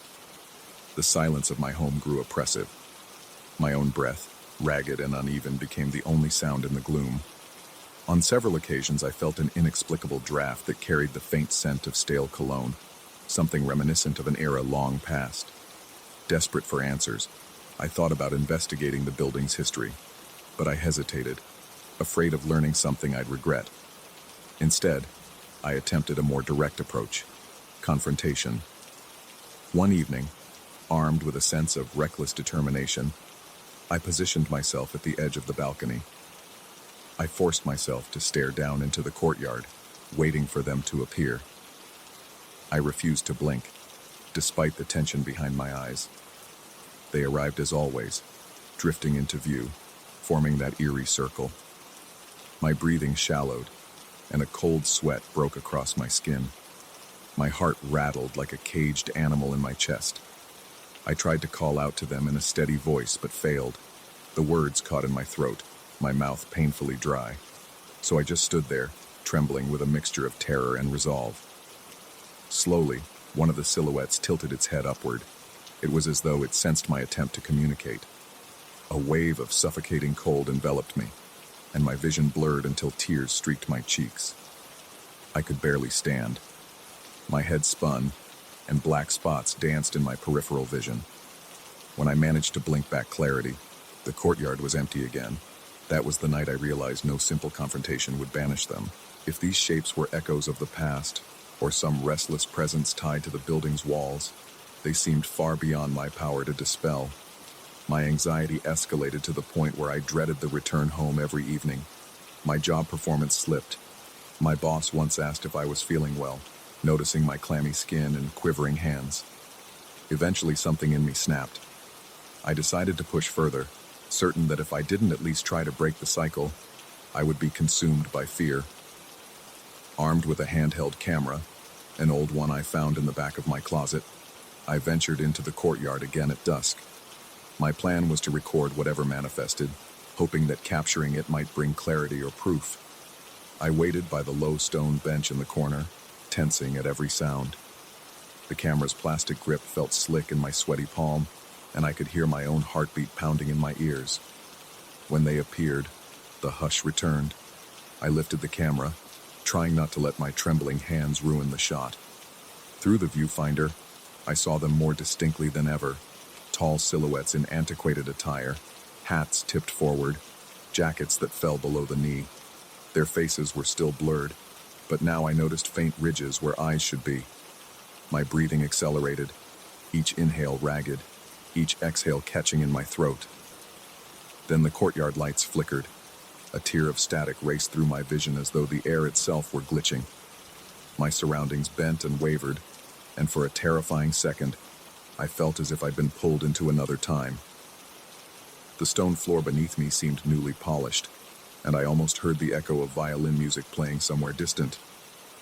The silence of my home grew oppressive. My own breath, ragged and uneven, became the only sound in the gloom. On several occasions, I felt an inexplicable draft that carried the faint scent of stale cologne, something reminiscent of an era long past. Desperate for answers, I thought about investigating the building's history, but I hesitated, afraid of learning something I'd regret. Instead, I attempted a more direct approach: confrontation. One evening, armed with a sense of reckless determination, I positioned myself at the edge of the balcony. I forced myself to stare down into the courtyard, waiting for them to appear. I refused to blink, despite the tension behind my eyes. They arrived as always, drifting into view, forming that eerie circle. My breathing shallowed, and a cold sweat broke across my skin. My heart rattled like a caged animal in my chest. I tried to call out to them in a steady voice, but failed. The words caught in my throat, my mouth painfully dry. So I just stood there, trembling with a mixture of terror and resolve. Slowly, one of the silhouettes tilted its head upward. It was as though it sensed my attempt to communicate. A wave of suffocating cold enveloped me, and my vision blurred until tears streaked my cheeks. I could barely stand. My head spun, and black spots danced in my peripheral vision. When I managed to blink back clarity, the courtyard was empty again. That was the night I realized no simple confrontation would banish them. If these shapes were echoes of the past, or some restless presence tied to the building's walls, they seemed far beyond my power to dispel. My anxiety escalated to the point where I dreaded the return home every evening. My job performance slipped. My boss once asked if I was feeling well, noticing my clammy skin and quivering hands. Eventually, something in me snapped. I decided to push further, certain that if I didn't at least try to break the cycle, I would be consumed by fear. Armed with a handheld camera, an old one I found in the back of my closet, I ventured into the courtyard again at dusk. My plan was to record whatever manifested, hoping that capturing it might bring clarity or proof. I waited by the low stone bench in the corner, tensing at every sound. The camera's plastic grip felt slick in my sweaty palm, and I could hear my own heartbeat pounding in my ears. When they appeared, the hush returned. I lifted the camera, trying not to let my trembling hands ruin the shot. Through the viewfinder, I saw them more distinctly than ever. Tall silhouettes in antiquated attire, hats tipped forward, jackets that fell below the knee. Their faces were still blurred, but now I noticed faint ridges where eyes should be. My breathing accelerated, each inhale ragged, each exhale catching in my throat. Then the courtyard lights flickered. A tear of static raced through my vision as though the air itself were glitching. My surroundings bent and wavered, and for a terrifying second, I felt as if I'd been pulled into another time. The stone floor beneath me seemed newly polished, and I almost heard the echo of violin music playing somewhere distant.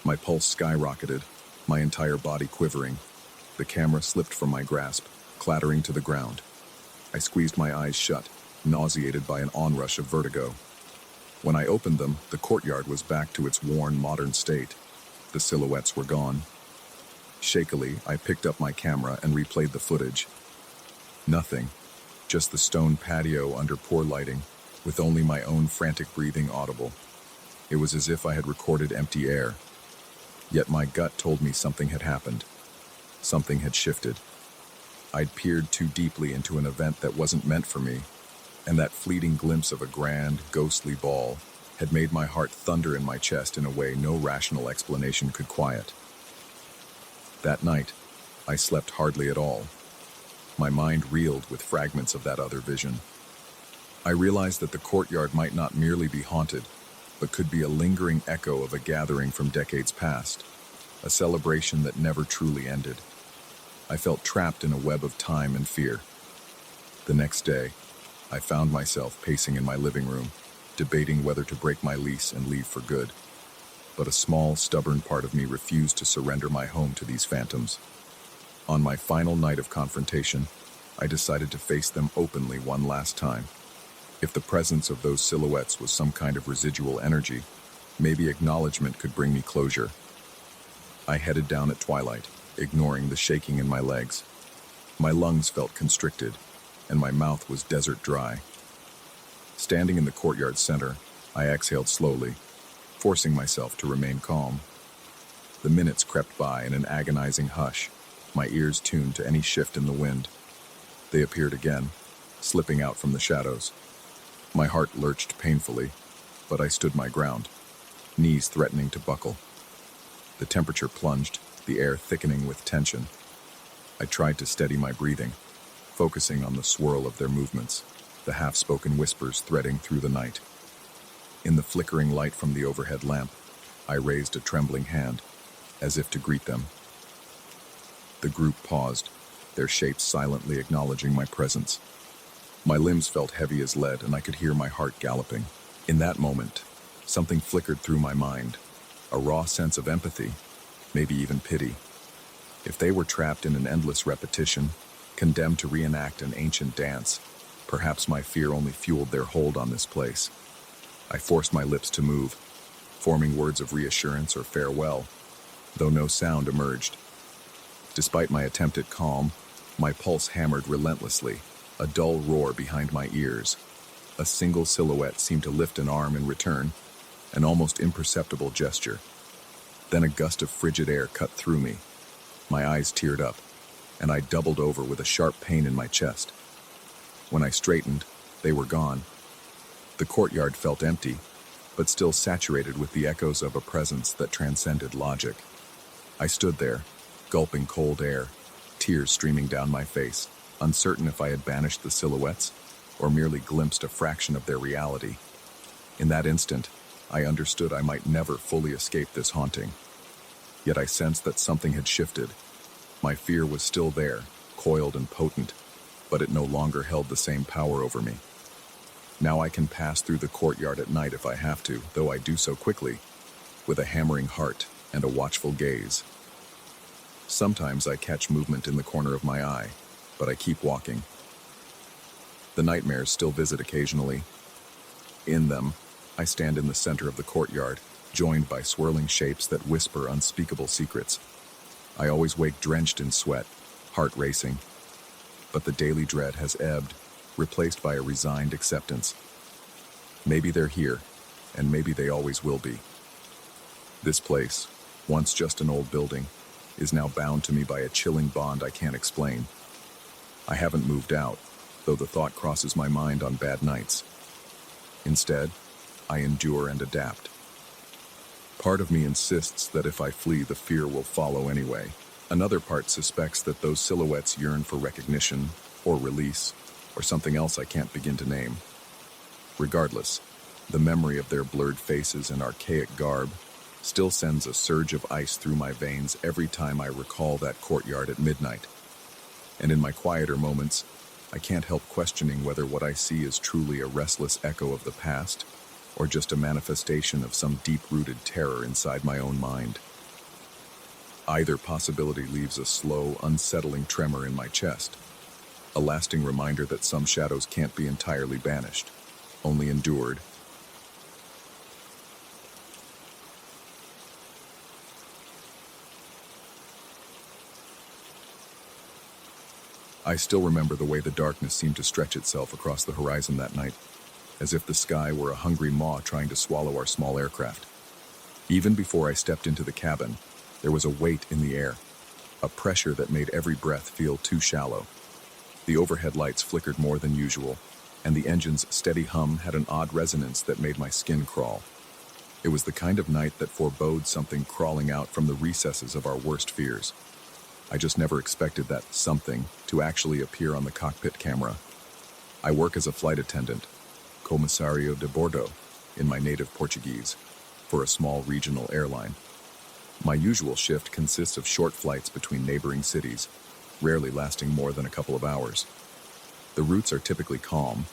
My pulse skyrocketed, my entire body quivering. The camera slipped from my grasp, clattering to the ground. I squeezed my eyes shut, nauseated by an onrush of vertigo. When I opened them, the courtyard was back to its worn, modern state. The silhouettes were gone. Shakily, I picked up my camera and replayed the footage. Nothing, just the stone patio under poor lighting, with only my own frantic breathing audible. It was as if I had recorded empty air. Yet my gut told me something had happened. Something had shifted. I'd peered too deeply into an event that wasn't meant for me, and that fleeting glimpse of a grand, ghostly ball had made my heart thunder in my chest in a way no rational explanation could quiet. That night, I slept hardly at all. My mind reeled with fragments of that other vision. I realized that the courtyard might not merely be haunted, but could be a lingering echo of a gathering from decades past, a celebration that never truly ended. I felt trapped in a web of time and fear. The next day, I found myself pacing in my living room, debating whether to break my lease and leave for good. But a small, stubborn part of me refused to surrender my home to these phantoms. On my final night of confrontation, I decided to face them openly one last time. If the presence of those silhouettes was some kind of residual energy, maybe acknowledgement could bring me closure. I headed down at twilight, ignoring the shaking in my legs. My lungs felt constricted, and my mouth was desert dry. Standing in the courtyard center, I exhaled slowly, forcing myself to remain calm. The minutes crept by in an agonizing hush, my ears tuned to any shift in the wind. They appeared again, slipping out from the shadows. My heart lurched painfully, but I stood my ground, knees threatening to buckle. The temperature plunged, the air thickening with tension. I tried to steady my breathing, focusing on the swirl of their movements, the half-spoken whispers threading through the night. In the flickering light from the overhead lamp, I raised a trembling hand, as if to greet them. The group paused, their shapes silently acknowledging my presence. My limbs felt heavy as lead, and I could hear my heart galloping. In that moment, something flickered through my mind, a raw sense of empathy, maybe even pity. If they were trapped in an endless repetition, condemned to reenact an ancient dance, perhaps my fear only fueled their hold on this place. I forced my lips to move, forming words of reassurance or farewell, though no sound emerged. Despite my attempt at calm, my pulse hammered relentlessly, a dull roar behind my ears. A single silhouette seemed to lift an arm in return, an almost imperceptible gesture. Then a gust of frigid air cut through me. My eyes teared up, and I doubled over with a sharp pain in my chest. When I straightened, they were gone. The courtyard felt empty, but still saturated with the echoes of a presence that transcended logic. I stood there, gulping cold air, tears streaming down my face, uncertain if I had banished the silhouettes or merely glimpsed a fraction of their reality. In that instant, I understood I might never fully escape this haunting. Yet I sensed that something had shifted. My fear was still there, coiled and potent, but it no longer held the same power over me. Now I can pass through the courtyard at night if I have to, though I do so quickly, with a hammering heart and a watchful gaze. Sometimes I catch movement in the corner of my eye, but I keep walking. The nightmares still visit occasionally. In them, I stand in the center of the courtyard, joined by swirling shapes that whisper unspeakable secrets. I always wake drenched in sweat, heart racing. But the daily dread has ebbed, replaced by a resigned acceptance. Maybe they're here, and maybe they always will be. This place, once just an old building, is now bound to me by a chilling bond I can't explain. I haven't moved out, though the thought crosses my mind on bad nights. Instead, I endure and adapt. Part of me insists that if I flee, the fear will follow anyway. Another part suspects that those silhouettes yearn for recognition, or release, or something else I can't begin to name. Regardless, the memory of their blurred faces and archaic garb still sends a surge of ice through my veins every time I recall that courtyard at midnight. And in my quieter moments, I can't help questioning whether what I see is truly a restless echo of the past, or just a manifestation of some deep-rooted terror inside my own mind. Either possibility leaves a slow, unsettling tremor in my chest, a lasting reminder that some shadows can't be entirely banished, only endured. I still remember the way the darkness seemed to stretch itself across the horizon that night, as if the sky were a hungry maw trying to swallow our small aircraft. Even before I stepped into the cabin, there was a weight in the air, a pressure that made every breath feel too shallow. The overhead lights flickered more than usual, and the engine's steady hum had an odd resonance that made my skin crawl. It was the kind of night that forebode something crawling out from the recesses of our worst fears. I just never expected that something to actually appear on the cockpit camera. I work as a flight attendant, Comissário de Bordo, in my native Portuguese, for a small regional airline. My usual shift consists of short flights between neighboring cities, rarely lasting more than a couple of hours. The routes are typically calm,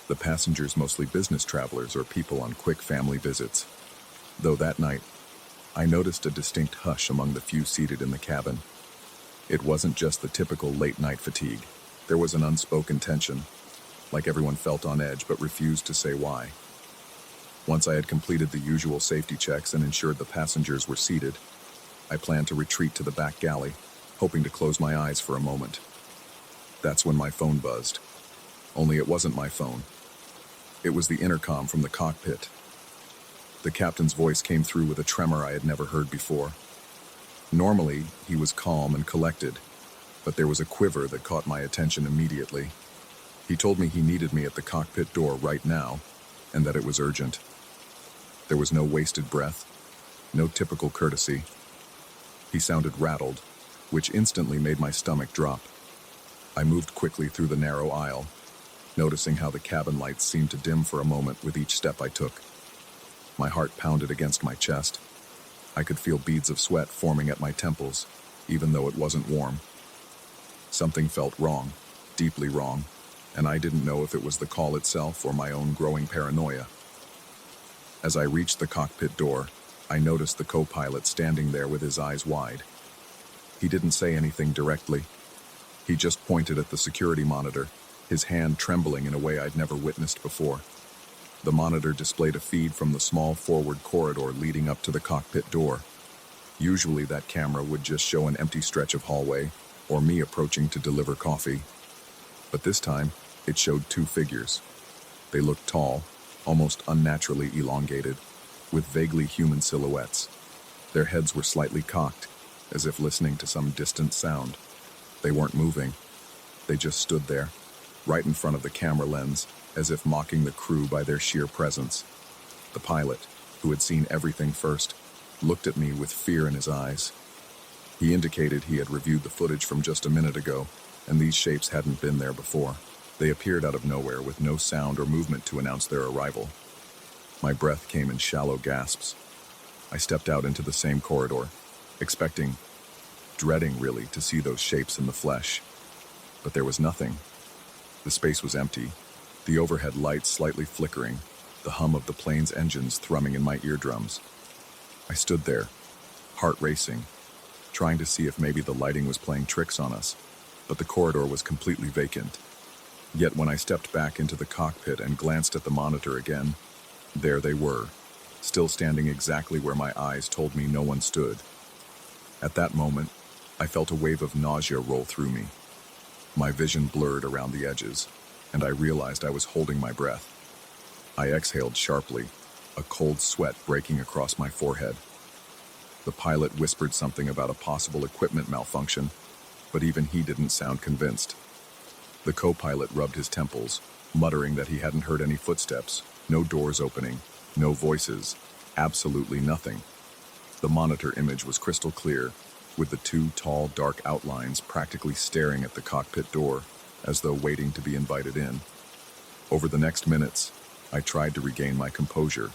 the passengers mostly business travelers or people on quick family visits. Though that night, I noticed a distinct hush among the few seated in the cabin. It wasn't just the typical late-night fatigue. There was an unspoken tension, like everyone felt on edge but refused to say why. Once I had completed the usual safety checks and ensured the passengers were seated, I planned to retreat to the back galley, hoping to close my eyes for a moment. That's when my phone buzzed. Only it wasn't my phone. It was the intercom from the cockpit. The captain's voice came through with a tremor I had never heard before. Normally, he was calm and collected, but there was a quiver that caught my attention immediately. He told me he needed me at the cockpit door right now, and that it was urgent. There was no wasted breath, no typical courtesy. He sounded rattled, which instantly made my stomach drop. I moved quickly through the narrow aisle, noticing how the cabin lights seemed to dim for a moment with each step I took. My heart pounded against my chest. I could feel beads of sweat forming at my temples, even though it wasn't warm. Something felt wrong, deeply wrong, and I didn't know if it was the call itself or my own growing paranoia. As I reached the cockpit door, I noticed the co-pilot standing there with his eyes wide. He didn't say anything directly. He just pointed at the security monitor, his hand trembling in a way I'd never witnessed before. The monitor displayed a feed from the small forward corridor leading up to the cockpit door. Usually that camera would just show an empty stretch of hallway, or me approaching to deliver coffee. But this time, it showed two figures. They looked tall, almost unnaturally elongated, with vaguely human silhouettes. Their heads were slightly cocked, as if listening to some distant sound. They weren't moving. They just stood there, right in front of the camera lens, as if mocking the crew by their sheer presence. The pilot, who had seen everything first, looked at me with fear in his eyes. He indicated he had reviewed the footage from just a minute ago, and these shapes hadn't been there before. They appeared out of nowhere with no sound or movement to announce their arrival. My breath came in shallow gasps. I stepped out into the same corridor, dreading really, to see those shapes in the flesh. But there was nothing. The space was empty, the overhead lights slightly flickering, the hum of the plane's engines thrumming in my eardrums. I stood there, heart racing, trying to see if maybe the lighting was playing tricks on us, but the corridor was completely vacant. Yet when I stepped back into the cockpit and glanced at the monitor again, there they were, still standing exactly where my eyes told me no one stood. At that moment, I felt a wave of nausea roll through me. My vision blurred around the edges, and I realized I was holding my breath. I exhaled sharply, a cold sweat breaking across my forehead. The pilot whispered something about a possible equipment malfunction, but even he didn't sound convinced. The co-pilot rubbed his temples, muttering that he hadn't heard any footsteps, no doors opening, no voices, absolutely nothing. The monitor image was crystal clear, with the two tall, dark outlines practically staring at the cockpit door, as though waiting to be invited in. Over the next minutes, I tried to regain my composure.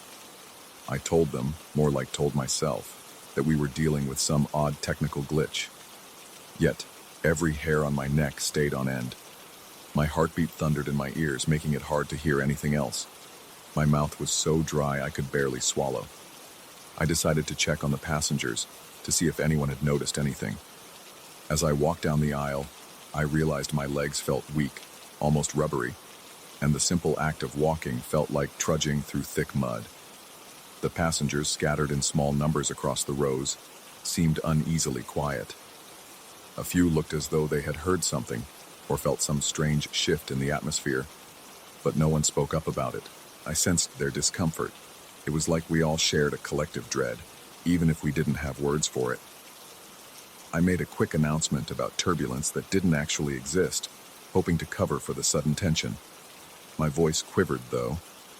I told them, more like told myself, that we were dealing with some odd technical glitch. Yet, every hair on my neck stayed on end. My heartbeat thundered in my ears, making it hard to hear anything else. My mouth was so dry I could barely swallow. I decided to check on the passengers to see if anyone had noticed anything. As I walked down the aisle, I realized my legs felt weak, almost rubbery, and the simple act of walking felt like trudging through thick mud. The passengers, scattered in small numbers across the rows, seemed uneasily quiet. A few looked as though they had heard something or felt some strange shift in the atmosphere, but no one spoke up about it. I sensed their discomfort. It was like we all shared a collective dread, even if we didn't have words for it. I made a quick announcement about turbulence that didn't actually exist, hoping to cover for the sudden tension. My voice quivered, though,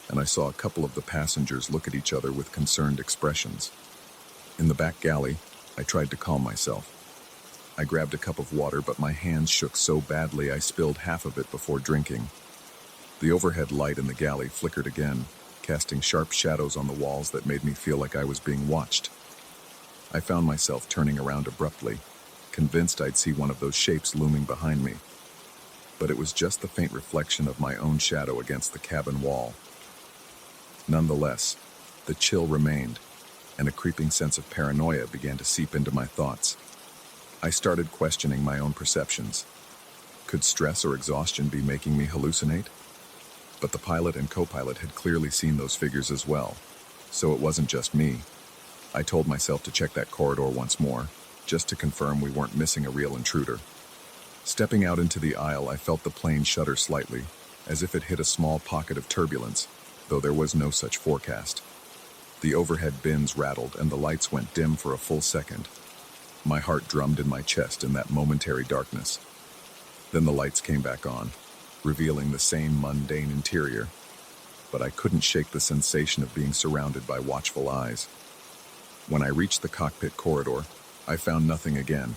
and I saw a couple of the passengers look at each other with concerned expressions. In the back galley, I tried to calm myself. I grabbed a cup of water, but my hands shook so badly I spilled half of it before drinking. The overhead light in the galley flickered again, casting sharp shadows on the walls that made me feel like I was being watched. I found myself turning around abruptly, convinced I'd see one of those shapes looming behind me. But it was just the faint reflection of my own shadow against the cabin wall. Nonetheless, the chill remained, and a creeping sense of paranoia began to seep into my thoughts. I started questioning my own perceptions. Could stress or exhaustion be making me hallucinate? But the pilot and co-pilot had clearly seen those figures as well, so it wasn't just me. I told myself to check that corridor once more, just to confirm we weren't missing a real intruder. Stepping out into the aisle, I felt the plane shudder slightly, as if it hit a small pocket of turbulence, though there was no such forecast. The overhead bins rattled and the lights went dim for a full second. My heart drummed in my chest in that momentary darkness. Then the lights came back on, revealing the same mundane interior, but I couldn't shake the sensation of being surrounded by watchful eyes. When I reached the cockpit corridor, I found nothing again.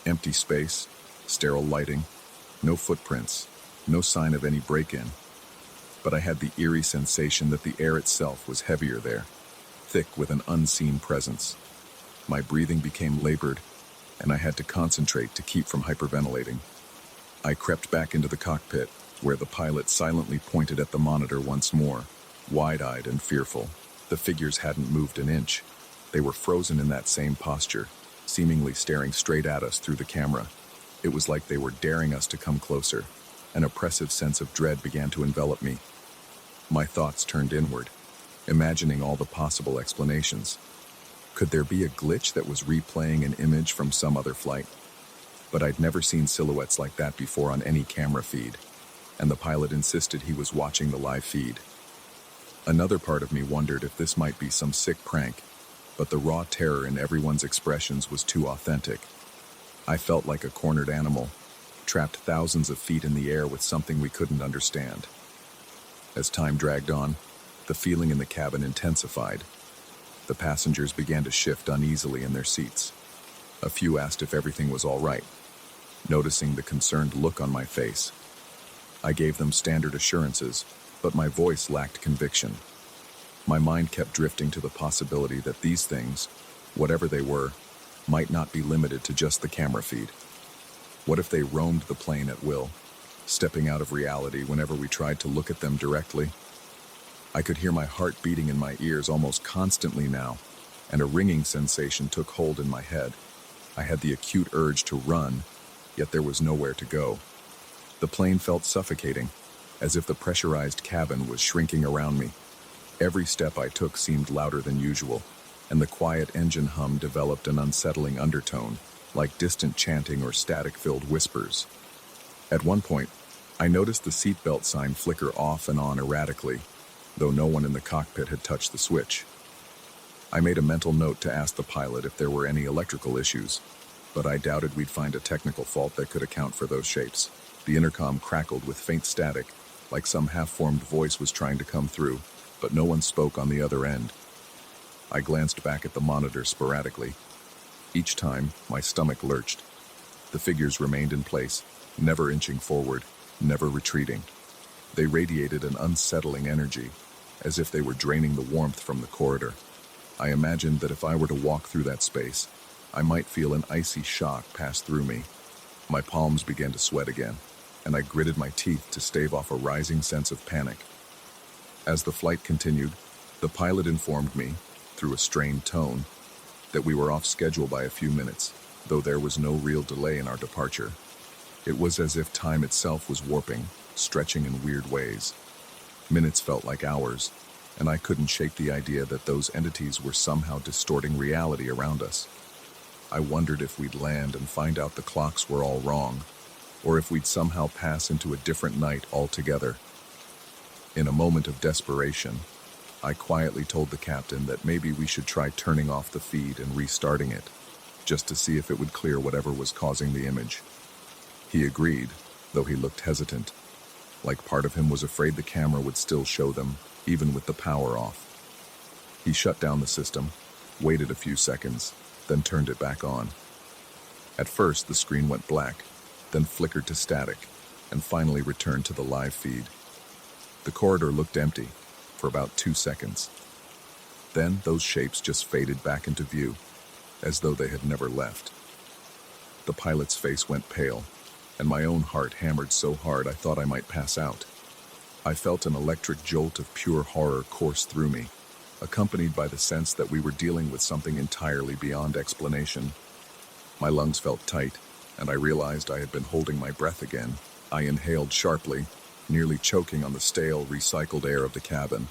Empty space, sterile lighting, no footprints, no sign of any break-in. But I had the eerie sensation that the air itself was heavier there, thick with an unseen presence. My breathing became labored, and I had to concentrate to keep from hyperventilating. I crept back into the cockpit, where the pilot silently pointed at the monitor once more, wide-eyed and fearful. The figures hadn't moved an inch. They were frozen in that same posture, seemingly staring straight at us through the camera. It was like they were daring us to come closer. An oppressive sense of dread began to envelop me. My thoughts turned inward, imagining all the possible explanations. Could there be a glitch that was replaying an image from some other flight? But I'd never seen silhouettes like that before on any camera feed, and the pilot insisted he was watching the live feed. Another part of me wondered if this might be some sick prank, but the raw terror in everyone's expressions was too authentic. I felt like a cornered animal, trapped thousands of feet in the air with something we couldn't understand. As time dragged on, the feeling in the cabin intensified. The passengers began to shift uneasily in their seats. A few asked if everything was all right. noticing the concerned look on my face. I gave them standard assurances, but my voice lacked conviction. My mind kept drifting to the possibility that these things, whatever they were, might not be limited to just the camera feed. What if they roamed the plane at will, stepping out of reality whenever we tried to look at them directly? I could hear my heart beating in my ears almost constantly now, and a ringing sensation took hold in my head. I had the acute urge to run, yet there was nowhere to go. The plane felt suffocating, as if the pressurized cabin was shrinking around me. Every step I took seemed louder than usual, and the quiet engine hum developed an unsettling undertone, like distant chanting or static-filled whispers. At one point, I noticed the seatbelt sign flicker off and on erratically, though no one in the cockpit had touched the switch. I made a mental note to ask the pilot if there were any electrical issues, but I doubted we'd find a technical fault that could account for those shapes. The intercom crackled with faint static, like some half-formed voice was trying to come through, but no one spoke on the other end. I glanced back at the monitor sporadically. Each time, my stomach lurched. The figures remained in place, never inching forward, never retreating. They radiated an unsettling energy, as if they were draining the warmth from the corridor. I imagined that if I were to walk through that space, I might feel an icy shock pass through me. My palms began to sweat again, and I gritted my teeth to stave off a rising sense of panic. As the flight continued, the pilot informed me, through a strained tone, that we were off schedule by a few minutes, though there was no real delay in our departure. It was as if time itself was warping, stretching in weird ways. Minutes felt like hours, and I couldn't shake the idea that those entities were somehow distorting reality around us. I wondered if we'd land and find out the clocks were all wrong, or if we'd somehow pass into a different night altogether. In a moment of desperation, I quietly told the captain that maybe we should try turning off the feed and restarting it, just to see if it would clear whatever was causing the image. He agreed, though he looked hesitant, like part of him was afraid the camera would still show them, even with the power off. He shut down the system, waited a few seconds, then turned it back on. At first, the screen went black, then flickered to static, and finally returned to the live feed. The corridor looked empty for about 2 seconds. Then those shapes just faded back into view, as though they had never left. The pilot's face went pale, and my own heart hammered so hard I thought I might pass out. I felt an electric jolt of pure horror course through me, accompanied by the sense that we were dealing with something entirely beyond explanation. My lungs felt tight, and I realized I had been holding my breath again. I inhaled sharply, nearly choking on the stale, recycled air of the cabin.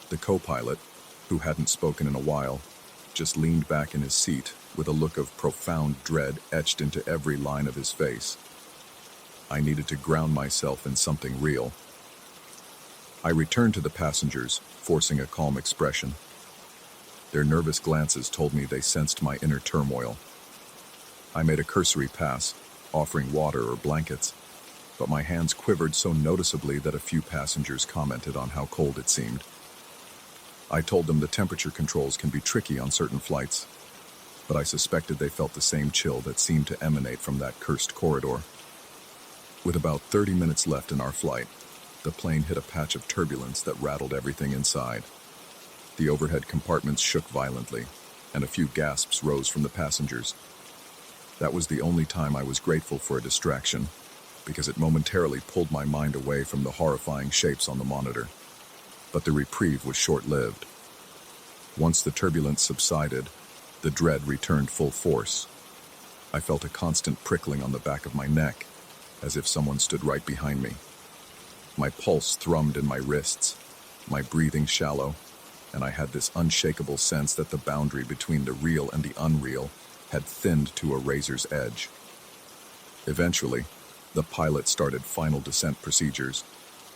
The co-pilot, who hadn't spoken in a while, just leaned back in his seat with a look of profound dread etched into every line of his face. I needed to ground myself in something real. I returned to the passengers, forcing a calm expression. Their nervous glances told me they sensed my inner turmoil. I made a cursory pass, offering water or blankets, but my hands quivered so noticeably that a few passengers commented on how cold it seemed. I told them the temperature controls can be tricky on certain flights, but I suspected they felt the same chill that seemed to emanate from that cursed corridor. With about 30 minutes left in our flight, the plane hit a patch of turbulence that rattled everything inside. The overhead compartments shook violently, and a few gasps rose from the passengers. That was the only time I was grateful for a distraction, because it momentarily pulled my mind away from the horrifying shapes on the monitor. But the reprieve was short-lived. Once the turbulence subsided, the dread returned full force. I felt a constant prickling on the back of my neck, as if someone stood right behind me. My pulse thrummed in my wrists, my breathing shallow, and I had this unshakable sense that the boundary between the real and the unreal had thinned to a razor's edge. Eventually, the pilot started final descent procedures,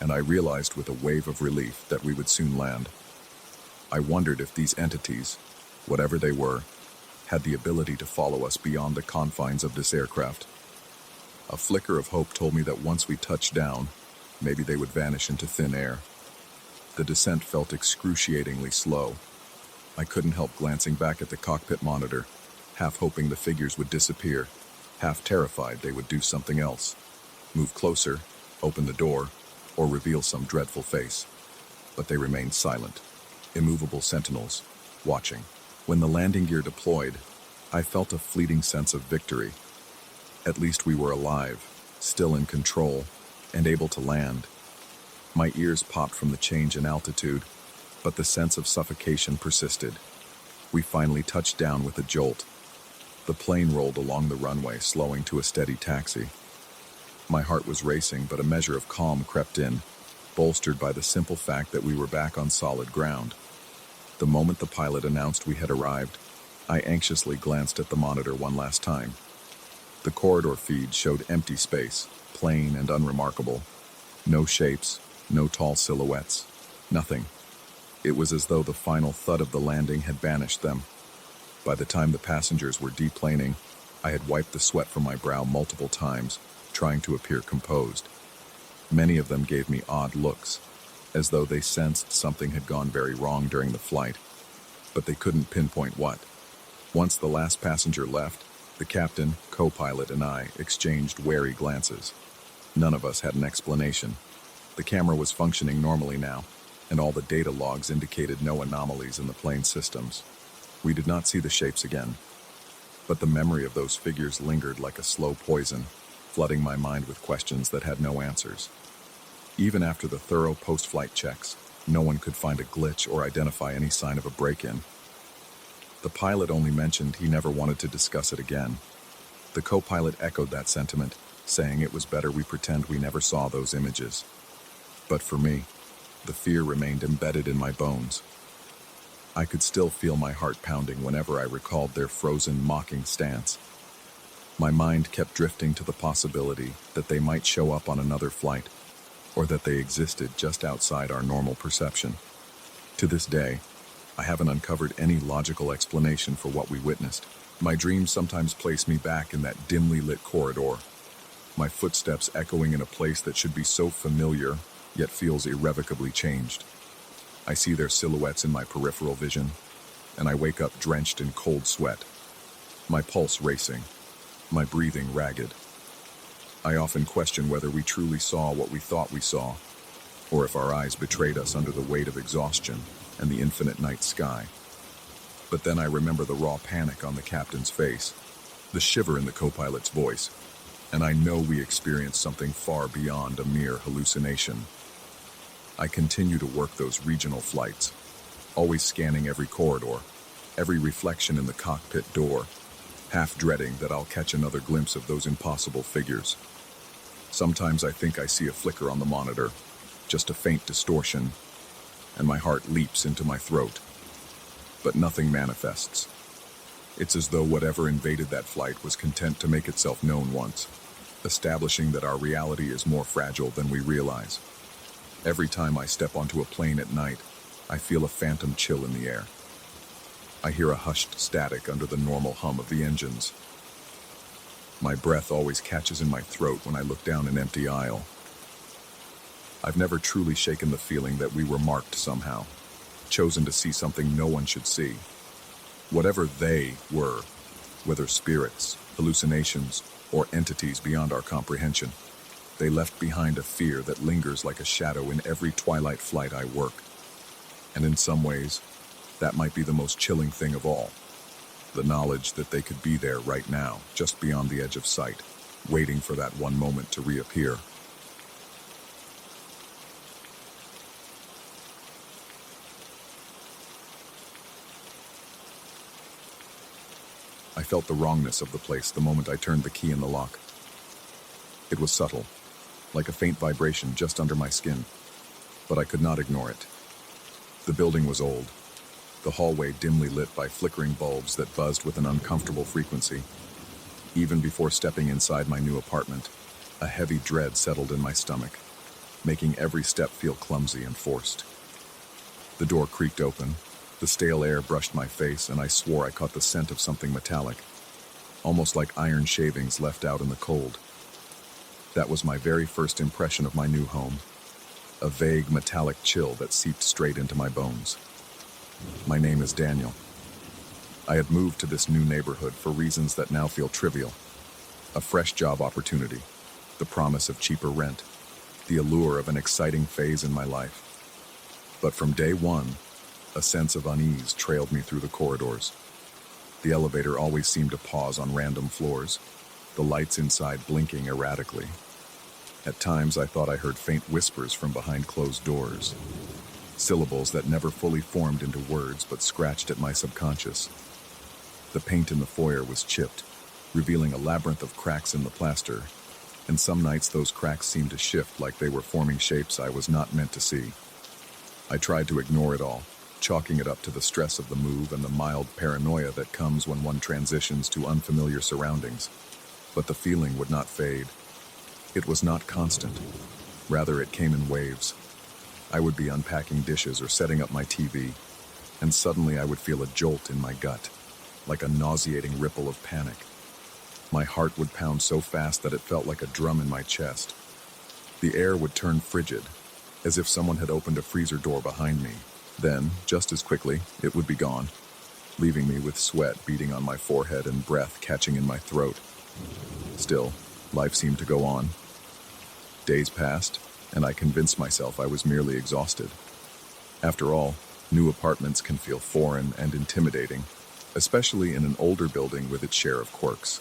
and I realized with a wave of relief that we would soon land. I wondered if these entities, whatever they were, had the ability to follow us beyond the confines of this aircraft. A flicker of hope told me that once we touched down, maybe they would vanish into thin air. The descent felt excruciatingly slow. I couldn't help glancing back at the cockpit monitor, half hoping the figures would disappear, half terrified they would do something else, move closer, open the door, or reveal some dreadful face. But they remained silent, immovable sentinels, watching. When the landing gear deployed, I felt a fleeting sense of victory. At least we were alive, still in control, and able to land. My ears popped from the change in altitude, but the sense of suffocation persisted. We finally touched down with a jolt. The plane rolled along the runway, slowing to a steady taxi. My heart was racing, but a measure of calm crept in, bolstered by the simple fact that we were back on solid ground. The moment the pilot announced we had arrived, I anxiously glanced at the monitor one last time. The corridor feed showed empty space, plain and unremarkable. No shapes, no tall silhouettes, nothing. It was as though the final thud of the landing had banished them. By the time the passengers were deplaning, I had wiped the sweat from my brow multiple times, trying to appear composed. Many of them gave me odd looks, as though they sensed something had gone very wrong during the flight, but they couldn't pinpoint what. Once the last passenger left, the captain, co-pilot, and I exchanged wary glances. None of us had an explanation. The camera was functioning normally now, and all the data logs indicated no anomalies in the plane's systems. We did not see the shapes again, but the memory of those figures lingered like a slow poison, flooding my mind with questions that had no answers. Even after the thorough post-flight checks, no one could find a glitch or identify any sign of a break-in. The pilot only mentioned he never wanted to discuss it again. The co-pilot echoed that sentiment, saying it was better we pretend we never saw those images. But for me, the fear remained embedded in my bones. I could still feel my heart pounding whenever I recalled their frozen, mocking stance. My mind kept drifting to the possibility that they might show up on another flight, or that they existed just outside our normal perception. To this day, I haven't uncovered any logical explanation for what we witnessed. My dreams sometimes place me back in that dimly lit corridor, my footsteps echoing in a place that should be so familiar, yet feels irrevocably changed. I see their silhouettes in my peripheral vision, and I wake up drenched in cold sweat, my pulse racing, my breathing ragged. I often question whether we truly saw what we thought we saw, or if our eyes betrayed us under the weight of exhaustion and the infinite night sky. But then I remember the raw panic on the captain's face, the shiver in the co-pilot's voice, and I know we experienced something far beyond a mere hallucination. I continue to work those regional flights, always scanning every corridor, every reflection in the cockpit door, half dreading that I'll catch another glimpse of those impossible figures. Sometimes I think I see a flicker on the monitor, just a faint distortion, and my heart leaps into my throat. But nothing manifests. It's as though whatever invaded that flight was content to make itself known once, establishing that our reality is more fragile than we realize. Every time I step onto a plane at night, I feel a phantom chill in the air. I hear a hushed static under the normal hum of the engines. My breath always catches in my throat when I look down an empty aisle. I've never truly shaken the feeling that we were marked somehow, chosen to see something no one should see. Whatever they were, whether spirits, hallucinations, or entities beyond our comprehension, they left behind a fear that lingers like a shadow in every twilight flight I work. And in some ways, that might be the most chilling thing of all. The knowledge that they could be there right now, just beyond the edge of sight, waiting for that one moment to reappear. I felt the wrongness of the place the moment I turned the key in the lock. It was subtle, like a faint vibration just under my skin, but I could not ignore it. The building was old, the hallway dimly lit by flickering bulbs that buzzed with an uncomfortable frequency. Even before stepping inside my new apartment, a heavy dread settled in my stomach, making every step feel clumsy and forced. The door creaked open, the stale air brushed my face, and I swore I caught the scent of something metallic, almost like iron shavings left out in the cold. That was my very first impression of my new home, a vague metallic chill that seeped straight into my bones. My name is Daniel. I had moved to this new neighborhood for reasons that now feel trivial. A fresh job opportunity, the promise of cheaper rent, the allure of an exciting phase in my life. But from day one, a sense of unease trailed me through the corridors. The elevator always seemed to pause on random floors, the lights inside blinking erratically. At times, I thought I heard faint whispers from behind closed doors, syllables that never fully formed into words but scratched at my subconscious. The paint in the foyer was chipped, revealing a labyrinth of cracks in the plaster, and some nights those cracks seemed to shift like they were forming shapes I was not meant to see. I tried to ignore it all, chalking it up to the stress of the move and the mild paranoia that comes when one transitions to unfamiliar surroundings. But the feeling would not fade. It was not constant. Rather, it came in waves. I would be unpacking dishes or setting up my TV, and suddenly I would feel a jolt in my gut, like a nauseating ripple of panic. My heart would pound so fast that it felt like a drum in my chest. The air would turn frigid, as if someone had opened a freezer door behind me. Then, just as quickly, it would be gone, leaving me with sweat beading on my forehead and breath catching in my throat. Still, life seemed to go on. Days passed, and I convinced myself I was merely exhausted. After all, new apartments can feel foreign and intimidating, especially in an older building with its share of quirks.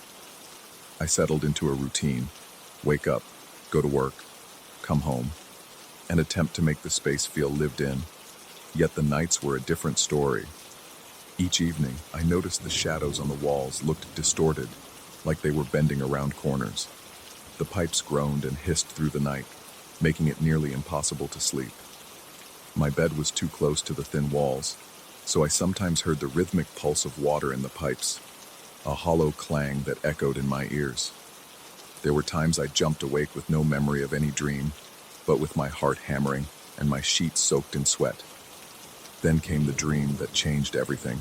I settled into a routine: wake up, go to work, come home, and attempt to make the space feel lived in. Yet the nights were a different story. Each evening, I noticed the shadows on the walls looked distorted, like they were bending around corners. The pipes groaned and hissed through the night, making it nearly impossible to sleep. My bed was too close to the thin walls, so I sometimes heard the rhythmic pulse of water in the pipes, a hollow clang that echoed in my ears. There were times I jumped awake with no memory of any dream, but with my heart hammering and my sheets soaked in sweat. Then came the dream that changed everything.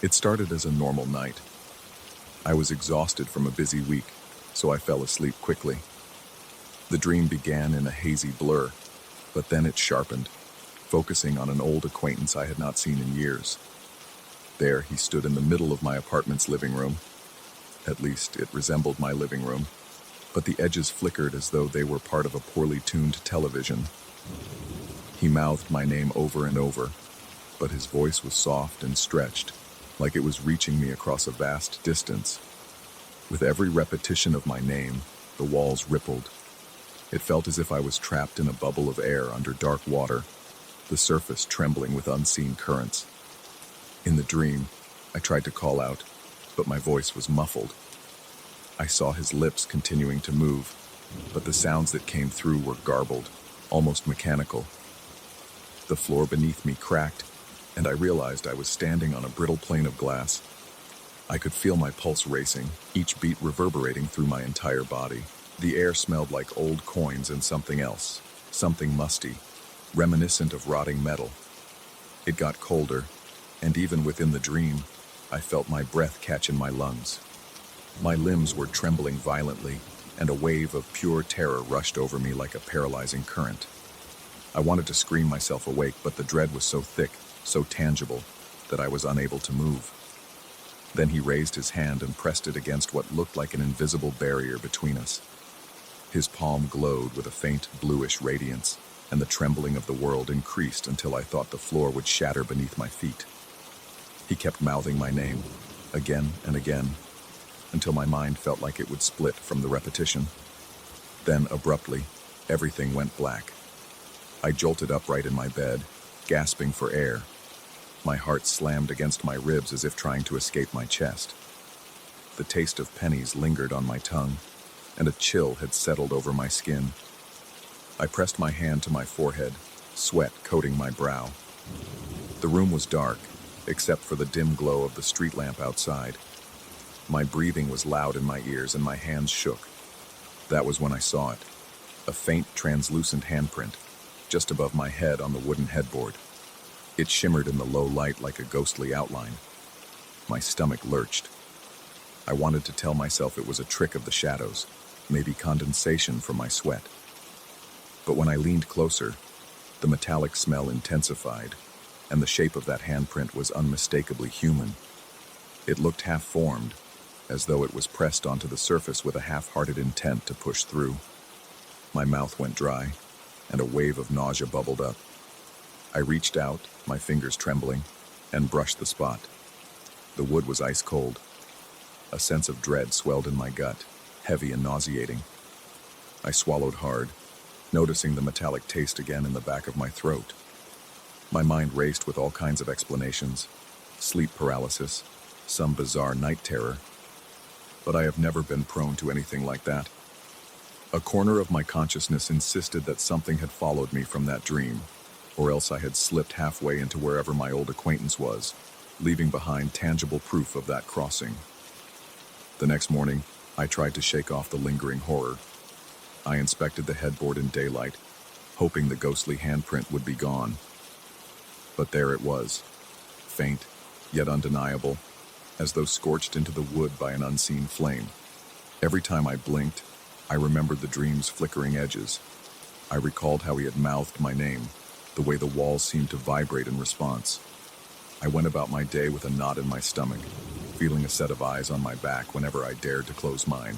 It started as a normal night. I was exhausted from a busy week, so I fell asleep quickly. The dream began in a hazy blur, but then it sharpened, focusing on an old acquaintance I had not seen in years. There he stood in the middle of my apartment's living room. At least it resembled my living room, but the edges flickered as though they were part of a poorly tuned television. He mouthed my name over and over, but his voice was soft and stretched, like it was reaching me across a vast distance. With every repetition of my name, the walls rippled. It felt as if I was trapped in a bubble of air under dark water, the surface trembling with unseen currents. In the dream, I tried to call out, but my voice was muffled. I saw his lips continuing to move, but the sounds that came through were garbled, almost mechanical. The floor beneath me cracked, and I realized I was standing on a brittle plane of glass. I could feel my pulse racing, each beat reverberating through my entire body. The air smelled like old coins and something else, something musty, reminiscent of rotting metal. It got colder, and even within the dream, I felt my breath catch in my lungs. My limbs were trembling violently, and a wave of pure terror rushed over me like a paralyzing current. I wanted to scream myself awake, but the dread was so thick, so tangible, that I was unable to move. Then he raised his hand and pressed it against what looked like an invisible barrier between us. His palm glowed with a faint bluish radiance, and the trembling of the world increased until I thought the floor would shatter beneath my feet. He kept mouthing my name, again and again, until my mind felt like it would split from the repetition. Then, abruptly, everything went black. I jolted upright in my bed, gasping for air. My heart slammed against my ribs as if trying to escape my chest. The taste of pennies lingered on my tongue, and a chill had settled over my skin. I pressed my hand to my forehead, sweat coating my brow. The room was dark, except for the dim glow of the street lamp outside. My breathing was loud in my ears and my hands shook. That was when I saw it, a faint, translucent handprint, just above my head on the wooden headboard. It shimmered in the low light like a ghostly outline. My stomach lurched. I wanted to tell myself it was a trick of the shadows, maybe condensation from my sweat. But when I leaned closer, the metallic smell intensified, and the shape of that handprint was unmistakably human. It looked half-formed, as though it was pressed onto the surface with a half-hearted intent to push through. My mouth went dry, and a wave of nausea bubbled up. I reached out, my fingers trembling, and brushed the spot. The wood was ice cold. A sense of dread swelled in my gut, heavy and nauseating. I swallowed hard, noticing the metallic taste again in the back of my throat. My mind raced with all kinds of explanations, sleep paralysis, some bizarre night terror. But I have never been prone to anything like that. A corner of my consciousness insisted that something had followed me from that dream, or else I had slipped halfway into wherever my old acquaintance was, leaving behind tangible proof of that crossing. The next morning, I tried to shake off the lingering horror. I inspected the headboard in daylight, hoping the ghostly handprint would be gone. But there it was, faint, yet undeniable, as though scorched into the wood by an unseen flame. Every time I blinked, I remembered the dream's flickering edges. I recalled how he had mouthed my name, the way the walls seemed to vibrate in response. I went about my day with a knot in my stomach, feeling a set of eyes on my back whenever I dared to close mine.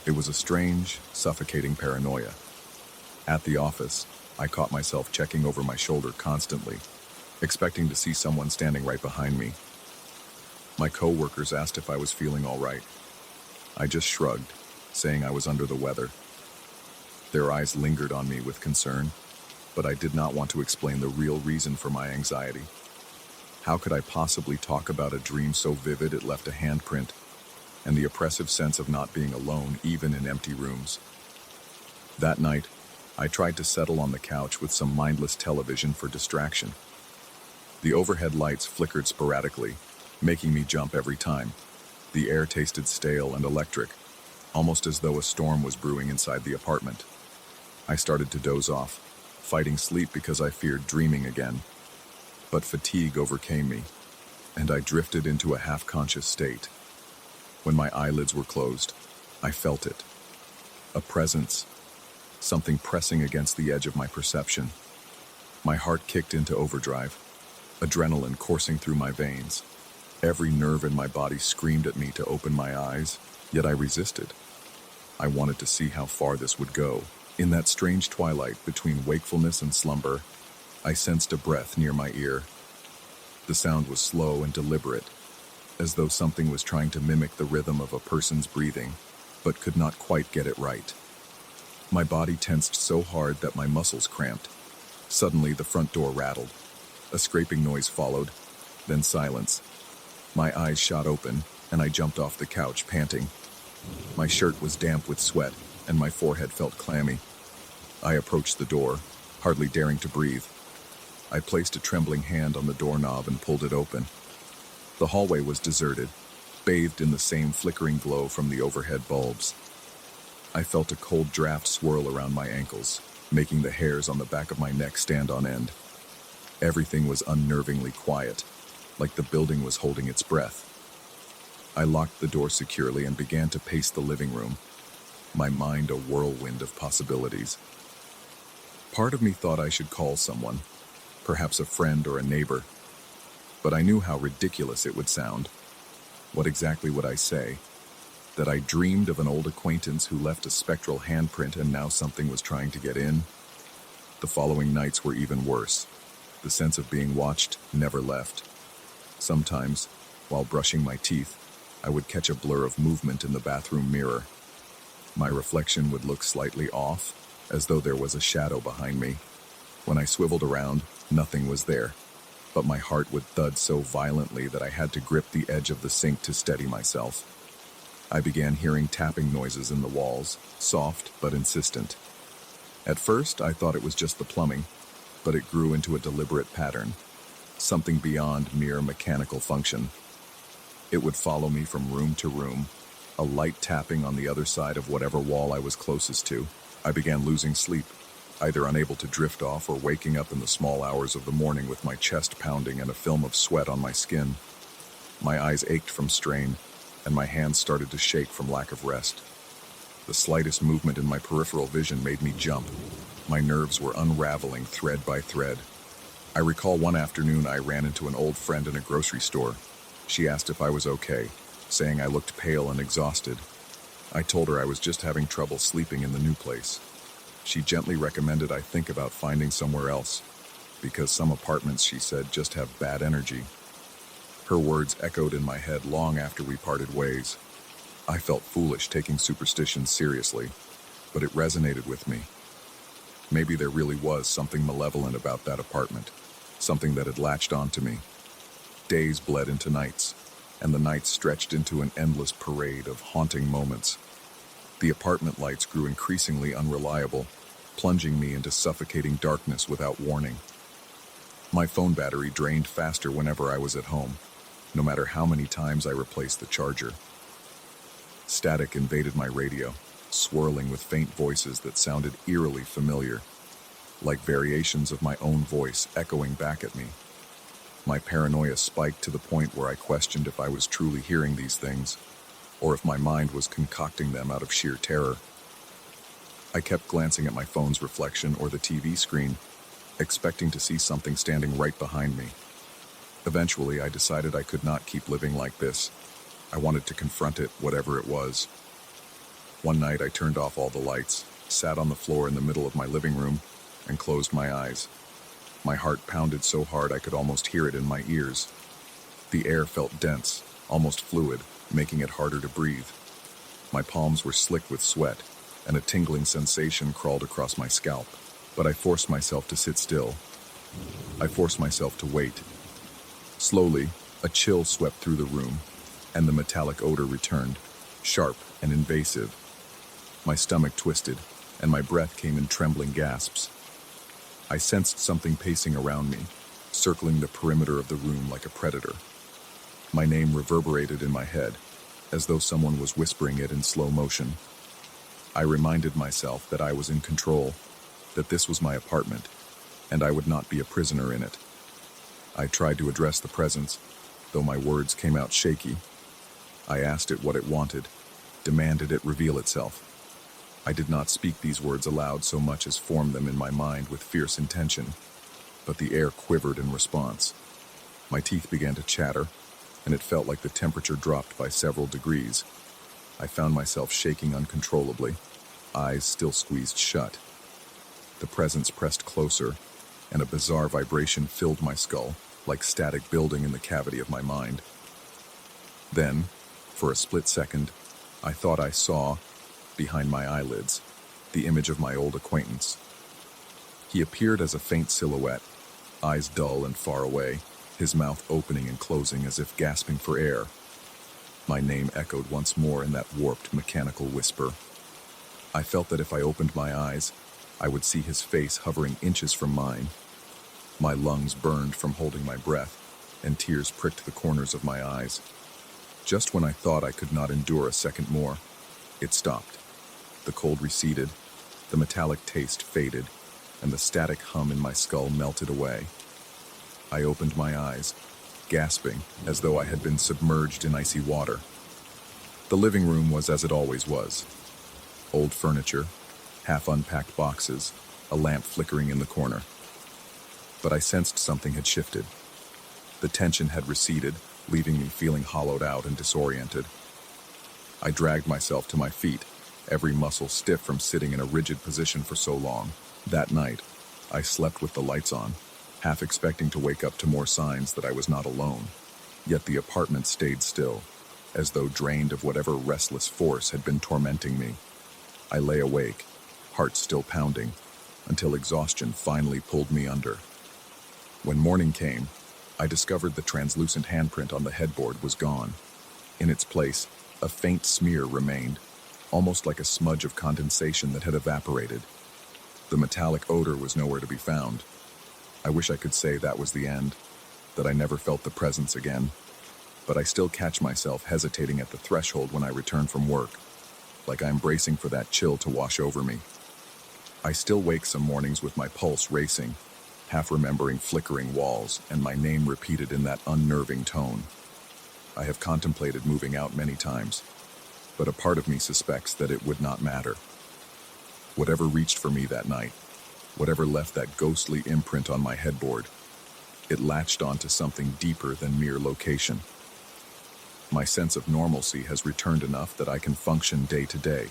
It was a strange, suffocating paranoia. At the office, I caught myself checking over my shoulder constantly, expecting to see someone standing right behind me. My co-workers asked if I was feeling all right. I just shrugged, saying I was under the weather. Their eyes lingered on me with concern, but I did not want to explain the real reason for my anxiety. How could I possibly talk about a dream so vivid it left a handprint, and the oppressive sense of not being alone even in empty rooms? That night, I tried to settle on the couch with some mindless television for distraction. The overhead lights flickered sporadically, making me jump every time. The air tasted stale and electric, almost as though a storm was brewing inside the apartment. I started to doze off, fighting sleep because I feared dreaming again. But fatigue overcame me, and I drifted into a half-conscious state. When my eyelids were closed, I felt it. A presence, something pressing against the edge of my perception. My heart kicked into overdrive, adrenaline coursing through my veins. Every nerve in my body screamed at me to open my eyes, yet I resisted. I wanted to see how far this would go. In that strange twilight between wakefulness and slumber, I sensed a breath near my ear. The sound was slow and deliberate, as though something was trying to mimic the rhythm of a person's breathing, but could not quite get it right. My body tensed so hard that my muscles cramped. Suddenly, the front door rattled. A scraping noise followed, then silence. My eyes shot open, and I jumped off the couch, panting. My shirt was damp with sweat, and my forehead felt clammy. I approached the door, hardly daring to breathe. I placed a trembling hand on the doorknob and pulled it open. The hallway was deserted, bathed in the same flickering glow from the overhead bulbs. I felt a cold draft swirl around my ankles, making the hairs on the back of my neck stand on end. Everything was unnervingly quiet, like the building was holding its breath. I locked the door securely and began to pace the living room, my mind a whirlwind of possibilities. Part of me thought I should call someone, perhaps a friend or a neighbor, but I knew how ridiculous it would sound. What exactly would I say? That I dreamed of an old acquaintance who left a spectral handprint and now something was trying to get in? The following nights were even worse. The sense of being watched never left. Sometimes, while brushing my teeth, I would catch a blur of movement in the bathroom mirror. My reflection would look slightly off, as though there was a shadow behind me. When I swiveled around, nothing was there, but my heart would thud so violently that I had to grip the edge of the sink to steady myself. I began hearing tapping noises in the walls, soft but insistent. At first, I thought it was just the plumbing, but it grew into a deliberate pattern, something beyond mere mechanical function. It would follow me from room to room, a light tapping on the other side of whatever wall I was closest to. I began losing sleep, either unable to drift off or waking up in the small hours of the morning with my chest pounding and a film of sweat on my skin. My eyes ached from strain, and my hands started to shake from lack of rest. The slightest movement in my peripheral vision made me jump. My nerves were unraveling thread by thread. I recall one afternoon I ran into an old friend in a grocery store. She asked if I was okay, saying I looked pale and exhausted. I told her I was just having trouble sleeping in the new place. She gently recommended I think about finding somewhere else, because some apartments, she said, just have bad energy. Her words echoed in my head long after we parted ways. I felt foolish taking superstitions seriously, but it resonated with me. Maybe there really was something malevolent about that apartment, something that had latched onto me. Days bled into nights, and the nights stretched into an endless parade of haunting moments. The apartment lights grew increasingly unreliable, plunging me into suffocating darkness without warning. My phone battery drained faster whenever I was at home, no matter how many times I replaced the charger. Static invaded my radio, swirling with faint voices that sounded eerily familiar, like variations of my own voice echoing back at me. My paranoia spiked to the point where I questioned if I was truly hearing these things, or if my mind was concocting them out of sheer terror. I kept glancing at my phone's reflection or the TV screen, expecting to see something standing right behind me. Eventually, I decided I could not keep living like this. I wanted to confront it, whatever it was. One night, I turned off all the lights, sat on the floor in the middle of my living room, and closed my eyes. My heart pounded so hard I could almost hear it in my ears. The air felt dense, almost fluid, making it harder to breathe. My palms were slick with sweat, and a tingling sensation crawled across my scalp. But I forced myself to sit still. I forced myself to wait. Slowly, a chill swept through the room, and the metallic odor returned, sharp and invasive. My stomach twisted, and my breath came in trembling gasps. I sensed something pacing around me, circling the perimeter of the room like a predator. My name reverberated in my head, as though someone was whispering it in slow motion. I reminded myself that I was in control, that this was my apartment, and I would not be a prisoner in it. I tried to address the presence, though my words came out shaky. I asked it what it wanted, demanded it reveal itself. I did not speak these words aloud so much as form them in my mind with fierce intention, but the air quivered in response. My teeth began to chatter, and it felt like the temperature dropped by several degrees. I found myself shaking uncontrollably, eyes still squeezed shut. The presence pressed closer, and a bizarre vibration filled my skull, like static building in the cavity of my mind. Then, for a split second, I thought I saw, behind my eyelids, the image of my old acquaintance. He appeared as a faint silhouette, eyes dull and far away, his mouth opening and closing as if gasping for air. My name echoed once more in that warped, mechanical whisper. I felt that if I opened my eyes, I would see his face hovering inches from mine. My lungs burned from holding my breath, and tears pricked the corners of my eyes. Just when I thought I could not endure a second more, it stopped. The cold receded, the metallic taste faded, and the static hum in my skull melted away. I opened my eyes, gasping as though I had been submerged in icy water. The living room was as it always was. Old furniture, half-unpacked boxes, a lamp flickering in the corner. But I sensed something had shifted. The tension had receded, leaving me feeling hollowed out and disoriented. I dragged myself to my feet, every muscle stiff from sitting in a rigid position for so long. That night, I slept with the lights on, half expecting to wake up to more signs that I was not alone. Yet the apartment stayed still, as though drained of whatever restless force had been tormenting me. I lay awake, heart still pounding, until exhaustion finally pulled me under. When morning came, I discovered the translucent handprint on the headboard was gone. In its place, a faint smear remained, almost like a smudge of condensation that had evaporated. The metallic odor was nowhere to be found. I wish I could say that was the end, that I never felt the presence again, but I still catch myself hesitating at the threshold when I return from work, like I'm bracing for that chill to wash over me. I still wake some mornings with my pulse racing, half remembering flickering walls and my name repeated in that unnerving tone. I have contemplated moving out many times, but a part of me suspects that it would not matter. Whatever reached for me that night, whatever left that ghostly imprint on my headboard, it latched onto something deeper than mere location. my sense of normalcy has returned enough that I can function day to day.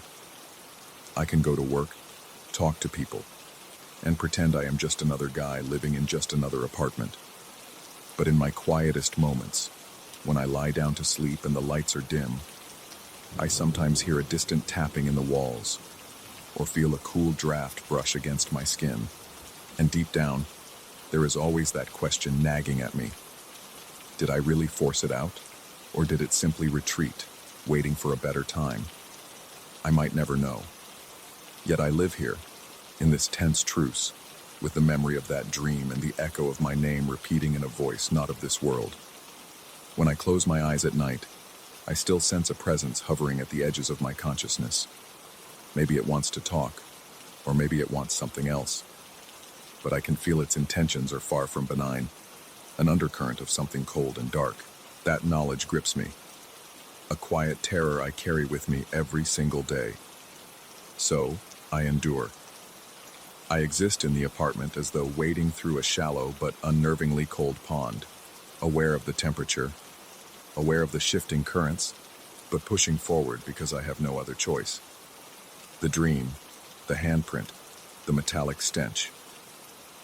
I can go to work, talk to people, and pretend I am just another guy living in just another apartment. But in my quietest moments, when I lie down to sleep and the lights are dim, I sometimes hear a distant tapping in the walls, or feel a cool draft brush against my skin. And deep down, there is always that question nagging at me. Did I really force it out, or did it simply retreat, waiting for a better time? I might never know. Yet I live here, in this tense truce, with the memory of that dream and the echo of my name repeating in a voice not of this world. When I close my eyes at night, I still sense a presence hovering at the edges of my consciousness. Maybe it wants to talk, or maybe it wants something else. But I can feel its intentions are far from benign, an undercurrent of something cold and dark. That knowledge grips me, a quiet terror I carry with me every single day. So, I endure. I exist in the apartment as though wading through a shallow but unnervingly cold pond, aware of the temperature, aware of the shifting currents, but pushing forward because I have no other choice. The dream, the handprint, the metallic stench.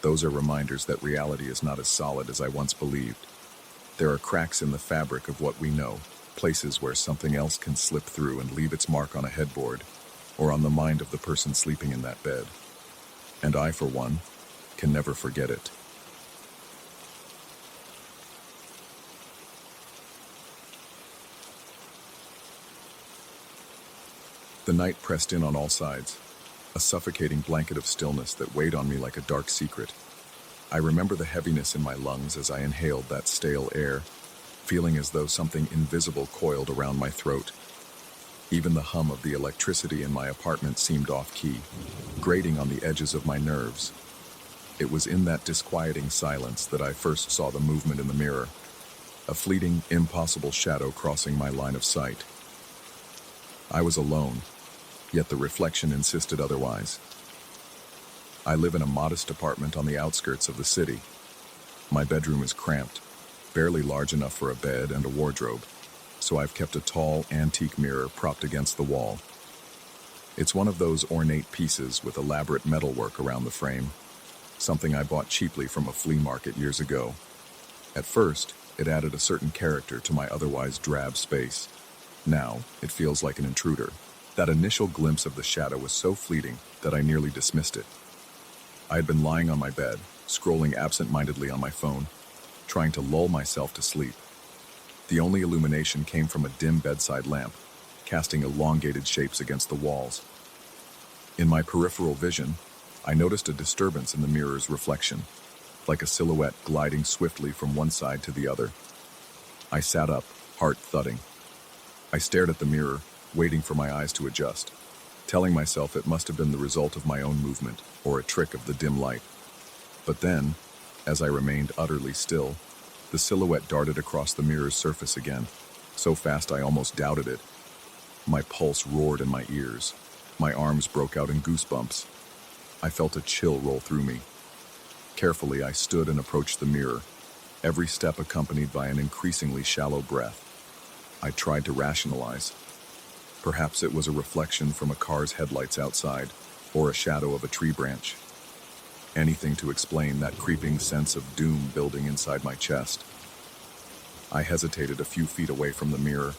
Those are reminders that reality is not as solid as I once believed. There are cracks in the fabric of what we know, places where something else can slip through and leave its mark on a headboard, or on the mind of the person sleeping in that bed. And I, for one, can never forget it. The night pressed in on all sides, a suffocating blanket of stillness that weighed on me like a dark secret. I remember the heaviness in my lungs as I inhaled that stale air, feeling as though something invisible coiled around my throat. Even the hum of the electricity in my apartment seemed off-key, grating on the edges of my nerves. It was in that disquieting silence that I first saw the movement in the mirror, a fleeting, impossible shadow crossing my line of sight. I was alone, yet the reflection insisted otherwise. I live in a modest apartment on the outskirts of the city. My bedroom is cramped, barely large enough for a bed and a wardrobe, so I've kept a tall, antique mirror propped against the wall. It's one of those ornate pieces with elaborate metalwork around the frame, something I bought cheaply from a flea market years ago. At first, it added a certain character to my otherwise drab space. Now, it feels like an intruder. That initial glimpse of the shadow was so fleeting that I nearly dismissed it. I had been lying on my bed, scrolling absent-mindedly on my phone, trying to lull myself to sleep. The only illumination came from a dim bedside lamp, casting elongated shapes against the walls. In my peripheral vision, I noticed a disturbance in the mirror's reflection, like a silhouette gliding swiftly from one side to the other. I sat up, heart thudding. I stared at the mirror, waiting for my eyes to adjust, telling myself it must have been the result of my own movement, or a trick of the dim light. But then, as I remained utterly still, the silhouette darted across the mirror's surface again, so fast I almost doubted it. My pulse roared in my ears. My arms broke out in goosebumps. I felt a chill roll through me. Carefully, I stood and approached the mirror, every step accompanied by an increasingly shallow breath. I tried to rationalize. Perhaps it was a reflection from a car's headlights outside, or a shadow of a tree branch. Anything to explain that creeping sense of doom building inside my chest. I hesitated a few feet away from the mirror.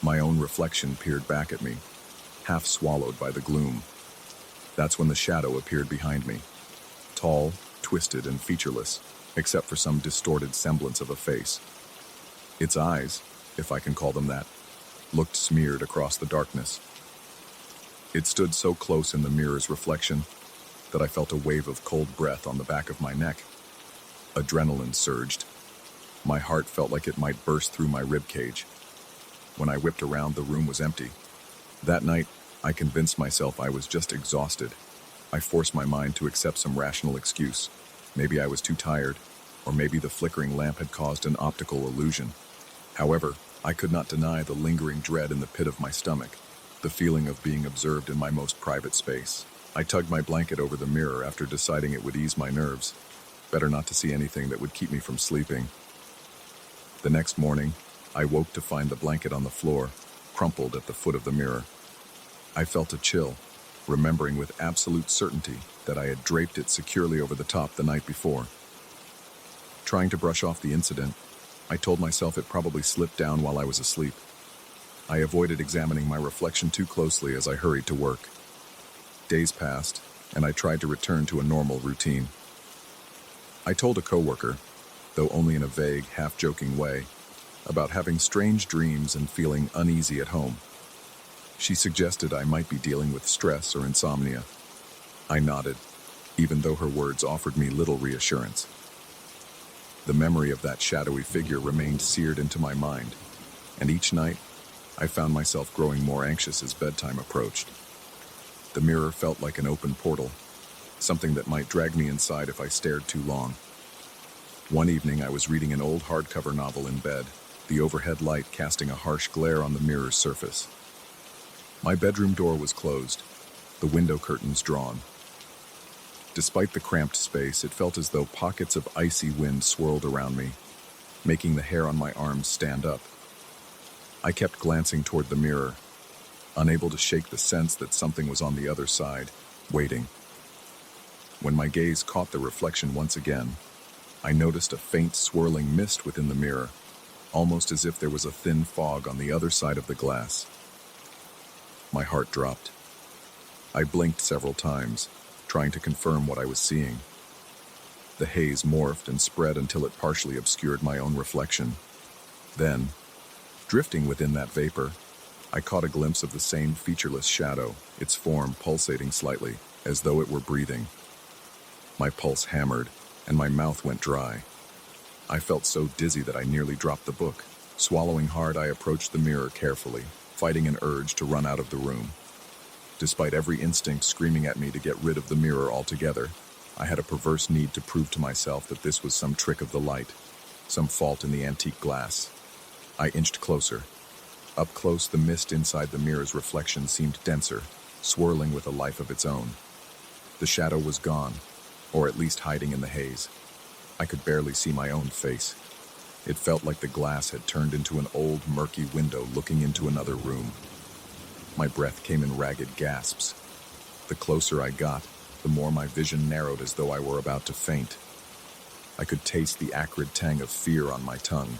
My own reflection peered back at me, half swallowed by the gloom. That's when the shadow appeared behind me, tall, twisted, and featureless, except for some distorted semblance of a face. Its eyes, if I can call them that, looked smeared across the darkness. It stood so close in the mirror's reflection that I felt a wave of cold breath on the back of my neck. Adrenaline surged. My heart felt like it might burst through my rib cage. When I whipped around, the room was empty. That night, I convinced myself I was just exhausted. I forced my mind to accept some rational excuse. Maybe I was too tired, or maybe the flickering lamp had caused an optical illusion. However, I could not deny the lingering dread in the pit of my stomach, the feeling of being observed in my most private space. I tugged my blanket over the mirror after deciding it would ease my nerves. Better not to see anything that would keep me from sleeping. The next morning, I woke to find the blanket on the floor, crumpled at the foot of the mirror. I felt a chill, remembering with absolute certainty that I had draped it securely over the top the night before. Trying to brush off the incident, I told myself it probably slipped down while I was asleep. I avoided examining my reflection too closely as I hurried to work. Days passed, and I tried to return to a normal routine. I told a coworker, though only in a vague, half-joking way, about having strange dreams and feeling uneasy at home. She suggested I might be dealing with stress or insomnia. I nodded, even though her words offered me little reassurance. The memory of that shadowy figure remained seared into my mind, and each night, I found myself growing more anxious as bedtime approached. The mirror felt like an open portal, something that might drag me inside if I stared too long. One evening, I was reading an old hardcover novel in bed, the overhead light casting a harsh glare on the mirror's surface. My bedroom door was closed, the window curtains drawn. Despite the cramped space, it felt as though pockets of icy wind swirled around me, making the hair on my arms stand up. I kept glancing toward the mirror, unable to shake the sense that something was on the other side, waiting. When my gaze caught the reflection once again, I noticed a faint swirling mist within the mirror, almost as if there was a thin fog on the other side of the glass. My heart dropped. I blinked several times, trying to confirm what I was seeing. The haze morphed and spread until it partially obscured my own reflection. Then, drifting within that vapor, I caught a glimpse of the same featureless shadow, its form pulsating slightly, as though it were breathing. My pulse hammered, and my mouth went dry. I felt so dizzy that I nearly dropped the book. Swallowing hard, I approached the mirror carefully, fighting an urge to run out of the room. Despite every instinct screaming at me to get rid of the mirror altogether, I had a perverse need to prove to myself that this was some trick of the light, some fault in the antique glass. I inched closer. Up close, the mist inside the mirror's reflection seemed denser, swirling with a life of its own. The shadow was gone, or at least hiding in the haze. I could barely see my own face. It felt like the glass had turned into an old, murky window looking into another room. My breath came in ragged gasps. The closer I got, the more my vision narrowed as though I were about to faint. I could taste the acrid tang of fear on my tongue,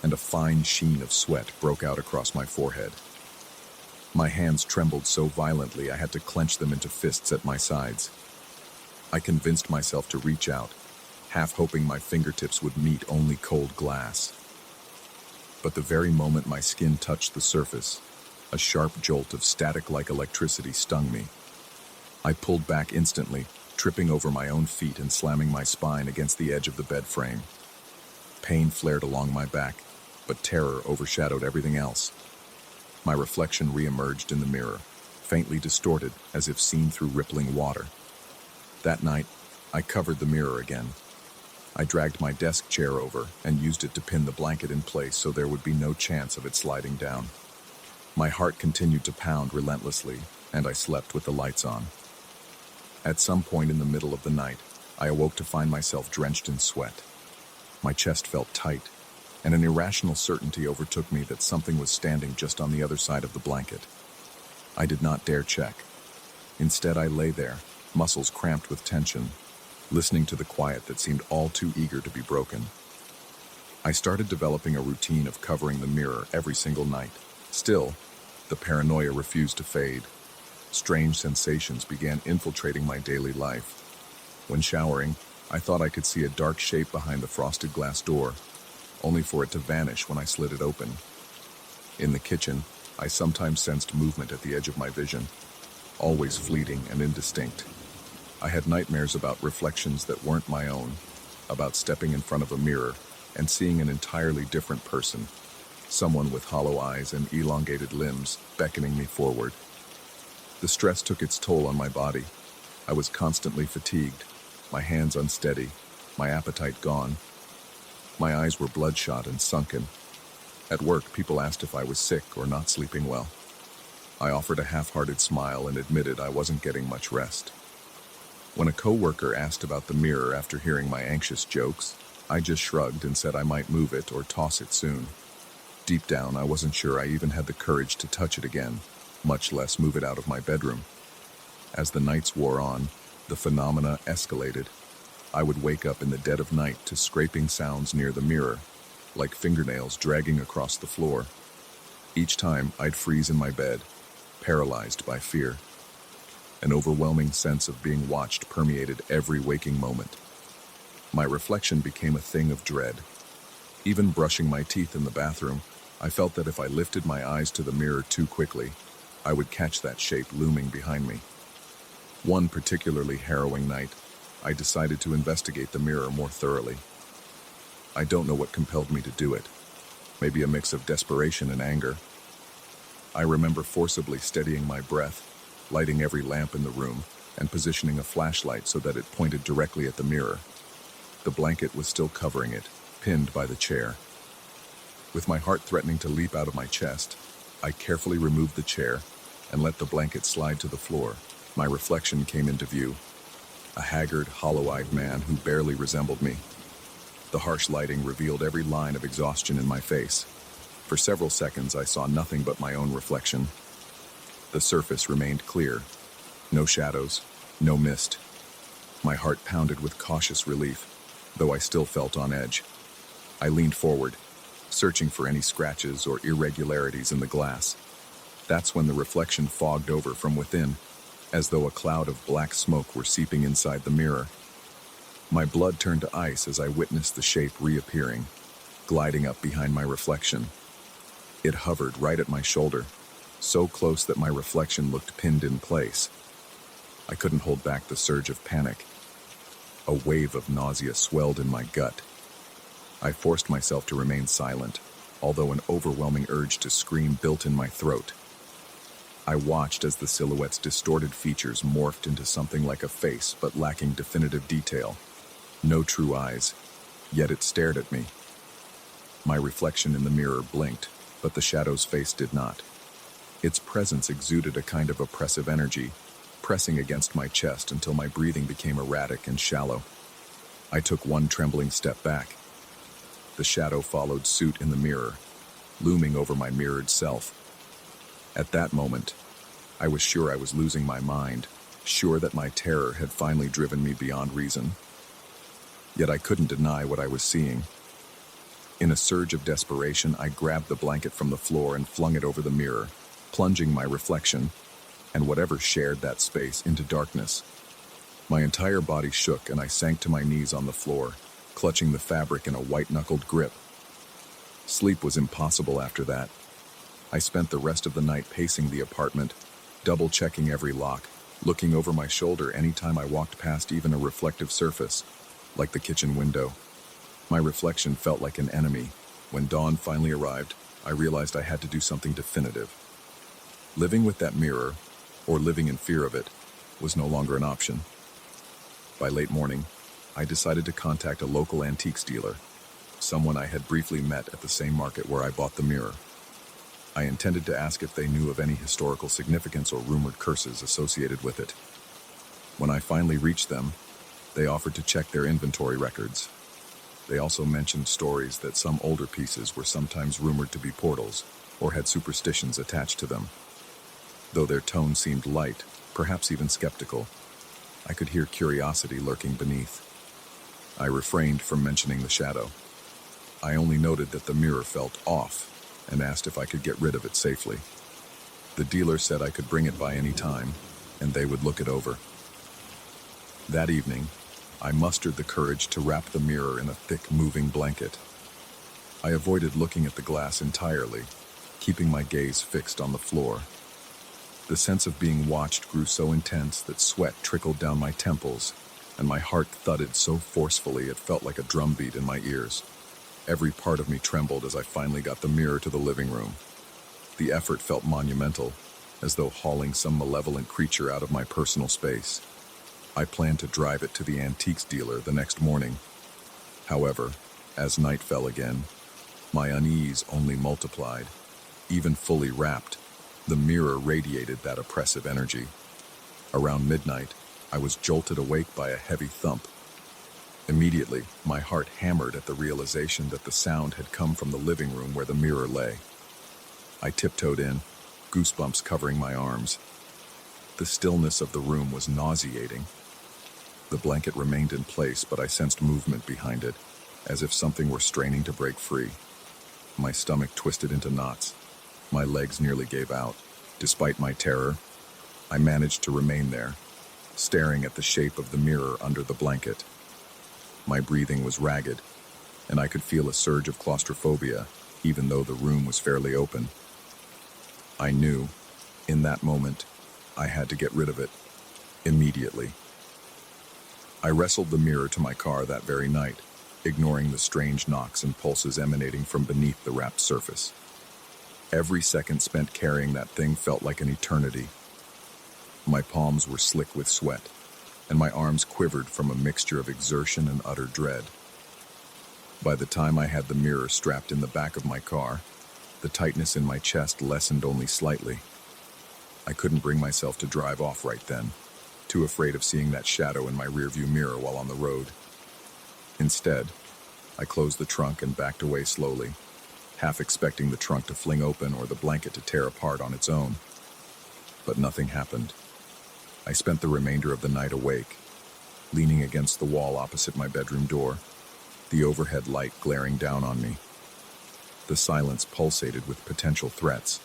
and a fine sheen of sweat broke out across my forehead. My hands trembled so violently I had to clench them into fists at my sides. I convinced myself to reach out, half hoping my fingertips would meet only cold glass. But the very moment my skin touched the surface, a sharp jolt of static-like electricity stung me. I pulled back instantly, tripping over my own feet and slamming my spine against the edge of the bed frame. Pain flared along my back, but terror overshadowed everything else. My reflection re-emerged in the mirror, faintly distorted as if seen through rippling water. That night, I covered the mirror again. I dragged my desk chair over and used it to pin the blanket in place so there would be no chance of it sliding down. My heart continued to pound relentlessly, and I slept with the lights on. At some point in the middle of the night, I awoke to find myself drenched in sweat. My chest felt tight, and an irrational certainty overtook me that something was standing just on the other side of the blanket. I did not dare check. Instead, I lay there, muscles cramped with tension, listening to the quiet that seemed all too eager to be broken. I started developing a routine of covering the mirror every single night. Still, the paranoia refused to fade. Strange sensations began infiltrating my daily life. When showering, I thought I could see a dark shape behind the frosted glass door, only for it to vanish when I slid it open. In the kitchen, I sometimes sensed movement at the edge of my vision, always fleeting and indistinct. I had nightmares about reflections that weren't my own, about stepping in front of a mirror and seeing an entirely different person, someone with hollow eyes and elongated limbs beckoning me forward. The stress took its toll on my body. I was constantly fatigued, my hands unsteady, my appetite gone. My eyes were bloodshot and sunken. At work, people asked if I was sick or not sleeping well. I offered a half-hearted smile and admitted I wasn't getting much rest. When a coworker asked about the mirror after hearing my anxious jokes, I just shrugged and said I might move it or toss it soon. Deep down, I wasn't sure I even had the courage to touch it again, much less move it out of my bedroom. As the nights wore on, the phenomena escalated. I would wake up in the dead of night to scraping sounds near the mirror, like fingernails dragging across the floor. Each time, I'd freeze in my bed, paralyzed by fear. An overwhelming sense of being watched permeated every waking moment. My reflection became a thing of dread. Even brushing my teeth in the bathroom, I felt that if I lifted my eyes to the mirror too quickly, I would catch that shape looming behind me. One particularly harrowing night, I decided to investigate the mirror more thoroughly. I don't know what compelled me to do it. Maybe a mix of desperation and anger. I remember forcibly steadying my breath, lighting every lamp in the room, and positioning a flashlight so that it pointed directly at the mirror. The blanket was still covering it, pinned by the chair. With my heart threatening to leap out of my chest, I carefully removed the chair and let the blanket slide to the floor. My reflection came into view. A haggard, hollow-eyed man who barely resembled me. The harsh lighting revealed every line of exhaustion in my face. For several seconds, I saw nothing but my own reflection. The surface remained clear. No shadows, no mist. My heart pounded with cautious relief, though I still felt on edge. I leaned forward, searching for any scratches or irregularities in the glass. That's when the reflection fogged over from within, as though a cloud of black smoke were seeping inside the mirror. My blood turned to ice as I witnessed the shape reappearing, gliding up behind my reflection. It hovered right at my shoulder, so close that my reflection looked pinned in place. I couldn't hold back the surge of panic. A wave of nausea swelled in my gut. I forced myself to remain silent, although an overwhelming urge to scream built in my throat. I watched as the silhouette's distorted features morphed into something like a face, but lacking definitive detail. No true eyes, yet it stared at me. My reflection in the mirror blinked, but the shadow's face did not. Its presence exuded a kind of oppressive energy, pressing against my chest until my breathing became erratic and shallow. I took one trembling step back. The shadow followed suit in the mirror, looming over my mirrored self. At that moment, I was sure I was losing my mind, sure that my terror had finally driven me beyond reason. Yet I couldn't deny what I was seeing. In a surge of desperation, I grabbed the blanket from the floor and flung it over the mirror, plunging my reflection, and whatever shared that space, into darkness. My entire body shook and I sank to my knees on the floor, clutching the fabric in a white-knuckled grip. Sleep was impossible after that. I spent the rest of the night pacing the apartment, double-checking every lock, looking over my shoulder anytime I walked past even a reflective surface, like the kitchen window. My reflection felt like an enemy. When dawn finally arrived, I realized I had to do something definitive. Living with that mirror, or living in fear of it, was no longer an option. By late morning, I decided to contact a local antiques dealer, someone I had briefly met at the same market where I bought the mirror. I intended to ask if they knew of any historical significance or rumored curses associated with it. When I finally reached them, they offered to check their inventory records. They also mentioned stories that some older pieces were sometimes rumored to be portals or had superstitions attached to them. Though their tone seemed light, perhaps even skeptical, I could hear curiosity lurking beneath. I refrained from mentioning the shadow. I only noted that the mirror felt off and asked if I could get rid of it safely. The dealer said I could bring it by any time, and they would look it over. That evening, I mustered the courage to wrap the mirror in a thick, moving blanket. I avoided looking at the glass entirely, keeping my gaze fixed on the floor. The sense of being watched grew so intense that sweat trickled down my temples, and my heart thudded so forcefully it felt like a drumbeat in my ears. Every part of me trembled as I finally got the mirror to the living room. The effort felt monumental, as though hauling some malevolent creature out of my personal space. I planned to drive it to the antiques dealer the next morning. However, as night fell again, my unease only multiplied. Even fully wrapped, the mirror radiated that oppressive energy. Around midnight, I was jolted awake by a heavy thump. Immediately, my heart hammered at the realization that the sound had come from the living room where the mirror lay. I tiptoed in, goosebumps covering my arms. The stillness of the room was nauseating. The blanket remained in place, but I sensed movement behind it, as if something were straining to break free. My stomach twisted into knots. My legs nearly gave out. Despite my terror, I managed to remain there, staring at the shape of the mirror under the blanket. My breathing was ragged, and I could feel a surge of claustrophobia, even though the room was fairly open. I knew, in that moment, I had to get rid of it, immediately. I wrestled the mirror to my car that very night, ignoring the strange knocks and pulses emanating from beneath the wrapped surface. Every second spent carrying that thing felt like an eternity. My palms were slick with sweat, and my arms quivered from a mixture of exertion and utter dread. By the time I had the mirror strapped in the back of my car, the tightness in my chest lessened only slightly. I couldn't bring myself to drive off right then, too afraid of seeing that shadow in my rearview mirror while on the road. Instead, I closed the trunk and backed away slowly, half expecting the trunk to fling open or the blanket to tear apart on its own. But nothing happened. I spent the remainder of the night awake, leaning against the wall opposite my bedroom door, the overhead light glaring down on me. The silence pulsated with potential threats.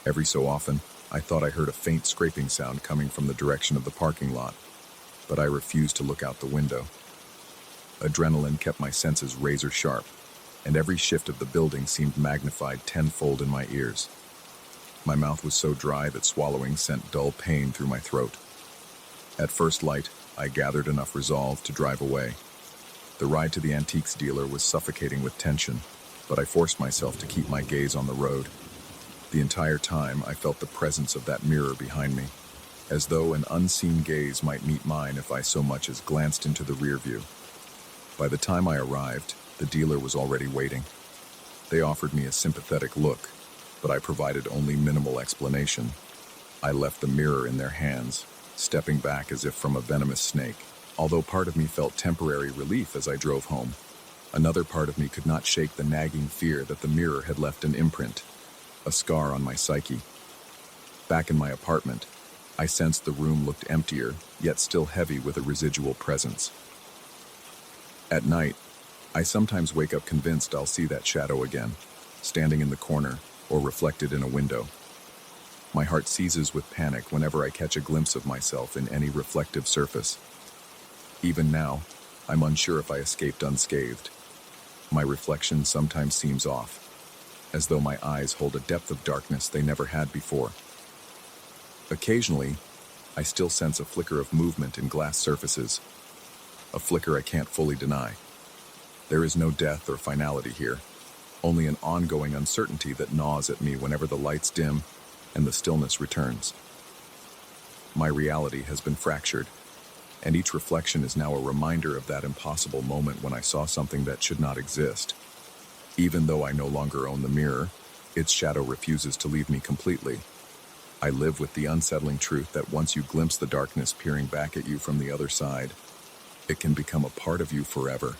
Every so often, I thought I heard a faint scraping sound coming from the direction of the parking lot, but I refused to look out the window. Adrenaline kept my senses razor sharp, and every shift of the building seemed magnified tenfold in my ears. My mouth was so dry that swallowing sent dull pain through my throat. At first light, I gathered enough resolve to drive away. The ride to the antiques dealer was suffocating with tension, but I forced myself to keep my gaze on the road. The entire time, I felt the presence of that mirror behind me, as though an unseen gaze might meet mine if I so much as glanced into the rear view. By the time I arrived, the dealer was already waiting. They offered me a sympathetic look, but I provided only minimal explanation. I left the mirror in their hands, stepping back as if from a venomous snake. Although part of me felt temporary relief as I drove home, another part of me could not shake the nagging fear that the mirror had left an imprint, a scar on my psyche. Back in my apartment, I sensed the room looked emptier, yet still heavy with a residual presence. At night, I sometimes wake up convinced I'll see that shadow again, standing in the corner or reflected in a window. My heart seizes with panic whenever I catch a glimpse of myself in any reflective surface. Even now, I'm unsure if I escaped unscathed. My reflection sometimes seems off, as though my eyes hold a depth of darkness they never had before. Occasionally, I still sense a flicker of movement in glass surfaces, a flicker I can't fully deny. There is no death or finality here, only an ongoing uncertainty that gnaws at me whenever the lights dim and the stillness returns. My reality has been fractured, and each reflection is now a reminder of that impossible moment when I saw something that should not exist. Even though I no longer own the mirror, its shadow refuses to leave me completely. I live with the unsettling truth that once you glimpse the darkness peering back at you from the other side, it can become a part of you forever.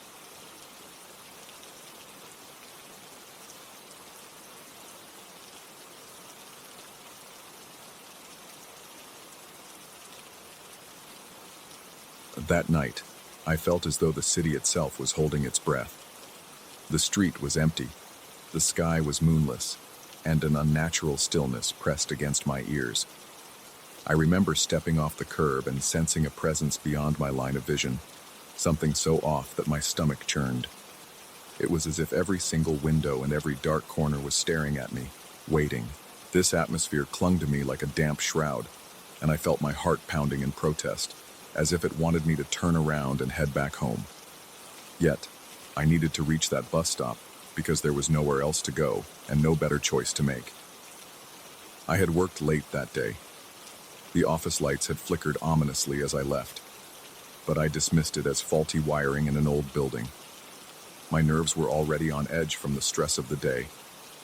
That night, I felt as though the city itself was holding its breath. The street was empty, the sky was moonless, and an unnatural stillness pressed against my ears. I remember stepping off the curb and sensing a presence beyond my line of vision, something so off that my stomach churned. It was as if every single window and every dark corner was staring at me, waiting. This atmosphere clung to me like a damp shroud, and I felt my heart pounding in protest, as if it wanted me to turn around and head back home. Yet, I needed to reach that bus stop because there was nowhere else to go and no better choice to make. I had worked late that day. The office lights had flickered ominously as I left, but I dismissed it as faulty wiring in an old building. My nerves were already on edge from the stress of the day,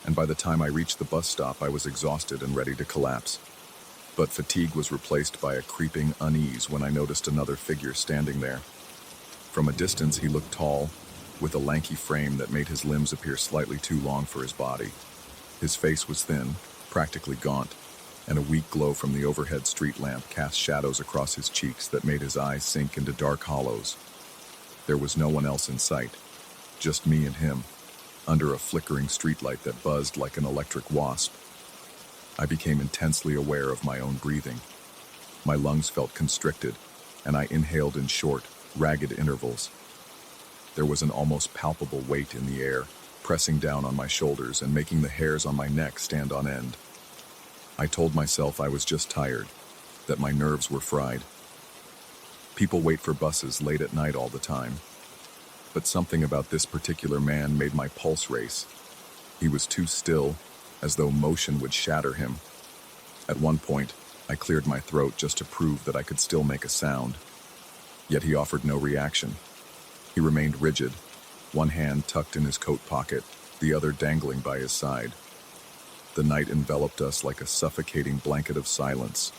and by the time I reached the bus stop, I was exhausted and ready to collapse. But fatigue was replaced by a creeping unease when I noticed another figure standing there. From a distance, he looked tall, with a lanky frame that made his limbs appear slightly too long for his body. His face was thin, practically gaunt, and a weak glow from the overhead street lamp cast shadows across his cheeks that made his eyes sink into dark hollows. There was no one else in sight, just me and him, under a flickering streetlight that buzzed like an electric wasp. I became intensely aware of my own breathing. My lungs felt constricted, and I inhaled in short, ragged intervals. There was an almost palpable weight in the air, pressing down on my shoulders and making the hairs on my neck stand on end. I told myself I was just tired, that my nerves were fried. People wait for buses late at night all the time. But something about this particular man made my pulse race. He was too still, as though motion would shatter him. At one point, I cleared my throat just to prove that I could still make a sound. Yet he offered no reaction. He remained rigid, one hand tucked in his coat pocket, the other dangling by his side. The night enveloped us like a suffocating blanket of silence.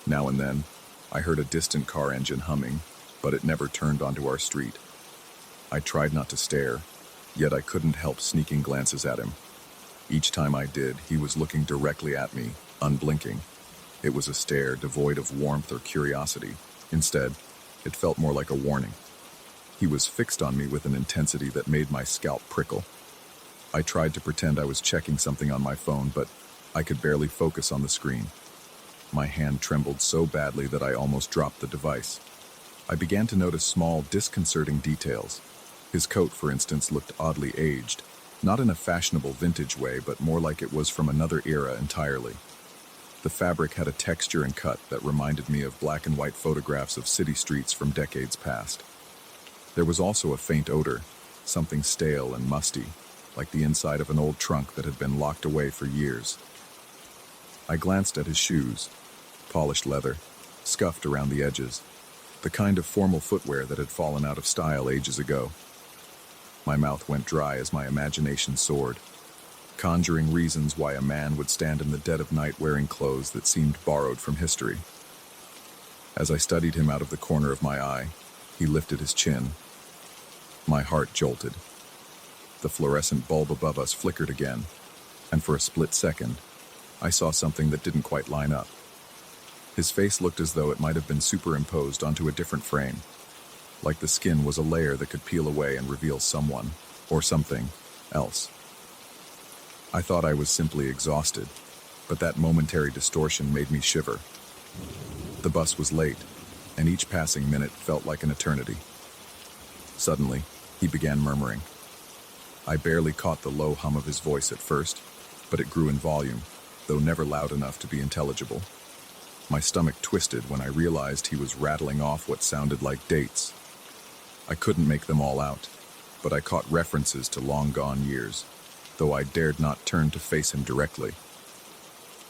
Now and then, I heard a distant car engine humming, but it never turned onto our street. I tried not to stare, yet I couldn't help sneaking glances at him. Each time I did, he was looking directly at me, unblinking. It was a stare devoid of warmth or curiosity. Instead, it felt more like a warning. He was fixed on me with an intensity that made my scalp prickle. I tried to pretend I was checking something on my phone, but I could barely focus on the screen. My hand trembled so badly that I almost dropped the device. I began to notice small, disconcerting details. His coat, for instance, looked oddly aged, not in a fashionable vintage way, but more like it was from another era entirely. The fabric had a texture and cut that reminded me of black and white photographs of city streets from decades past. There was also a faint odor, something stale and musty, like the inside of an old trunk that had been locked away for years. I glanced at his shoes, polished leather, scuffed around the edges, the kind of formal footwear that had fallen out of style ages ago. My mouth went dry as my imagination soared, conjuring reasons why a man would stand in the dead of night wearing clothes that seemed borrowed from history. As I studied him out of the corner of my eye, he lifted his chin. My heart jolted. The fluorescent bulb above us flickered again, and for a split second, I saw something that didn't quite line up. His face looked as though it might have been superimposed onto a different frame, like the skin was a layer that could peel away and reveal someone, or something, else. I thought I was simply exhausted, but that momentary distortion made me shiver. The bus was late, and each passing minute felt like an eternity. Suddenly, he began murmuring. I barely caught the low hum of his voice at first, but it grew in volume, though never loud enough to be intelligible. My stomach twisted when I realized he was rattling off what sounded like dates. I couldn't make them all out, but I caught references to long-gone years, though I dared not turn to face him directly.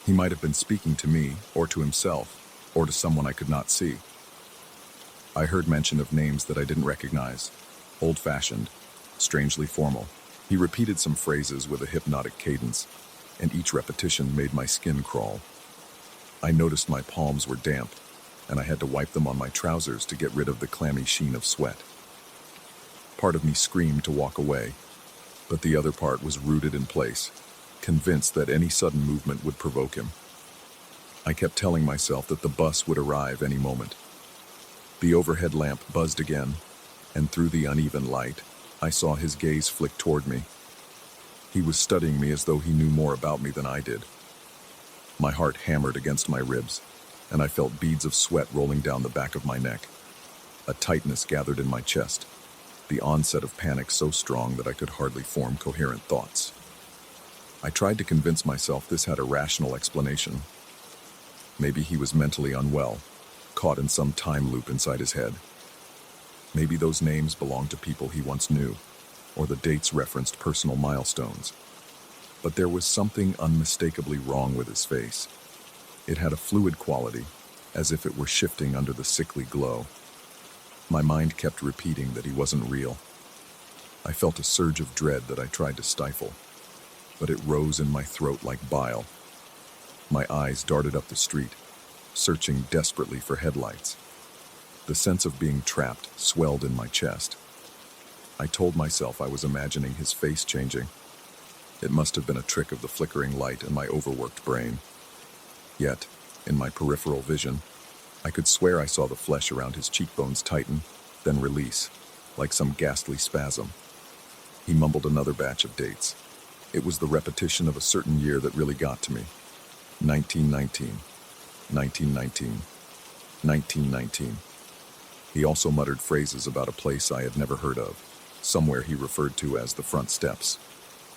He might have been speaking to me, or to himself, or to someone I could not see. I heard mention of names that I didn't recognize, old-fashioned, strangely formal. He repeated some phrases with a hypnotic cadence, and each repetition made my skin crawl. I noticed my palms were damp, and I had to wipe them on my trousers to get rid of the clammy sheen of sweat. Part of me screamed to walk away, but the other part was rooted in place, convinced that any sudden movement would provoke him. I kept telling myself that the bus would arrive any moment. The overhead lamp buzzed again, and through the uneven light, I saw his gaze flick toward me. He was studying me as though he knew more about me than I did. My heart hammered against my ribs, and I felt beads of sweat rolling down the back of my neck. A tightness gathered in my chest, the onset of panic so strong that I could hardly form coherent thoughts. I tried to convince myself this had a rational explanation. Maybe he was mentally unwell, caught in some time loop inside his head. Maybe those names belonged to people he once knew, or the dates referenced personal milestones. But there was something unmistakably wrong with his face. It had a fluid quality, as if it were shifting under the sickly glow. My mind kept repeating that he wasn't real. I felt a surge of dread that I tried to stifle, but it rose in my throat like bile. My eyes darted up the street, searching desperately for headlights. The sense of being trapped swelled in my chest. I told myself I was imagining his face changing. It must have been a trick of the flickering light and my overworked brain. Yet, in my peripheral vision, I could swear I saw the flesh around his cheekbones tighten, then release, like some ghastly spasm. He mumbled another batch of dates. It was the repetition of a certain year that really got to me. 1919, 1919, 1919. He also muttered phrases about a place I had never heard of, somewhere he referred to as the front steps,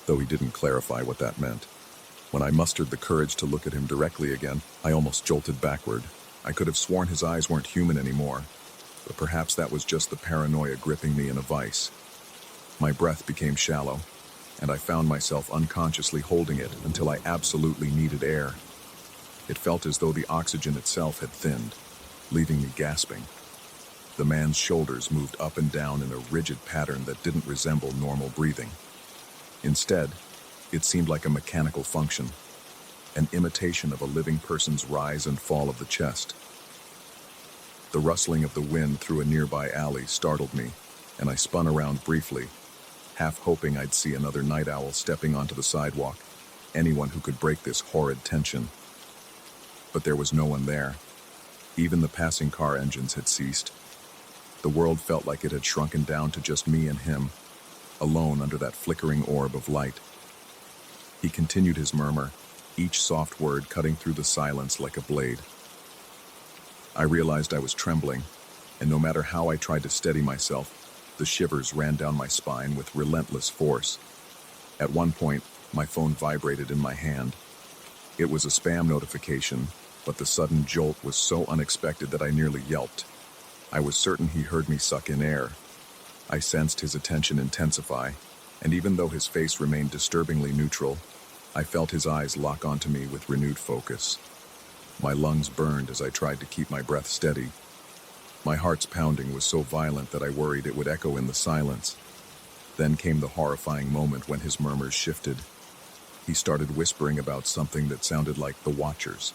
though he didn't clarify what that meant. When I mustered the courage to look at him directly again, I almost jolted backward. I could have sworn his eyes weren't human anymore, but perhaps that was just the paranoia gripping me in a vice. My breath became shallow, and I found myself unconsciously holding it until I absolutely needed air. It felt as though the oxygen itself had thinned, leaving me gasping. The man's shoulders moved up and down in a rigid pattern that didn't resemble normal breathing. Instead, it seemed like a mechanical function, an imitation of a living person's rise and fall of the chest. The rustling of the wind through a nearby alley startled me, and I spun around briefly, half hoping I'd see another night owl stepping onto the sidewalk, anyone who could break this horrid tension. But there was no one there. Even the passing car engines had ceased. The world felt like it had shrunken down to just me and him, alone under that flickering orb of light. He continued his murmur, each soft word cutting through the silence like a blade. I realized I was trembling, and no matter how I tried to steady myself, the shivers ran down my spine with relentless force. At one point, my phone vibrated in my hand. It was a spam notification, but the sudden jolt was so unexpected that I nearly yelped. I was certain he heard me suck in air. I sensed his attention intensify, and even though his face remained disturbingly neutral, I felt his eyes lock onto me with renewed focus. My lungs burned as I tried to keep my breath steady. My heart's pounding was so violent that I worried it would echo in the silence. Then came the horrifying moment when his murmurs shifted. He started whispering about something that sounded like the Watchers.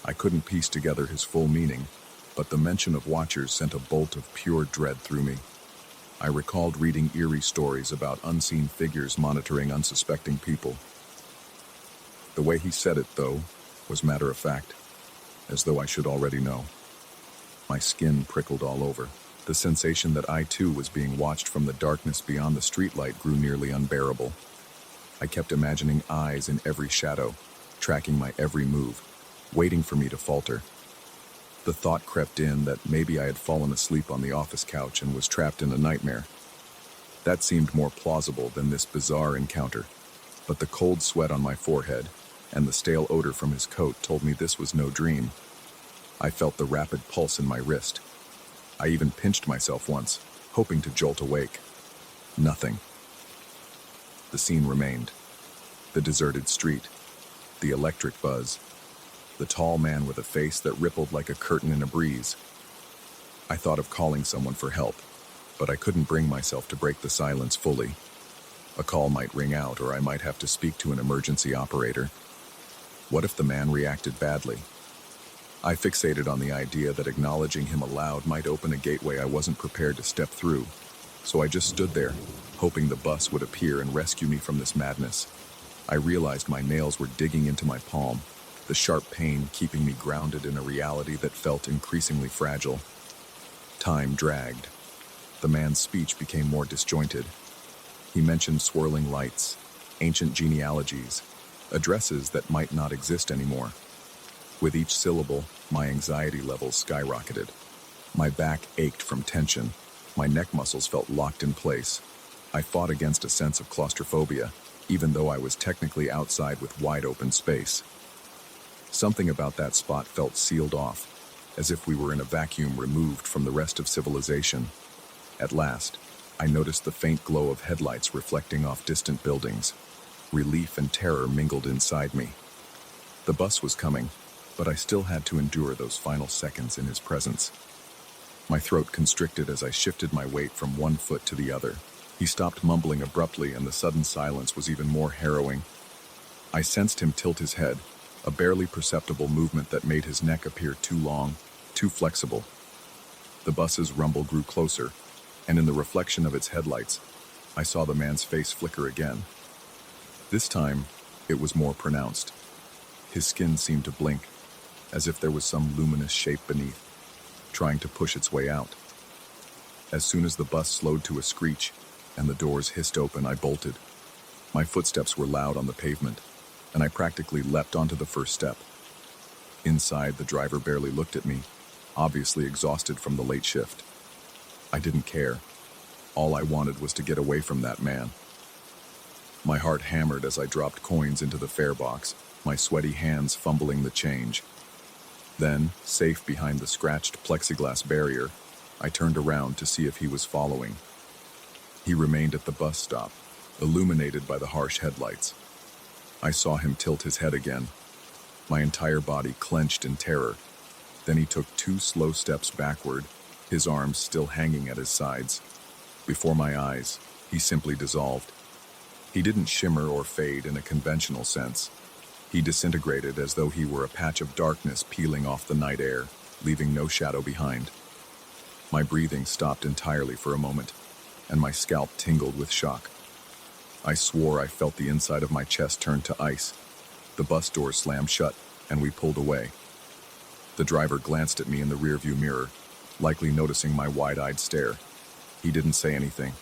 I couldn't piece together his full meaning, but the mention of Watchers sent a bolt of pure dread through me. I recalled reading eerie stories about unseen figures monitoring unsuspecting people. The way he said it, though, was matter-of-fact, as though I should already know. My skin prickled all over. The sensation that I, too, was being watched from the darkness beyond the streetlight grew nearly unbearable. I kept imagining eyes in every shadow, tracking my every move, waiting for me to falter. The thought crept in that maybe I had fallen asleep on the office couch and was trapped in a nightmare. That seemed more plausible than this bizarre encounter, but the cold sweat on my forehead and the stale odor from his coat told me this was no dream. I felt the rapid pulse in my wrist. I even pinched myself once, hoping to jolt awake. Nothing. The scene remained. The deserted street, the electric buzz, the tall man with a face that rippled like a curtain in a breeze. I thought of calling someone for help, but I couldn't bring myself to break the silence fully. A call might ring out, or I might have to speak to an emergency operator. What if the man reacted badly? I fixated on the idea that acknowledging him aloud might open a gateway I wasn't prepared to step through, so I just stood there, hoping the bus would appear and rescue me from this madness. I realized my nails were digging into my palm, the sharp pain keeping me grounded in a reality that felt increasingly fragile. Time dragged. The man's speech became more disjointed. He mentioned swirling lights, ancient genealogies, addresses that might not exist anymore. With each syllable, my anxiety levels skyrocketed. My back ached from tension. My neck muscles felt locked in place. I fought against a sense of claustrophobia, even though I was technically outside with wide open space. Something about that spot felt sealed off, as if we were in a vacuum removed from the rest of civilization. At last, I noticed the faint glow of headlights reflecting off distant buildings. Relief and terror mingled inside me. The bus was coming, but I still had to endure those final seconds in his presence. My throat constricted as I shifted my weight from one foot to the other. He stopped mumbling abruptly, and the sudden silence was even more harrowing. I sensed him tilt his head, a barely perceptible movement that made his neck appear too long, too flexible. The The bus's rumble grew closer, and in the reflection of its headlights, I saw the man's face flicker again. This time, it was more pronounced. His skin seemed to blink, as if there was some luminous shape beneath, trying to push its way out. As soon as the bus slowed to a screech and the doors hissed open, I bolted. My footsteps were loud on the pavement, and I practically leapt onto the first step. Inside, the driver barely looked at me, obviously exhausted from the late shift. I didn't care. All I wanted was to get away from that man. My heart hammered as I dropped coins into the fare box, my sweaty hands fumbling the change. Then, safe behind the scratched plexiglass barrier, I turned around to see if he was following. He remained at the bus stop, illuminated by the harsh headlights. I saw him tilt his head again. My entire body clenched in terror. Then he took 2 slow steps backward, his arms still hanging at his sides. Before my eyes, he simply dissolved. He didn't shimmer or fade in a conventional sense. He disintegrated as though he were a patch of darkness peeling off the night air, leaving no shadow behind. My breathing stopped entirely for a moment, and my scalp tingled with shock. I swore I felt the inside of my chest turn to ice. The bus doors slammed shut, and we pulled away. The driver glanced at me in the rearview mirror, likely noticing my wide-eyed stare. He didn't say anything,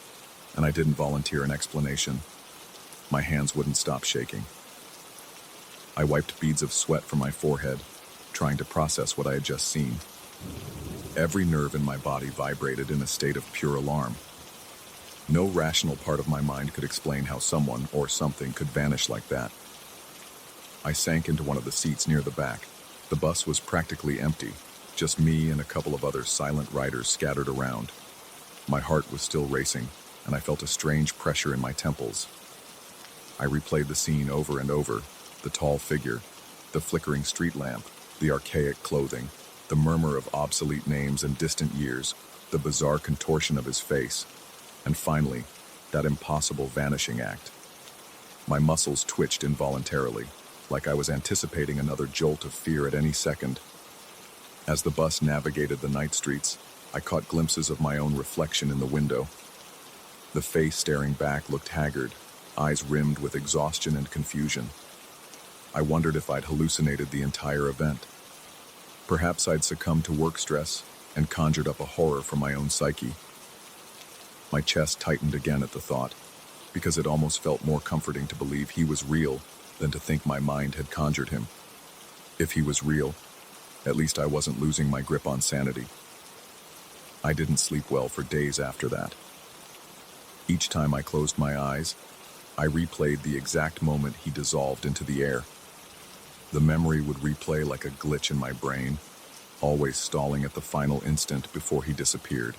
and I didn't volunteer an explanation. My hands wouldn't stop shaking. I wiped beads of sweat from my forehead, trying to process what I had just seen. Every nerve in my body vibrated in a state of pure alarm. No rational part of my mind could explain how someone or something could vanish like that. I sank into one of the seats near the back. The bus was practically empty, just me and a couple of other silent riders scattered around. My heart was still racing, and I felt a strange pressure in my temples. I replayed the scene over and over, the tall figure, the flickering street lamp, the archaic clothing, the murmur of obsolete names and distant years, the bizarre contortion of his face, and finally, that impossible vanishing act. My muscles twitched involuntarily, like I was anticipating another jolt of fear at any second. As the bus navigated the night streets, I caught glimpses of my own reflection in the window. The face staring back looked haggard, eyes rimmed with exhaustion and confusion. I wondered if I'd hallucinated the entire event. Perhaps I'd succumbed to work stress and conjured up a horror from my own psyche. My chest tightened again at the thought, because it almost felt more comforting to believe he was real than to think my mind had conjured him. If he was real, at least I wasn't losing my grip on sanity. I didn't sleep well for days after that. Each time I closed my eyes, I replayed the exact moment he dissolved into the air. The memory would replay like a glitch in my brain, always stalling at the final instant before he disappeared.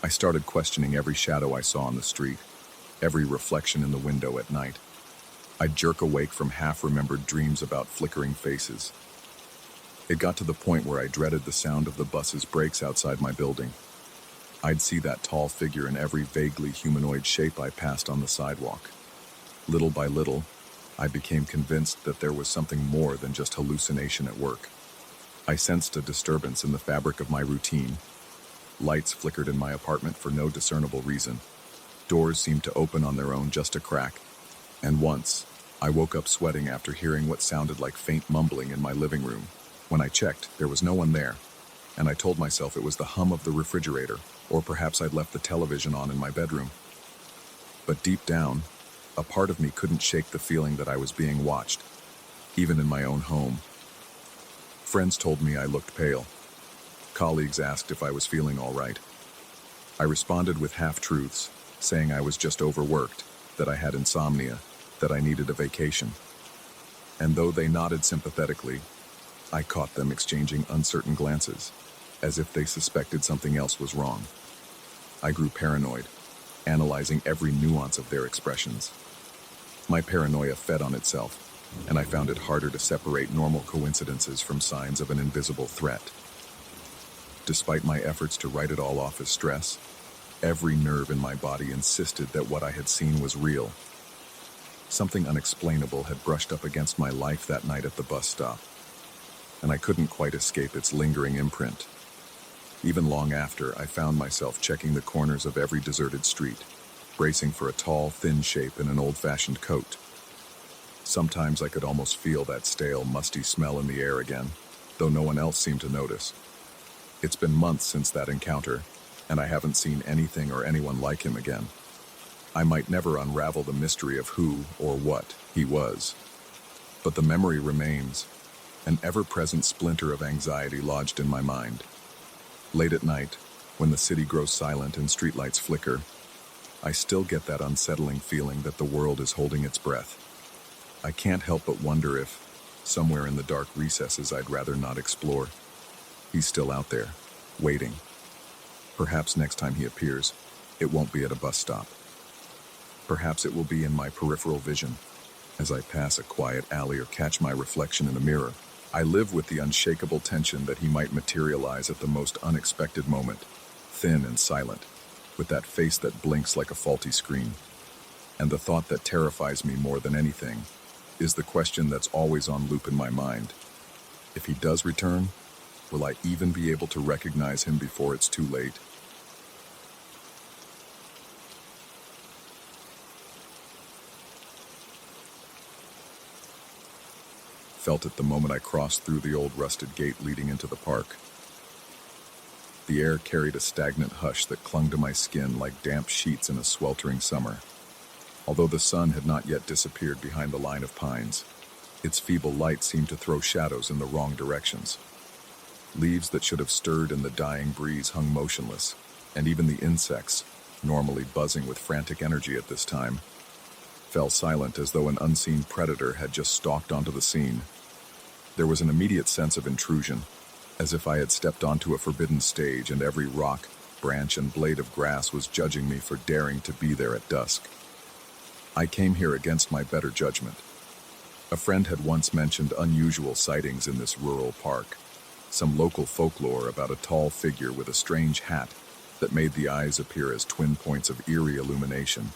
I started questioning every shadow I saw on the street, every reflection in the window at night. I'd jerk awake from half-remembered dreams about flickering faces. It got to the point where I dreaded the sound of the bus's brakes outside my building. I'd see that tall figure in every vaguely humanoid shape I passed on the sidewalk. Little by little, I became convinced that there was something more than just hallucination at work. I sensed a disturbance in the fabric of my routine. Lights flickered in my apartment for no discernible reason. Doors seemed to open on their own just a crack. And once, I woke up sweating after hearing what sounded like faint mumbling in my living room. When I checked, there was no one there, and I told myself it was the hum of the refrigerator, or perhaps I'd left the television on in my bedroom. But deep down, a part of me couldn't shake the feeling that I was being watched, even in my own home. Friends told me I looked pale. Colleagues asked if I was feeling all right. I responded with half-truths, saying I was just overworked, that I had insomnia, that I needed a vacation. And though they nodded sympathetically, I caught them exchanging uncertain glances, as if they suspected something else was wrong. I grew paranoid, analyzing every nuance of their expressions. My paranoia fed on itself, and I found it harder to separate normal coincidences from signs of an invisible threat. Despite my efforts to write it all off as stress, every nerve in my body insisted that what I had seen was real. Something unexplainable had brushed up against my life that night at the bus stop, and I couldn't quite escape its lingering imprint. Even long after, I found myself checking the corners of every deserted street, bracing for a tall, thin shape in an old-fashioned coat. Sometimes I could almost feel that stale, musty smell in the air again, though no one else seemed to notice. It's been months since that encounter, and I haven't seen anything or anyone like him again. I might never unravel the mystery of who or what he was, but the memory remains, an ever-present splinter of anxiety lodged in my mind. Late at night, when the city grows silent and streetlights flicker, I still get that unsettling feeling that the world is holding its breath. I can't help but wonder if, somewhere in the dark recesses I'd rather not explore, he's still out there, waiting. Perhaps next time he appears, it won't be at a bus stop. Perhaps it will be in my peripheral vision, as I pass a quiet alley or catch my reflection in a mirror. I live with the unshakable tension that he might materialize at the most unexpected moment, thin and silent, with that face that blinks like a faulty screen. And the thought that terrifies me more than anything is the question that's always on loop in my mind. If he does return, will I even be able to recognize him before it's too late? Felt it the moment I crossed through the old rusted gate leading into the park. The air carried a stagnant hush that clung to my skin like damp sheets in a sweltering summer. Although the sun had not yet disappeared behind the line of pines, its feeble light seemed to throw shadows in the wrong directions. Leaves that should have stirred in the dying breeze hung motionless, and even the insects, normally buzzing with frantic energy at this time, fell silent as though an unseen predator had just stalked onto the scene. There was an immediate sense of intrusion, as if I had stepped onto a forbidden stage and every rock, branch, and blade of grass was judging me for daring to be there at dusk. I came here against my better judgment. A friend had once mentioned unusual sightings in this rural park, some local folklore about a tall figure with a strange hat that made the eyes appear as twin points of eerie illumination.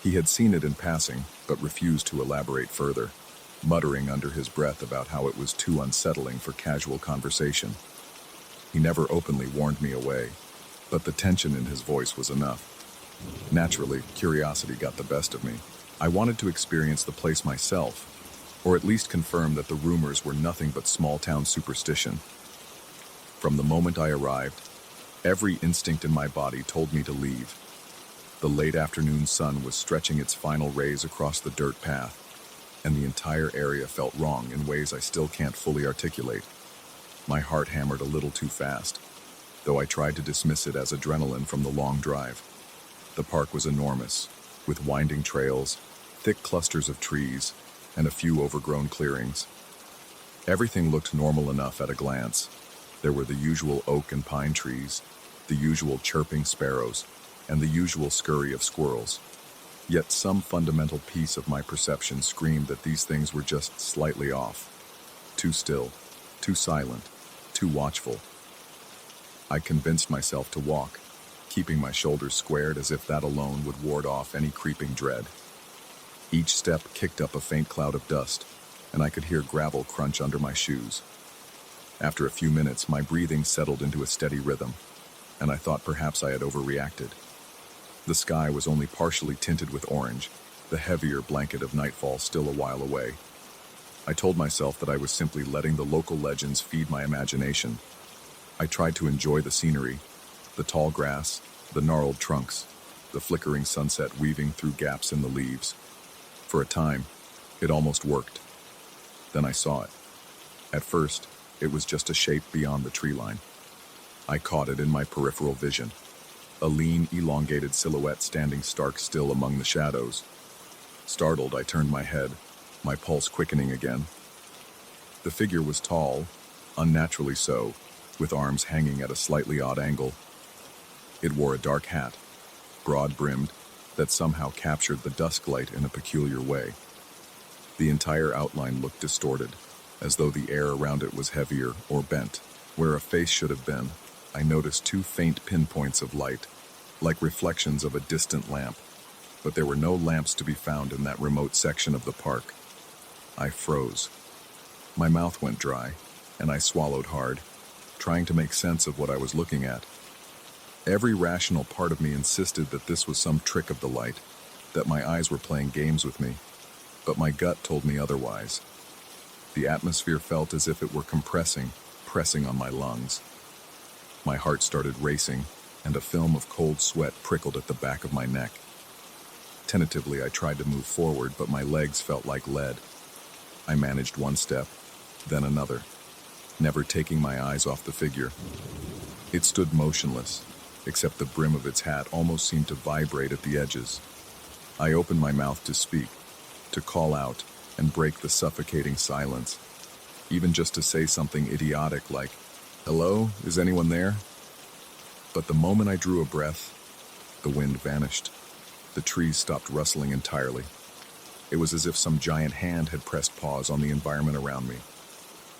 He had seen it in passing, but refused to elaborate further, muttering under his breath about how it was too unsettling for casual conversation. He never openly warned me away, but the tension in his voice was enough. Naturally, curiosity got the best of me. I wanted to experience the place myself, or at least confirm that the rumors were nothing but small-town superstition. From the moment I arrived, every instinct in my body told me to leave. The late afternoon sun was stretching its final rays across the dirt path, and the entire area felt wrong in ways I still can't fully articulate. My heart hammered a little too fast, though I tried to dismiss it as adrenaline from the long drive. The park was enormous, with winding trails, thick clusters of trees, and a few overgrown clearings. Everything looked normal enough at a glance. There were the usual oak and pine trees, the usual chirping sparrows, and the usual scurry of squirrels. Yet some fundamental piece of my perception screamed that these things were just slightly off. Too still, too silent, too watchful. I convinced myself to walk, keeping my shoulders squared as if that alone would ward off any creeping dread. Each step kicked up a faint cloud of dust, and I could hear gravel crunch under my shoes. After a few minutes, my breathing settled into a steady rhythm, and I thought perhaps I had overreacted. The sky was only partially tinted with orange, the heavier blanket of nightfall still a while away. I told myself that I was simply letting the local legends feed my imagination. I tried to enjoy the scenery, the tall grass, the gnarled trunks, the flickering sunset weaving through gaps in the leaves. For a time, it almost worked. Then I saw it. At first, it was just a shape beyond the tree line. I caught it in my peripheral vision. A lean, elongated silhouette standing stark still among the shadows. Startled, I turned my head, my pulse quickening again. The figure was tall, unnaturally so, with arms hanging at a slightly odd angle. It wore a dark hat, broad-brimmed, that somehow captured the dusk light in a peculiar way. The entire outline looked distorted, as though the air around it was heavier or bent. Where a face should have been, I noticed two faint pinpoints of light, like reflections of a distant lamp, but there were no lamps to be found in that remote section of the park. I froze. My mouth went dry, and I swallowed hard, trying to make sense of what I was looking at. Every rational part of me insisted that this was some trick of the light, that my eyes were playing games with me, but my gut told me otherwise. The atmosphere felt as if it were compressing, pressing on my lungs. My heart started racing, and a film of cold sweat prickled at the back of my neck. Tentatively, I tried to move forward, but my legs felt like lead. I managed one step, then another, never taking my eyes off the figure. It stood motionless, except the brim of its hat almost seemed to vibrate at the edges. I opened my mouth to speak, to call out, and break the suffocating silence, even just to say something idiotic like, "Hello, is anyone there?" But the moment I drew a breath, the wind vanished. The trees stopped rustling entirely. It was as if some giant hand had pressed pause on the environment around me.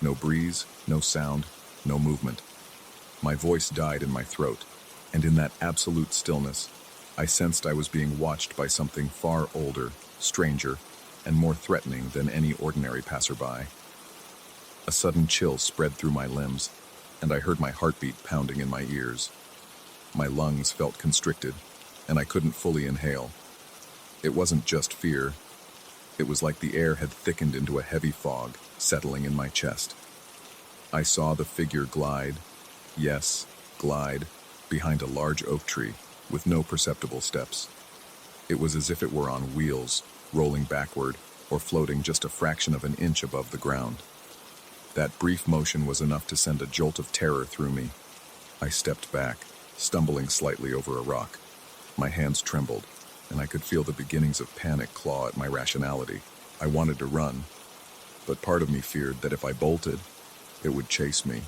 No breeze, no sound, no movement. My voice died in my throat, and in that absolute stillness, I sensed I was being watched by something far older, stranger, and more threatening than any ordinary passerby. A sudden chill spread through my limbs, and I heard my heartbeat pounding in my ears. My lungs felt constricted, and I couldn't fully inhale. It wasn't just fear. It was like the air had thickened into a heavy fog, settling in my chest. I saw the figure glide, yes, glide, behind a large oak tree, with no perceptible steps. It was as if it were on wheels, rolling backward, or floating just a fraction of an inch above the ground. That brief motion was enough to send a jolt of terror through me. I stepped back, stumbling slightly over a rock. My hands trembled, and I could feel the beginnings of panic claw at my rationality. I wanted to run, but part of me feared that if I bolted, it would chase me.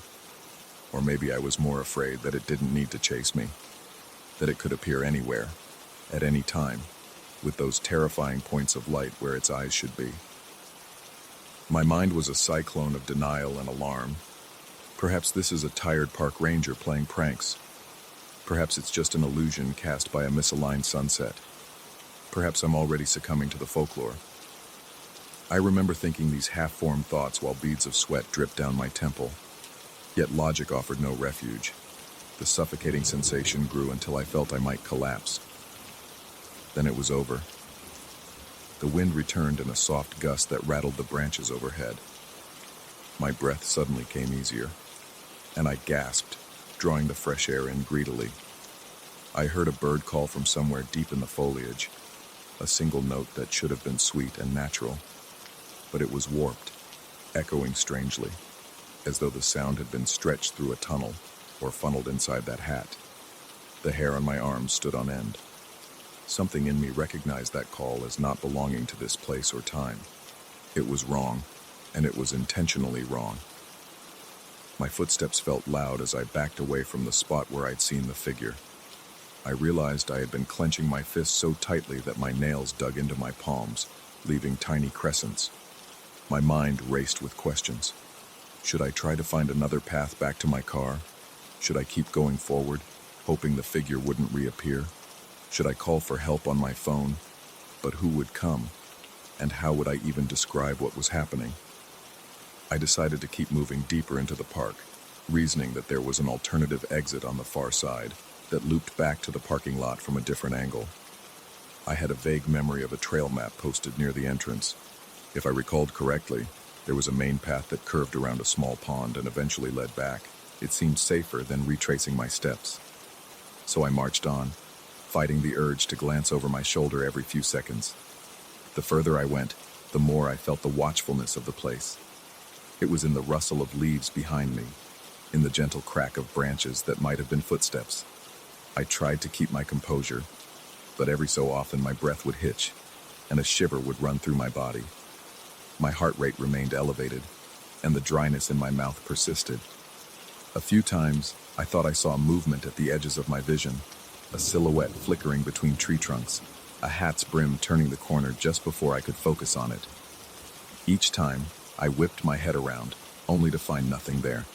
Or maybe I was more afraid that it didn't need to chase me, that it could appear anywhere, at any time, with those terrifying points of light where its eyes should be. My mind was a cyclone of denial and alarm. Perhaps this is a tired park ranger playing pranks. Perhaps it's just an illusion cast by a misaligned sunset. Perhaps I'm already succumbing to the folklore. I remember thinking these half-formed thoughts while beads of sweat dripped down my temple. Yet logic offered no refuge. The suffocating sensation grew until I felt I might collapse. Then it was over. The wind returned in a soft gust that rattled the branches overhead. My breath suddenly came easier, and I gasped, drawing the fresh air in greedily. I heard a bird call from somewhere deep in the foliage, a single note that should have been sweet and natural, but it was warped, echoing strangely, as though the sound had been stretched through a tunnel or funneled inside that hat. The hair on my arms stood on end. Something in me recognized that call as not belonging to this place or time. It was wrong, and it was intentionally wrong. My footsteps felt loud as I backed away from the spot where I'd seen the figure. I realized I had been clenching my fists so tightly that my nails dug into my palms, leaving tiny crescents. My mind raced with questions. Should I try to find another path back to my car? Should I keep going forward, hoping the figure wouldn't reappear? Should I call for help on my phone? But who would come? And how would I even describe what was happening? I decided to keep moving deeper into the park, reasoning that there was an alternative exit on the far side that looped back to the parking lot from a different angle. I had a vague memory of a trail map posted near the entrance. If I recalled correctly, there was a main path that curved around a small pond and eventually led back. It seemed safer than retracing my steps. So I marched on, fighting the urge to glance over my shoulder every few seconds. The further I went, the more I felt the watchfulness of the place. It was in the rustle of leaves behind me, in the gentle crack of branches that might have been footsteps. I tried to keep my composure, but every so often my breath would hitch, and a shiver would run through my body. My heart rate remained elevated, and the dryness in my mouth persisted. A few times, I thought I saw movement at the edges of my vision, a silhouette flickering between tree trunks, a hat's brim turning the corner just before I could focus on it. Each time, I whipped my head around, only to find nothing there.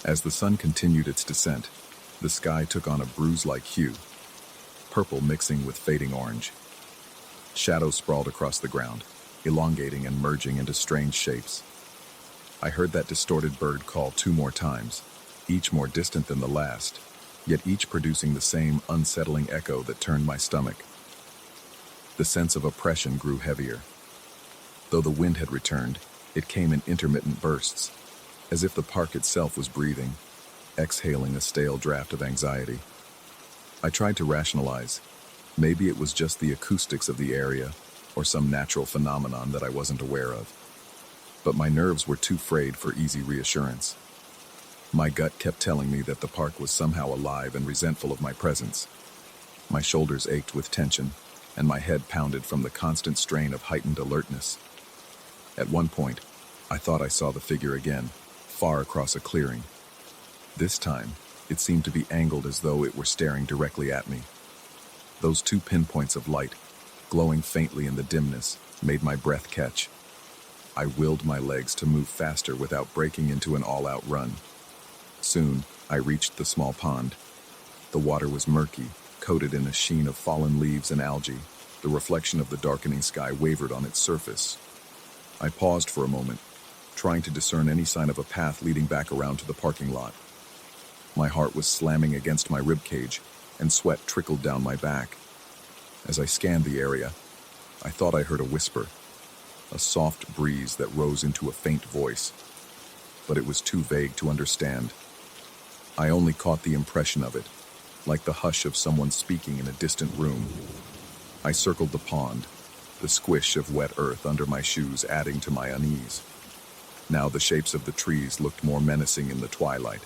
As the sun continued its descent, the sky took on a bruise-like hue, purple mixing with fading orange. Shadows sprawled across the ground, elongating and merging into strange shapes. I heard that distorted bird call 2 more times, each more distant than the last, yet each producing the same unsettling echo that turned my stomach. The sense of oppression grew heavier. Though the wind had returned, it came in intermittent bursts, as if the park itself was breathing, exhaling a stale draft of anxiety. I tried to rationalize. Maybe it was just the acoustics of the area, or some natural phenomenon that I wasn't aware of. But my nerves were too frayed for easy reassurance. My gut kept telling me that the park was somehow alive and resentful of my presence. My shoulders ached with tension, and my head pounded from the constant strain of heightened alertness. At one point, I thought I saw the figure again, far across a clearing. This time, it seemed to be angled as though it were staring directly at me. Those 2 pinpoints of light, glowing faintly in the dimness, made my breath catch. I willed my legs to move faster without breaking into an all-out run. Soon, I reached the small pond. The water was murky, coated in a sheen of fallen leaves and algae. The reflection of the darkening sky wavered on its surface. I paused for a moment, trying to discern any sign of a path leading back around to the parking lot. My heart was slamming against my ribcage, and sweat trickled down my back. As I scanned the area, I thought I heard a whisper, a soft breeze that rose into a faint voice, but it was too vague to understand. I only caught the impression of it, like the hush of someone speaking in a distant room. I circled the pond, the squish of wet earth under my shoes adding to my unease. Now the shapes of the trees looked more menacing in the twilight,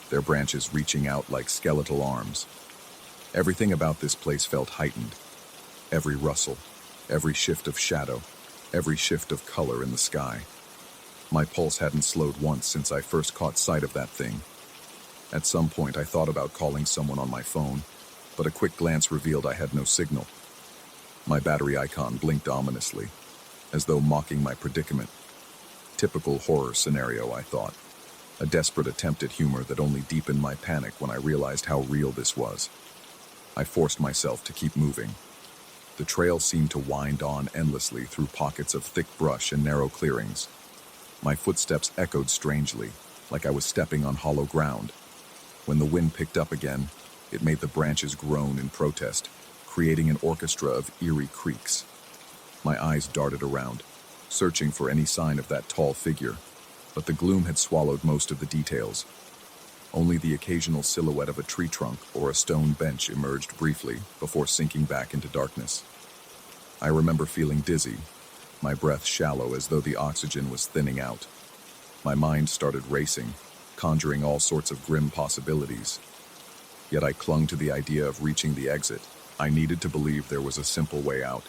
their branches reaching out like skeletal arms. Everything about this place felt heightened. Every rustle, every shift of shadow, every shift of color in the sky. My pulse hadn't slowed once since I first caught sight of that thing. At some point I thought about calling someone on my phone, but a quick glance revealed I had no signal. My battery icon blinked ominously, as though mocking my predicament. Typical horror scenario, I thought. A desperate attempt at humor that only deepened my panic when I realized how real this was. I forced myself to keep moving. The trail seemed to wind on endlessly through pockets of thick brush and narrow clearings. My footsteps echoed strangely, like I was stepping on hollow ground. When the wind picked up again, it made the branches groan in protest, creating an orchestra of eerie creaks. My eyes darted around, searching for any sign of that tall figure, but the gloom had swallowed most of the details. Only the occasional silhouette of a tree trunk or a stone bench emerged briefly before sinking back into darkness. I remember feeling dizzy, my breath shallow as though the oxygen was thinning out. My mind started racing, conjuring all sorts of grim possibilities. Yet I clung to the idea of reaching the exit. I needed to believe there was a simple way out.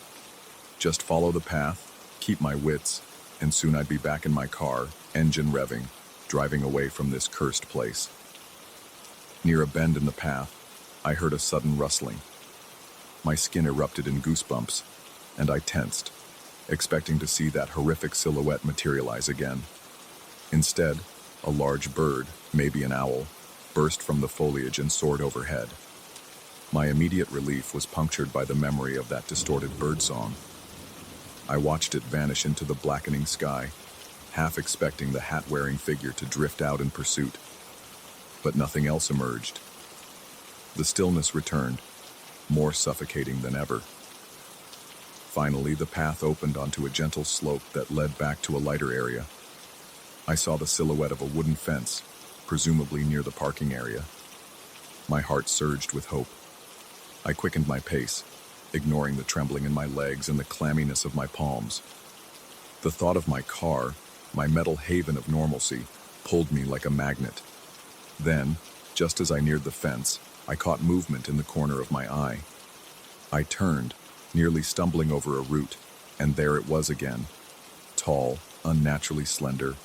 Just follow the path, keep my wits, and soon I'd be back in my car, engine revving, driving away from this cursed place. Near a bend in the path, I heard a sudden rustling. My skin erupted in goosebumps, and I tensed, expecting to see that horrific silhouette materialize again. Instead, a large bird, maybe an owl, burst from the foliage and soared overhead. My immediate relief was punctured by the memory of that distorted birdsong. I watched it vanish into the blackening sky, half expecting the hat-wearing figure to drift out in pursuit. But nothing else emerged. The stillness returned, more suffocating than ever. Finally, the path opened onto a gentle slope that led back to a lighter area. I saw the silhouette of a wooden fence, presumably near the parking area. My heart surged with hope. I quickened my pace, ignoring the trembling in my legs and the clamminess of my palms. The thought of my car, my metal haven of normalcy, pulled me like a magnet. Then, just as I neared the fence, I caught movement in the corner of my eye. I turned, nearly stumbling over a root, and there it was again. Tall, unnaturally slender,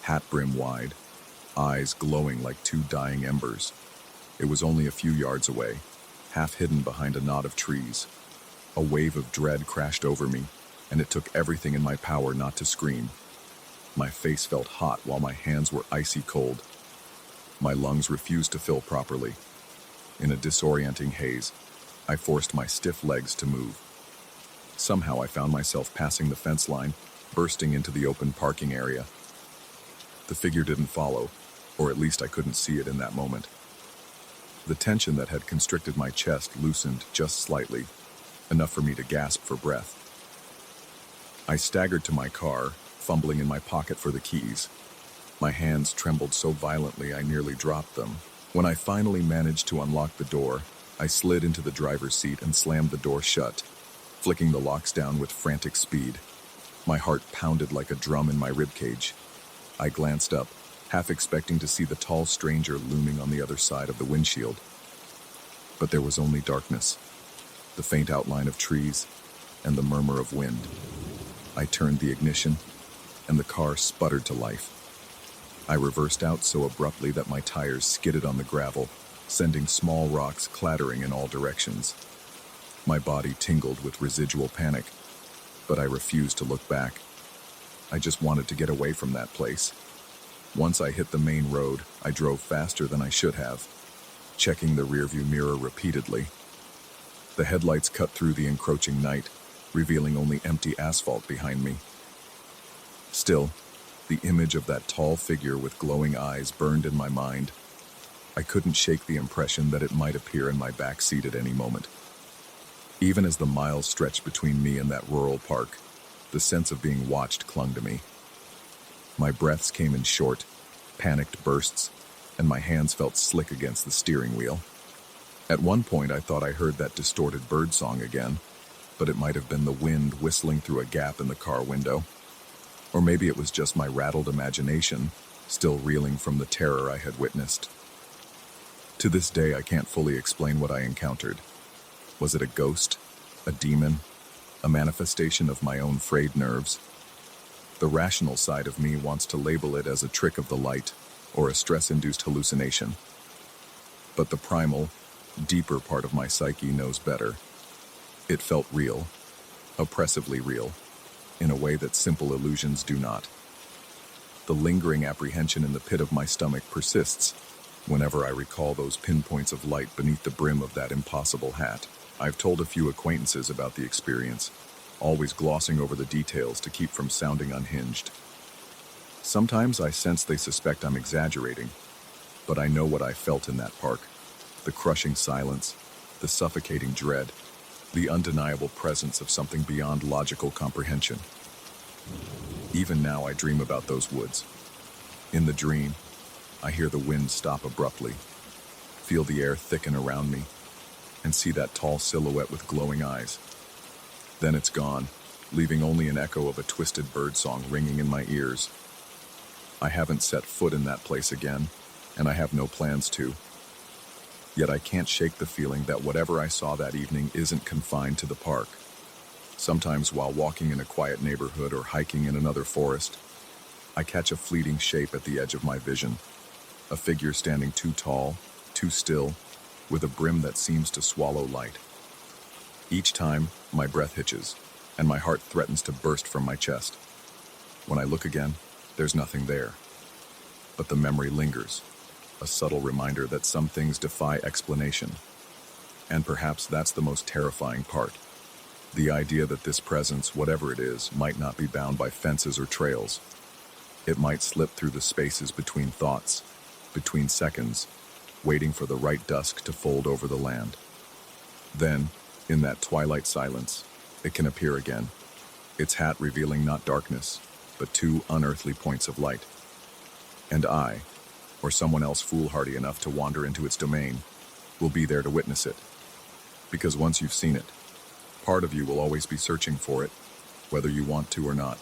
hat brim wide, eyes glowing like 2 dying embers. It was only a few yards away, half hidden behind a knot of trees. A wave of dread crashed over me, and it took everything in my power not to scream. My face felt hot while my hands were icy cold. My lungs refused to fill properly. In a disorienting haze, I forced my stiff legs to move. Somehow I found myself passing the fence line, bursting into the open parking area. The figure didn't follow, or at least I couldn't see it in that moment. The tension that had constricted my chest loosened just slightly, enough for me to gasp for breath. I staggered to my car, fumbling in my pocket for the keys. My hands trembled so violently I nearly dropped them. When I finally managed to unlock the door, I slid into the driver's seat and slammed the door shut, flicking the locks down with frantic speed. My heart pounded like a drum in my ribcage. I glanced up, half expecting to see the tall stranger looming on the other side of the windshield. But there was only darkness, the faint outline of trees, and the murmur of wind. I turned the ignition, and the car sputtered to life. I reversed out so abruptly that my tires skidded on the gravel, sending small rocks clattering in all directions. My body tingled with residual panic, but I refused to look back. I just wanted to get away from that place. Once I hit the main road, I drove faster than I should have, checking the rearview mirror repeatedly. The headlights cut through the encroaching night, revealing only empty asphalt behind me. Still, the image of that tall figure with glowing eyes burned in my mind. I couldn't shake the impression that it might appear in my back seat at any moment. Even as the miles stretched between me and that rural park, the sense of being watched clung to me. My breaths came in short, panicked bursts, and my hands felt slick against the steering wheel. At one point I thought I heard that distorted bird song again, but it might have been the wind whistling through a gap in the car window. Or maybe it was just my rattled imagination, still reeling from the terror I had witnessed. To this day, I can't fully explain what I encountered. Was it a ghost? A demon? A manifestation of my own frayed nerves? The rational side of me wants to label it as a trick of the light or a stress-induced hallucination. But the primal, deeper part of my psyche knows better. It felt real, oppressively real, in a way that simple illusions do not. The lingering apprehension in the pit of my stomach persists whenever I recall those pinpoints of light beneath the brim of that impossible hat. I've told a few acquaintances about the experience, always glossing over the details to keep from sounding unhinged. Sometimes I sense they suspect I'm exaggerating, but I know what I felt in that park. The crushing silence, the suffocating dread, the undeniable presence of something beyond logical comprehension. Even now I dream about those woods. In the dream, I hear the wind stop abruptly, feel the air thicken around me, and see that tall silhouette with glowing eyes. Then it's gone, leaving only an echo of a twisted bird song ringing in my ears. I haven't set foot in that place again, and I have no plans to. Yet I can't shake the feeling that whatever I saw that evening isn't confined to the park. Sometimes while walking in a quiet neighborhood or hiking in another forest, I catch a fleeting shape at the edge of my vision. A figure standing too tall, too still, with a brim that seems to swallow light. Each time, my breath hitches, and my heart threatens to burst from my chest. When I look again, there's nothing there. But the memory lingers, a subtle reminder that some things defy explanation. And perhaps that's the most terrifying part. The idea that this presence, whatever it is, might not be bound by fences or trails. It might slip through the spaces between thoughts, between seconds, waiting for the right dusk to fold over the land. Then, in that twilight silence, it can appear again, its hat revealing not darkness, but two unearthly points of light. And I, or someone else foolhardy enough to wander into its domain, will be there to witness it. Because once you've seen it, part of you will always be searching for it, whether you want to or not.